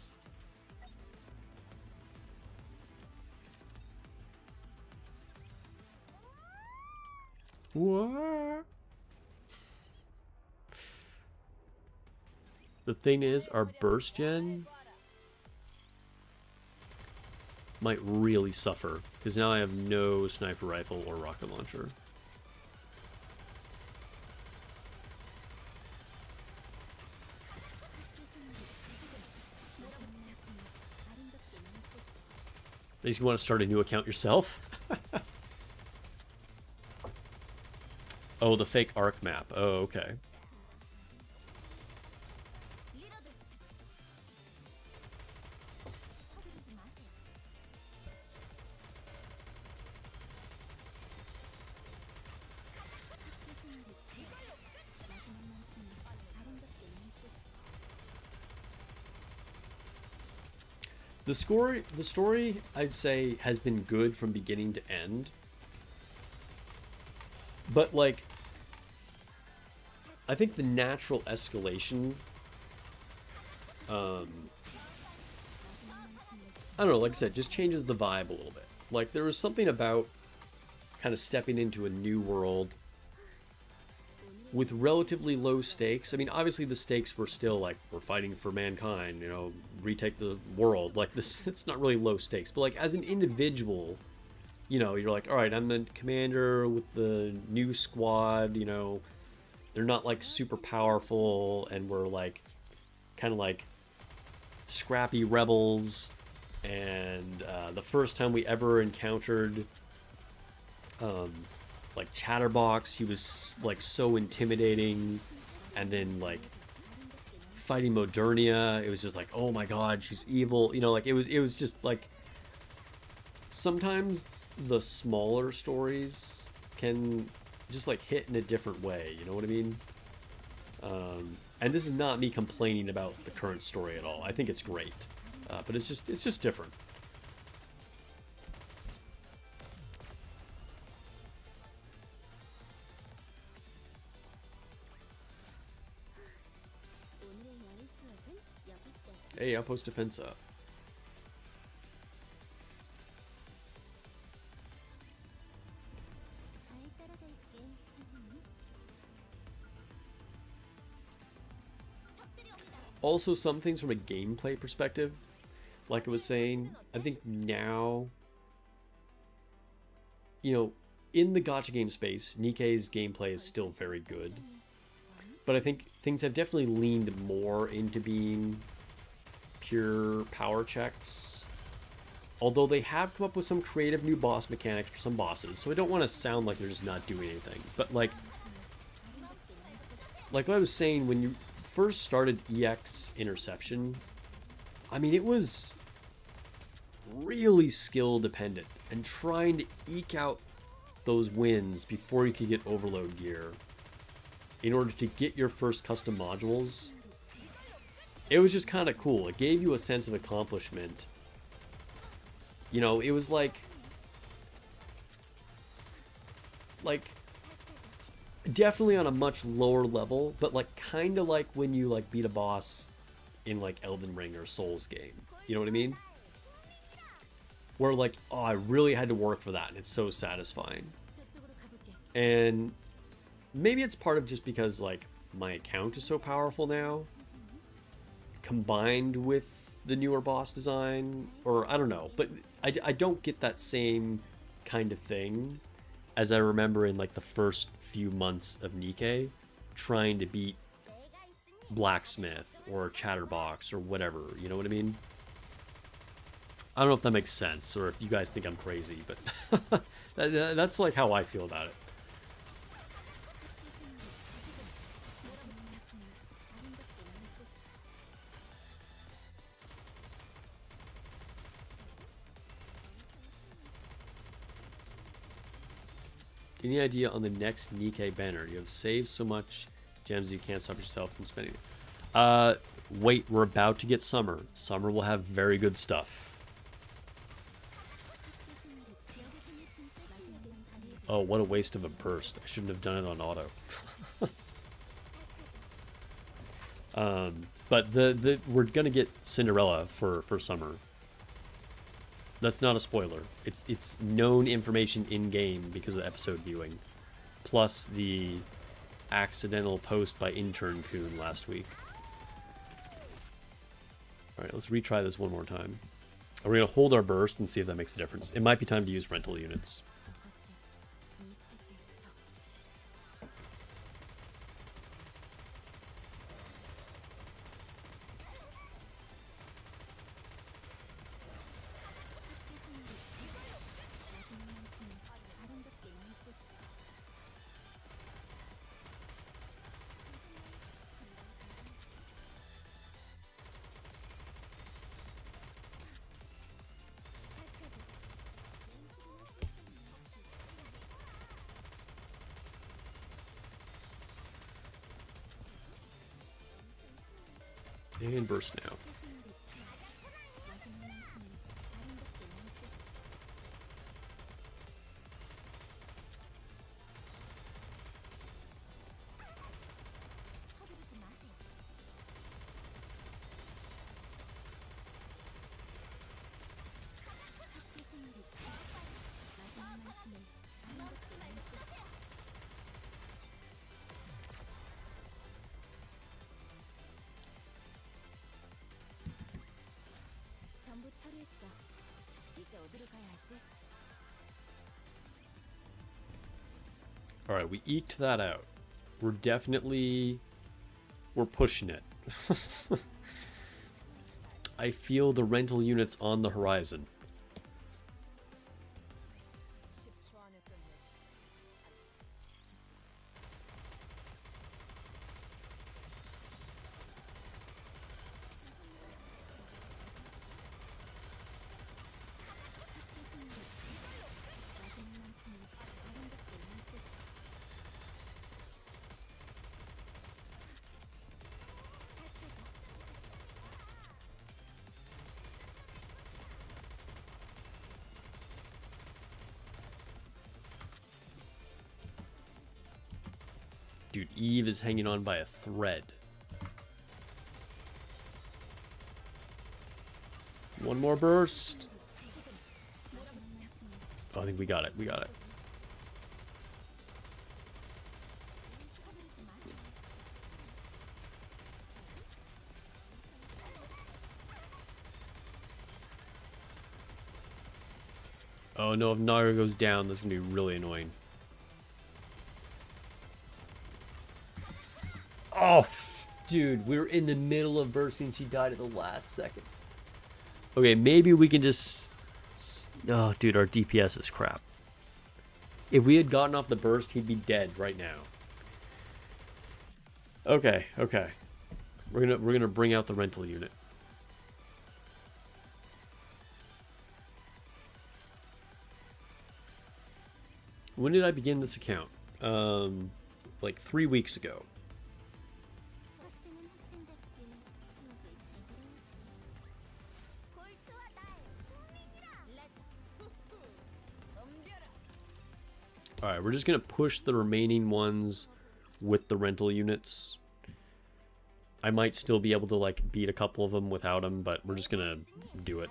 What? The thing is, our burst gen might really suffer, because now I have no sniper rifle or rocket launcher. You just want to start a new account yourself? Oh, the fake arc map. Oh, okay. The story, I'd say, has been good from beginning to end. But like, I think the natural escalation, I don't know, like I said, just changes the vibe a little bit. Like, there was something about kind of stepping into a new world with relatively low stakes. I mean, obviously the stakes were still like, we're fighting for mankind, you know, retake the world. Like, this, it's not really low stakes, but like as an individual, you know, you're like, all right, I'm the commander with the new squad, you know, they're not like super powerful, and we're like kind of like scrappy rebels. And the first time we ever encountered like Chatterbox, he was like so intimidating. And then like fighting Modernia, it was just like, oh my god, she's evil, you know. Like, it was just like, sometimes the smaller stories can just like hit in a different way, you know what I mean? And this is not me complaining about the current story at all. I think it's great, but it's just different. Hey, Outpost Defensa. Also, some things from a gameplay perspective, like I was saying, I think now, you know, in the gacha game space, Nikke's gameplay is still very good. But I think things have definitely leaned more into being pure power checks. Although they have come up with some creative new boss mechanics for some bosses, so I don't want to sound like they're just not doing anything. But like what I was saying, when you first started EX Interception, I mean, it was really skill dependent, and trying to eke out those wins before you could get overload gear in order to get your first custom modules, it was just kind of cool. It gave you a sense of accomplishment. You know, it was like definitely on a much lower level, but like kind of like when you like beat a boss in like Elden Ring or Souls game. You know what I mean? Where like, oh, I really had to work for that, and it's so satisfying. And maybe it's part of just because like my account is so powerful now, combined with the newer boss design, or I don't know, but I don't get that same kind of thing as I remember in like the first few months of Nikke, trying to beat Blacksmith or Chatterbox or whatever, you know what I mean? I don't know if that makes sense, or if you guys think I'm crazy, but that's like how I feel about it. Any idea on the next Nikke banner? You have saved so much gems you can't stop yourself from spending it. Wait, we're about to get summer. Summer will have very good stuff. Oh, what a waste of a burst. I shouldn't have done it on auto. But we're gonna get Cinderella for summer. That's not a spoiler. It's known information in game because of episode viewing, plus the accidental post by Intern Coon last week. All right, let's retry this one more time. We're gonna hold our burst and see if that makes a difference. It might be time to use rental units. And burst now. Alright, we eked that out. We're pushing it. I feel the rental units on the horizon. Dude, Eve is hanging on by a thread. One more burst. Oh, I think we got it. We got it. Oh no, if Naga goes down, that's gonna be really annoying. Oh, dude, we were in the middle of bursting. She died at the last second. Okay, maybe we can just... Oh, dude, our DPS is crap. If we had gotten off the burst, he'd be dead right now. Okay, okay. We're gonna bring out the rental unit. When did I begin this account? Like 3 weeks ago. Alright, we're just going to push the remaining ones with the rental units. I might still be able to, like, beat a couple of them without them, but we're just going to do it.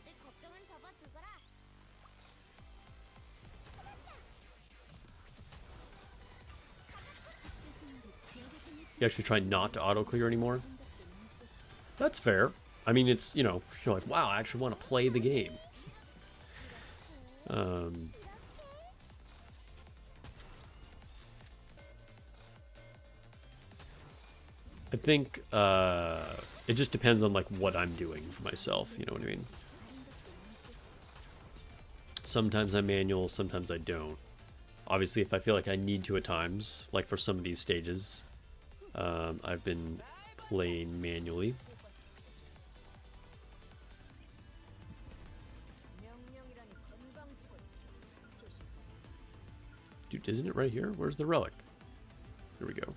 You actually try not to auto-clear anymore? That's fair. I mean, it's, you know, you're like, wow, I actually want to play the game. I think it just depends on like what I'm doing for myself, you know what I mean? Sometimes I'm manual, sometimes I don't. Obviously, if I feel like I need to at times, like for some of these stages, I've been playing manually. Dude, isn't it right here? Where's the relic? Here we go.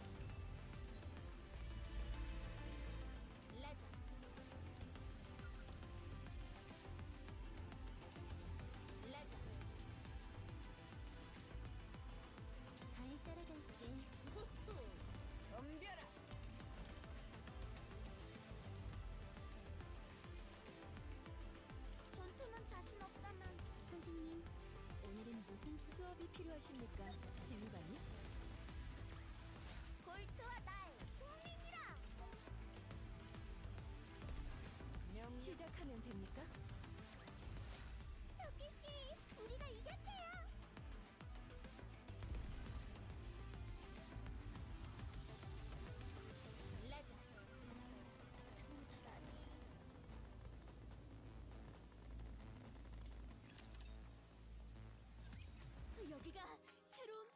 시작하면 됩니까? 토끼 씨, 우리가 이겼대요. 레저. 춤추라니. 여기가 새로운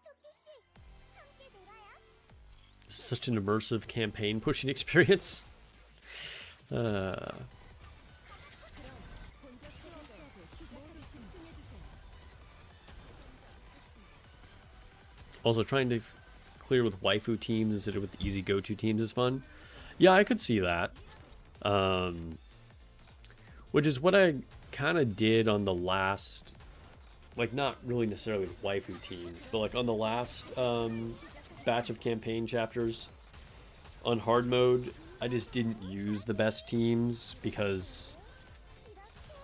토끼 씨, 함께 놀아요. Such an immersive campaign pushing experience. Also, trying to clear with waifu teams instead of with easy go-to teams is fun. Yeah, I could see that. Which is what I kind of did on the last... Like, not really necessarily with waifu teams, but like on the last batch of campaign chapters on hard mode, I just didn't use the best teams because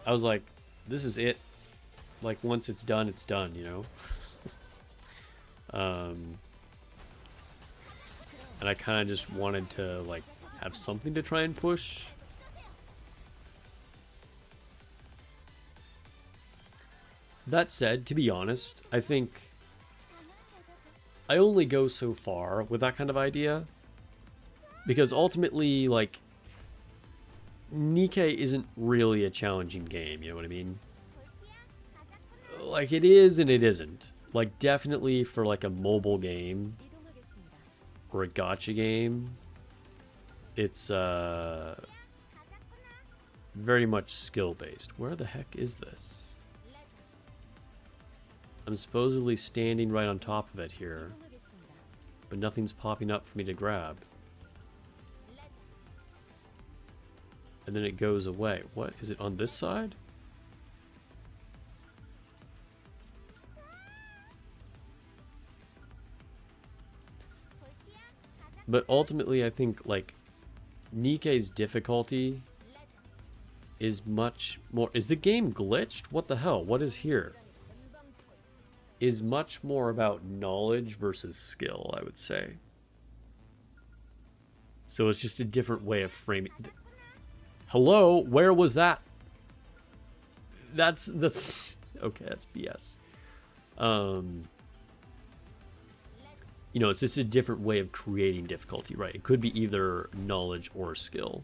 I was like, this is it. Like, once it's done, you know? And I kind of just wanted to, like, have something to try and push. That said, to be honest, I think I only go so far with that kind of idea. Because ultimately, like, Nikke isn't really a challenging game, you know what I mean? Like, it is and it isn't. Like, definitely for, like, a mobile game or a gacha game, it's, very much skill-based. Where the heck is this? I'm supposedly standing right on top of it here, but nothing's popping up for me to grab. And then it goes away. What? Is it on this side? But ultimately, I think, like, Nikke's difficulty is much more... Is the game glitched? What the hell? What is here? Is much more about knowledge versus skill, I would say. So it's just a different way of framing... Hello? Where was that? That's... Okay, that's BS. You know, it's just a different way of creating difficulty, right? It could be either knowledge or skill.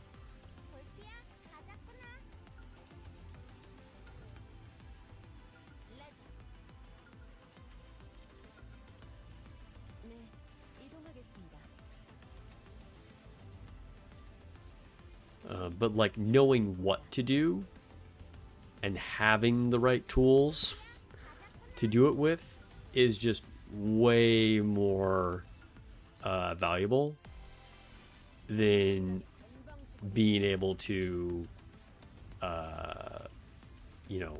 But like knowing what to do and having the right tools to do it with is just way more valuable than being able to, you know,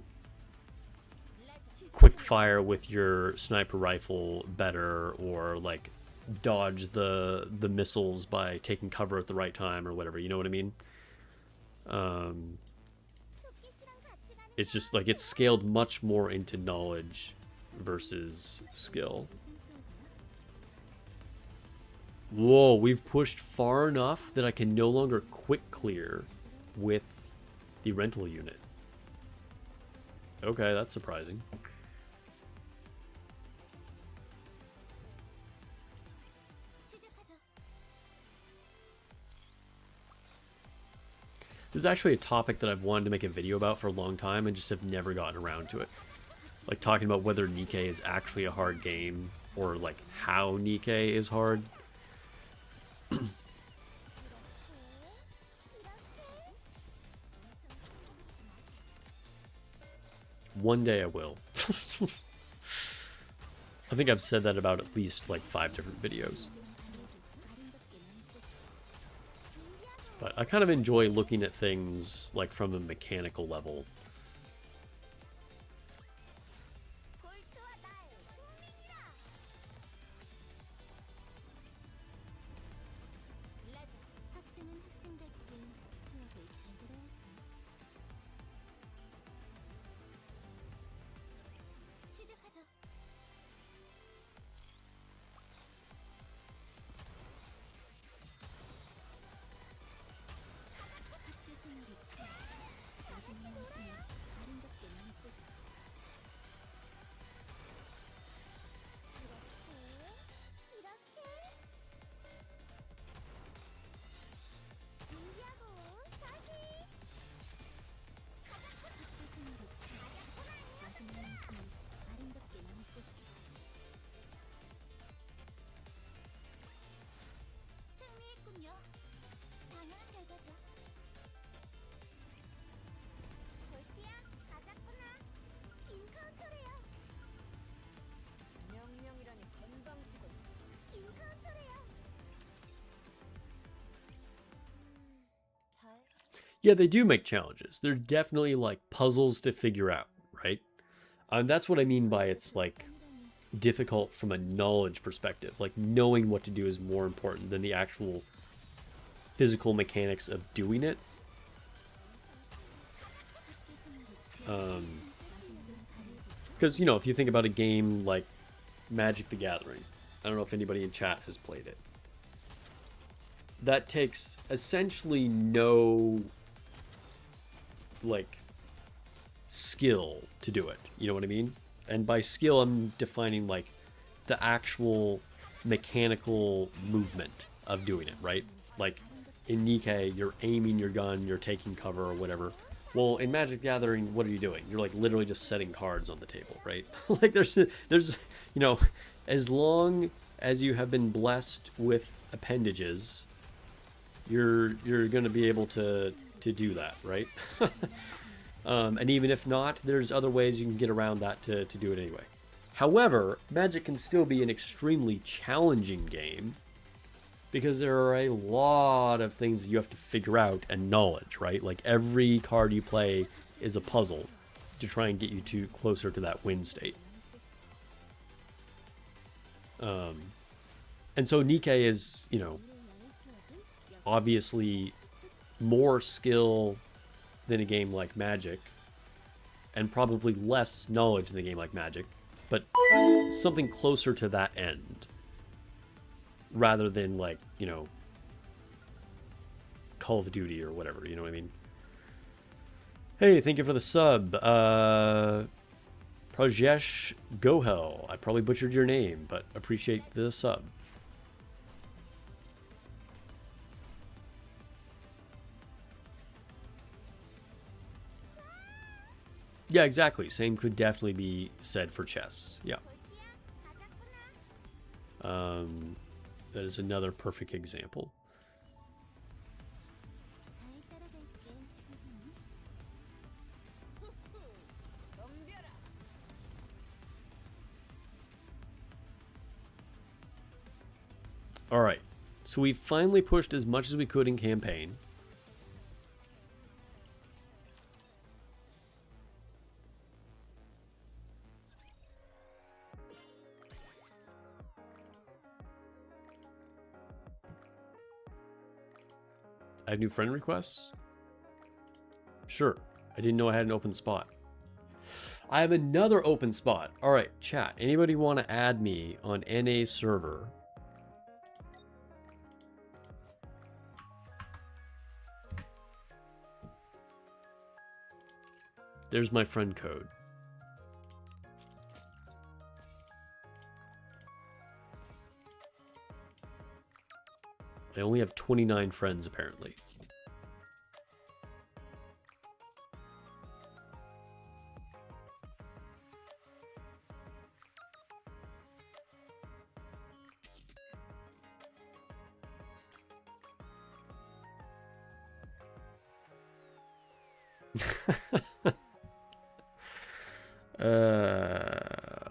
quick fire with your sniper rifle better, or like dodge the missiles by taking cover at the right time or whatever. You know what I mean? It's just like it's scaled much more into knowledge versus skill. Whoa, we've pushed far enough that I can no longer quick clear with the rental unit. Okay, that's surprising. This is actually a topic that I've wanted to make a video about for a long time and just have never gotten around to it. Like talking about whether Nikke is actually a hard game, or like how Nikke is hard. One day I will. I think I've said that about at least like 5 different videos. But I kind of enjoy looking at things like from a mechanical level. Yeah, they do make challenges. They're definitely like puzzles to figure out, right? That's what I mean by it's like difficult from a knowledge perspective. Like knowing what to do is more important than the actual physical mechanics of doing it. Because, you know, if you think about a game like Magic the Gathering, I don't know if anybody in chat has played it. That takes essentially no, like, skill to do it. You know what I mean? And by skill, I'm defining like the actual mechanical movement of doing it, right? Like in Nikke, you're aiming your gun, you're taking cover or whatever. Well, in Magic the Gathering, what are you doing? You're like literally just setting cards on the table, right? Like there's, you know, as long as you have been blessed with appendages, you're going to be able to do that, right? And even if not, there's other ways you can get around that to do it anyway. However, Magic can still be an extremely challenging game because there are a lot of things that you have to figure out and knowledge, right? Like every card you play is a puzzle to try and get you to closer to that win state. And so Nikke is, you know, obviously more skill than a game like Magic, and probably less knowledge than a game like Magic, but something closer to that end, rather than like, you know, Call of Duty or whatever, you know what I mean? Hey, thank you for the sub. Prajesh Gohel. I probably butchered your name, but appreciate the sub. Yeah, exactly. Same could definitely be said for chess. Yeah. That is another perfect example. All right. So we finally pushed as much as we could in campaign. I have new friend requests? Sure. I didn't know I had an open spot. I have another open spot. All right, chat. Anybody want to add me on NA server? There's my friend code. I only have 29 friends, apparently.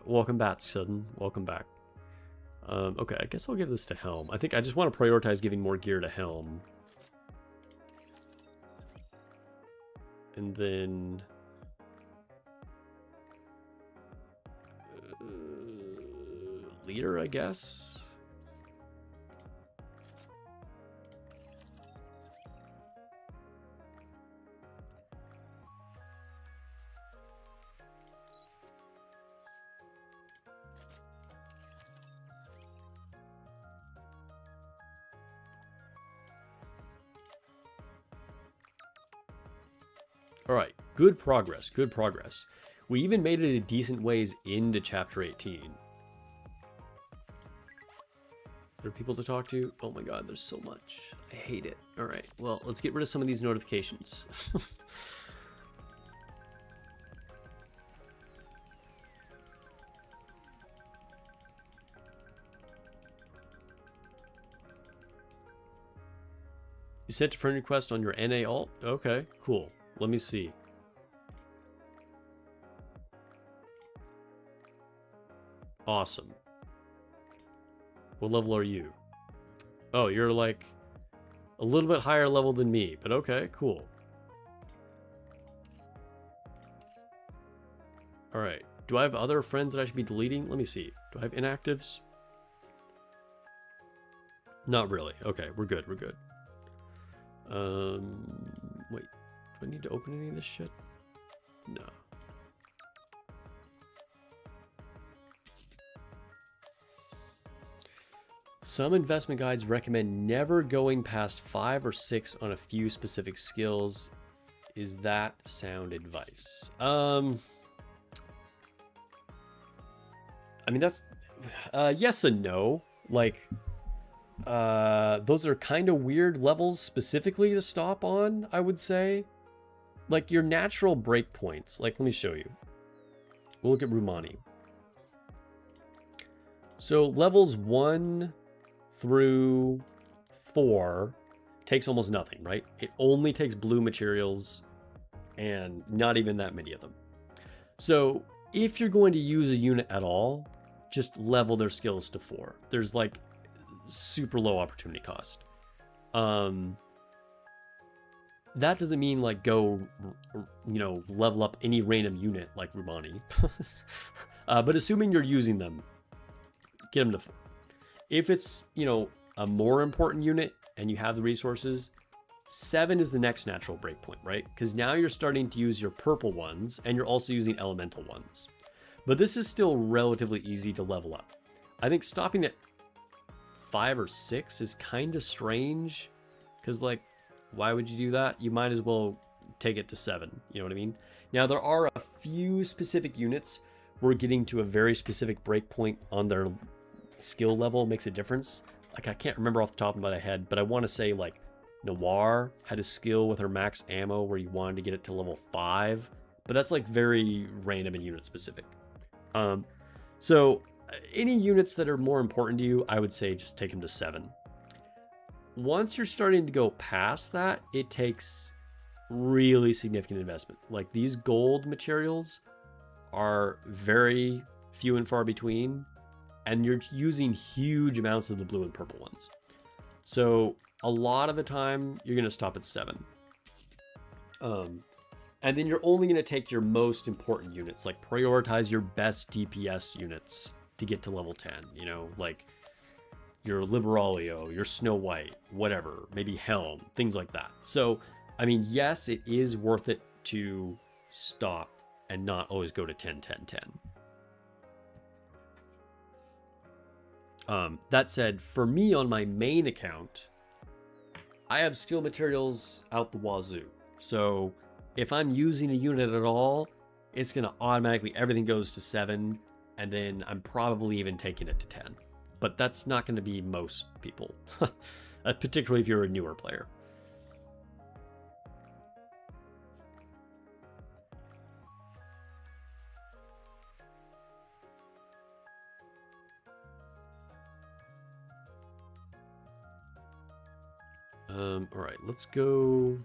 Welcome back, Sudden. Welcome back. Okay, I guess I'll give this to Helm. I think I just want to prioritize giving more gear to Helm. And then... leader, I guess? All right, good progress, good progress. We even made it a decent ways into Chapter 18. There are people to talk to? Oh my god, there's so much. I hate it. All right, well, let's get rid of some of these notifications. You sent a friend request on your NA alt? Okay, cool. Let me see. Awesome. What level are you? Oh, you're like a little bit higher level than me, but okay, cool. All right. Do I have other friends that I should be deleting? Let me see. Do I have inactives? Not really. Okay, we're good. We're good. Wait. Do I need to open any of this shit? No. Some investment guides recommend never going past 5 or 6 on a few specific skills Is that sound advice? I mean, that's yes and no. Like, those are kind of weird levels specifically to stop on, I would say. Like your natural breakpoints. Like, let me show you. We'll look at Rumani. So levels 1 through 4 takes almost nothing, right? It only takes blue materials and not even that many of them. So if you're going to use a unit at all, just level their skills to 4. There's like super low opportunity cost. That doesn't mean like go, you know, level up any random unit like Rumani. But assuming you're using them, get them to 4. If it's, you know, a more important unit and you have the resources, 7 is the next natural breakpoint, right? Because now you're starting to use your purple ones and you're also using elemental ones. But this is still relatively easy to level up. I think stopping at 5 or 6 is kind of strange because, like, why would you do that? You might as well take it to 7. You know what I mean? Now, there are a few specific units where getting to a very specific breakpoint on their skill level makes a difference. Like, I can't remember off the top of my head, but I want to say, like, Noir had a skill with her max ammo where you wanted to get it to level 5, but that's, like, very random and unit specific. So any units that are more important to you, I would say just take them to 7. Once you're starting to go past that, it takes really significant investment. Like, these gold materials are very few and far between, and you're using huge amounts of the blue and purple ones. So a lot of the time you're going to stop at 7. And then you're only going to take your most important units, like prioritize your best DPS units to get to level 10, you know, like your Liberalio, your Snow White, whatever, maybe Helm, things like that. So, I mean, yes, it is worth it to stop and not always go to 10, 10, 10. That said, for me on my main account, I have skill materials out the wazoo. So if I'm using a unit at all, it's going to automatically, everything goes to 7, and then I'm probably even taking it to 10. But that's not going to be most people, particularly if you're a newer player. All right, let's go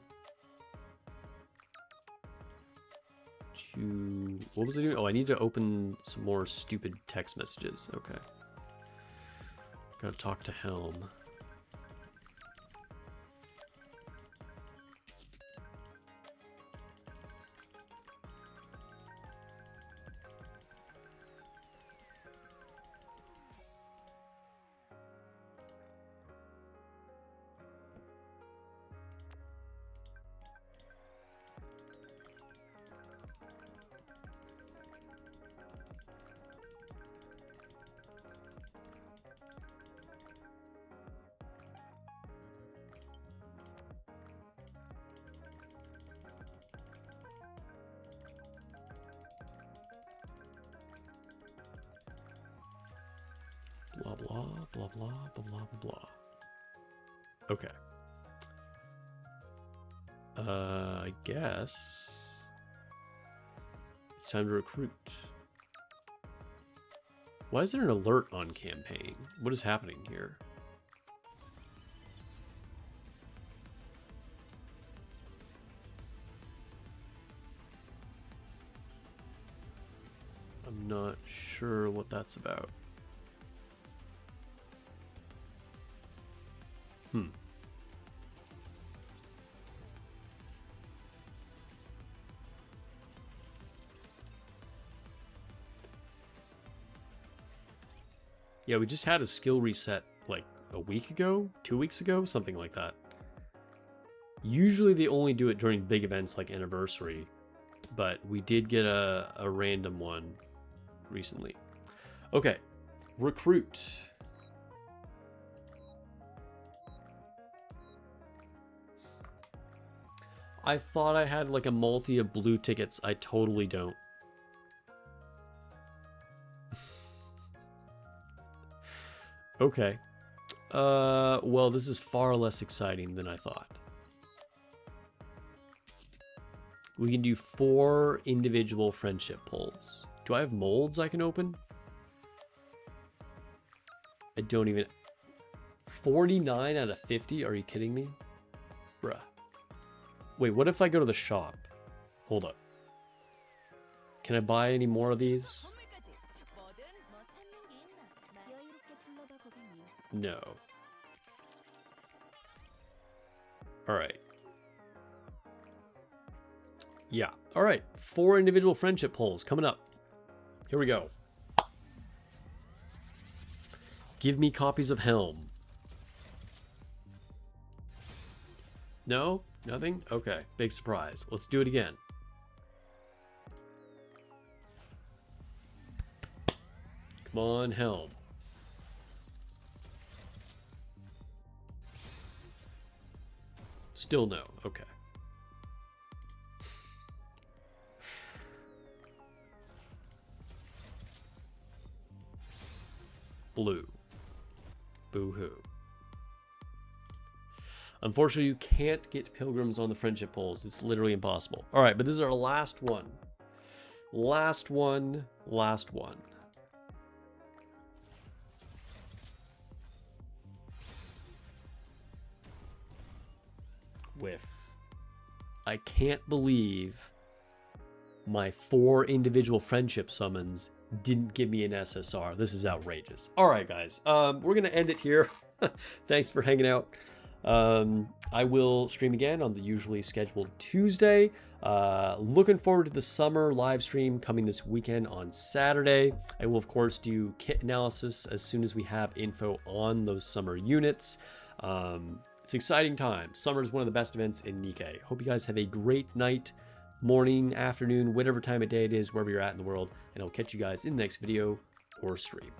to, what was I doing? Oh, I need to open some more stupid text messages. Okay. Gotta talk to Helm. Blah, blah, blah, blah, blah, blah, blah. Okay. I guess it's time to recruit. Why is there an alert on campaign? What is happening here? I'm not sure what that's about. Yeah, we just had a skill reset like a week ago, 2 weeks ago, something like that. Usually they only do it during big events like anniversary, but we did get a random one recently. Okay, recruit. I thought I had like a multi of blue tickets. I totally don't. Okay. Well, this is far less exciting than I thought. We can do 4 individual friendship polls. Do I have molds I can open? I don't even... 49 out of 50? Are you kidding me? Bruh. Wait, what if I go to the shop? Hold up. Can I buy any more of these? No. Alright. Yeah. Alright. 4 individual friendship polls coming up. Here we go. Give me copies of Helm. No? Nothing? Okay. Big surprise. Let's do it again. Come on, Helm. Still no. Okay. Blue. Boo-hoo. Unfortunately, you can't get pilgrims on the friendship polls. It's literally impossible. All right, but this is our last one. Last one. Last one. Whiff. I can't believe my 4 individual friendship summons didn't give me an SSR. This is outrageous. All right, guys. We're going to end it here. Thanks for hanging out. I will stream again on the usually scheduled Tuesday. Looking forward to the summer live stream coming this weekend on Saturday. I will, of course, do kit analysis as soon as we have info on those summer units. It's an exciting time. Summer is one of the best events in Nikke. Hope you guys have a great night, morning, afternoon, whatever time of day it is, wherever you're at in the world. And I'll catch you guys in the next video or stream.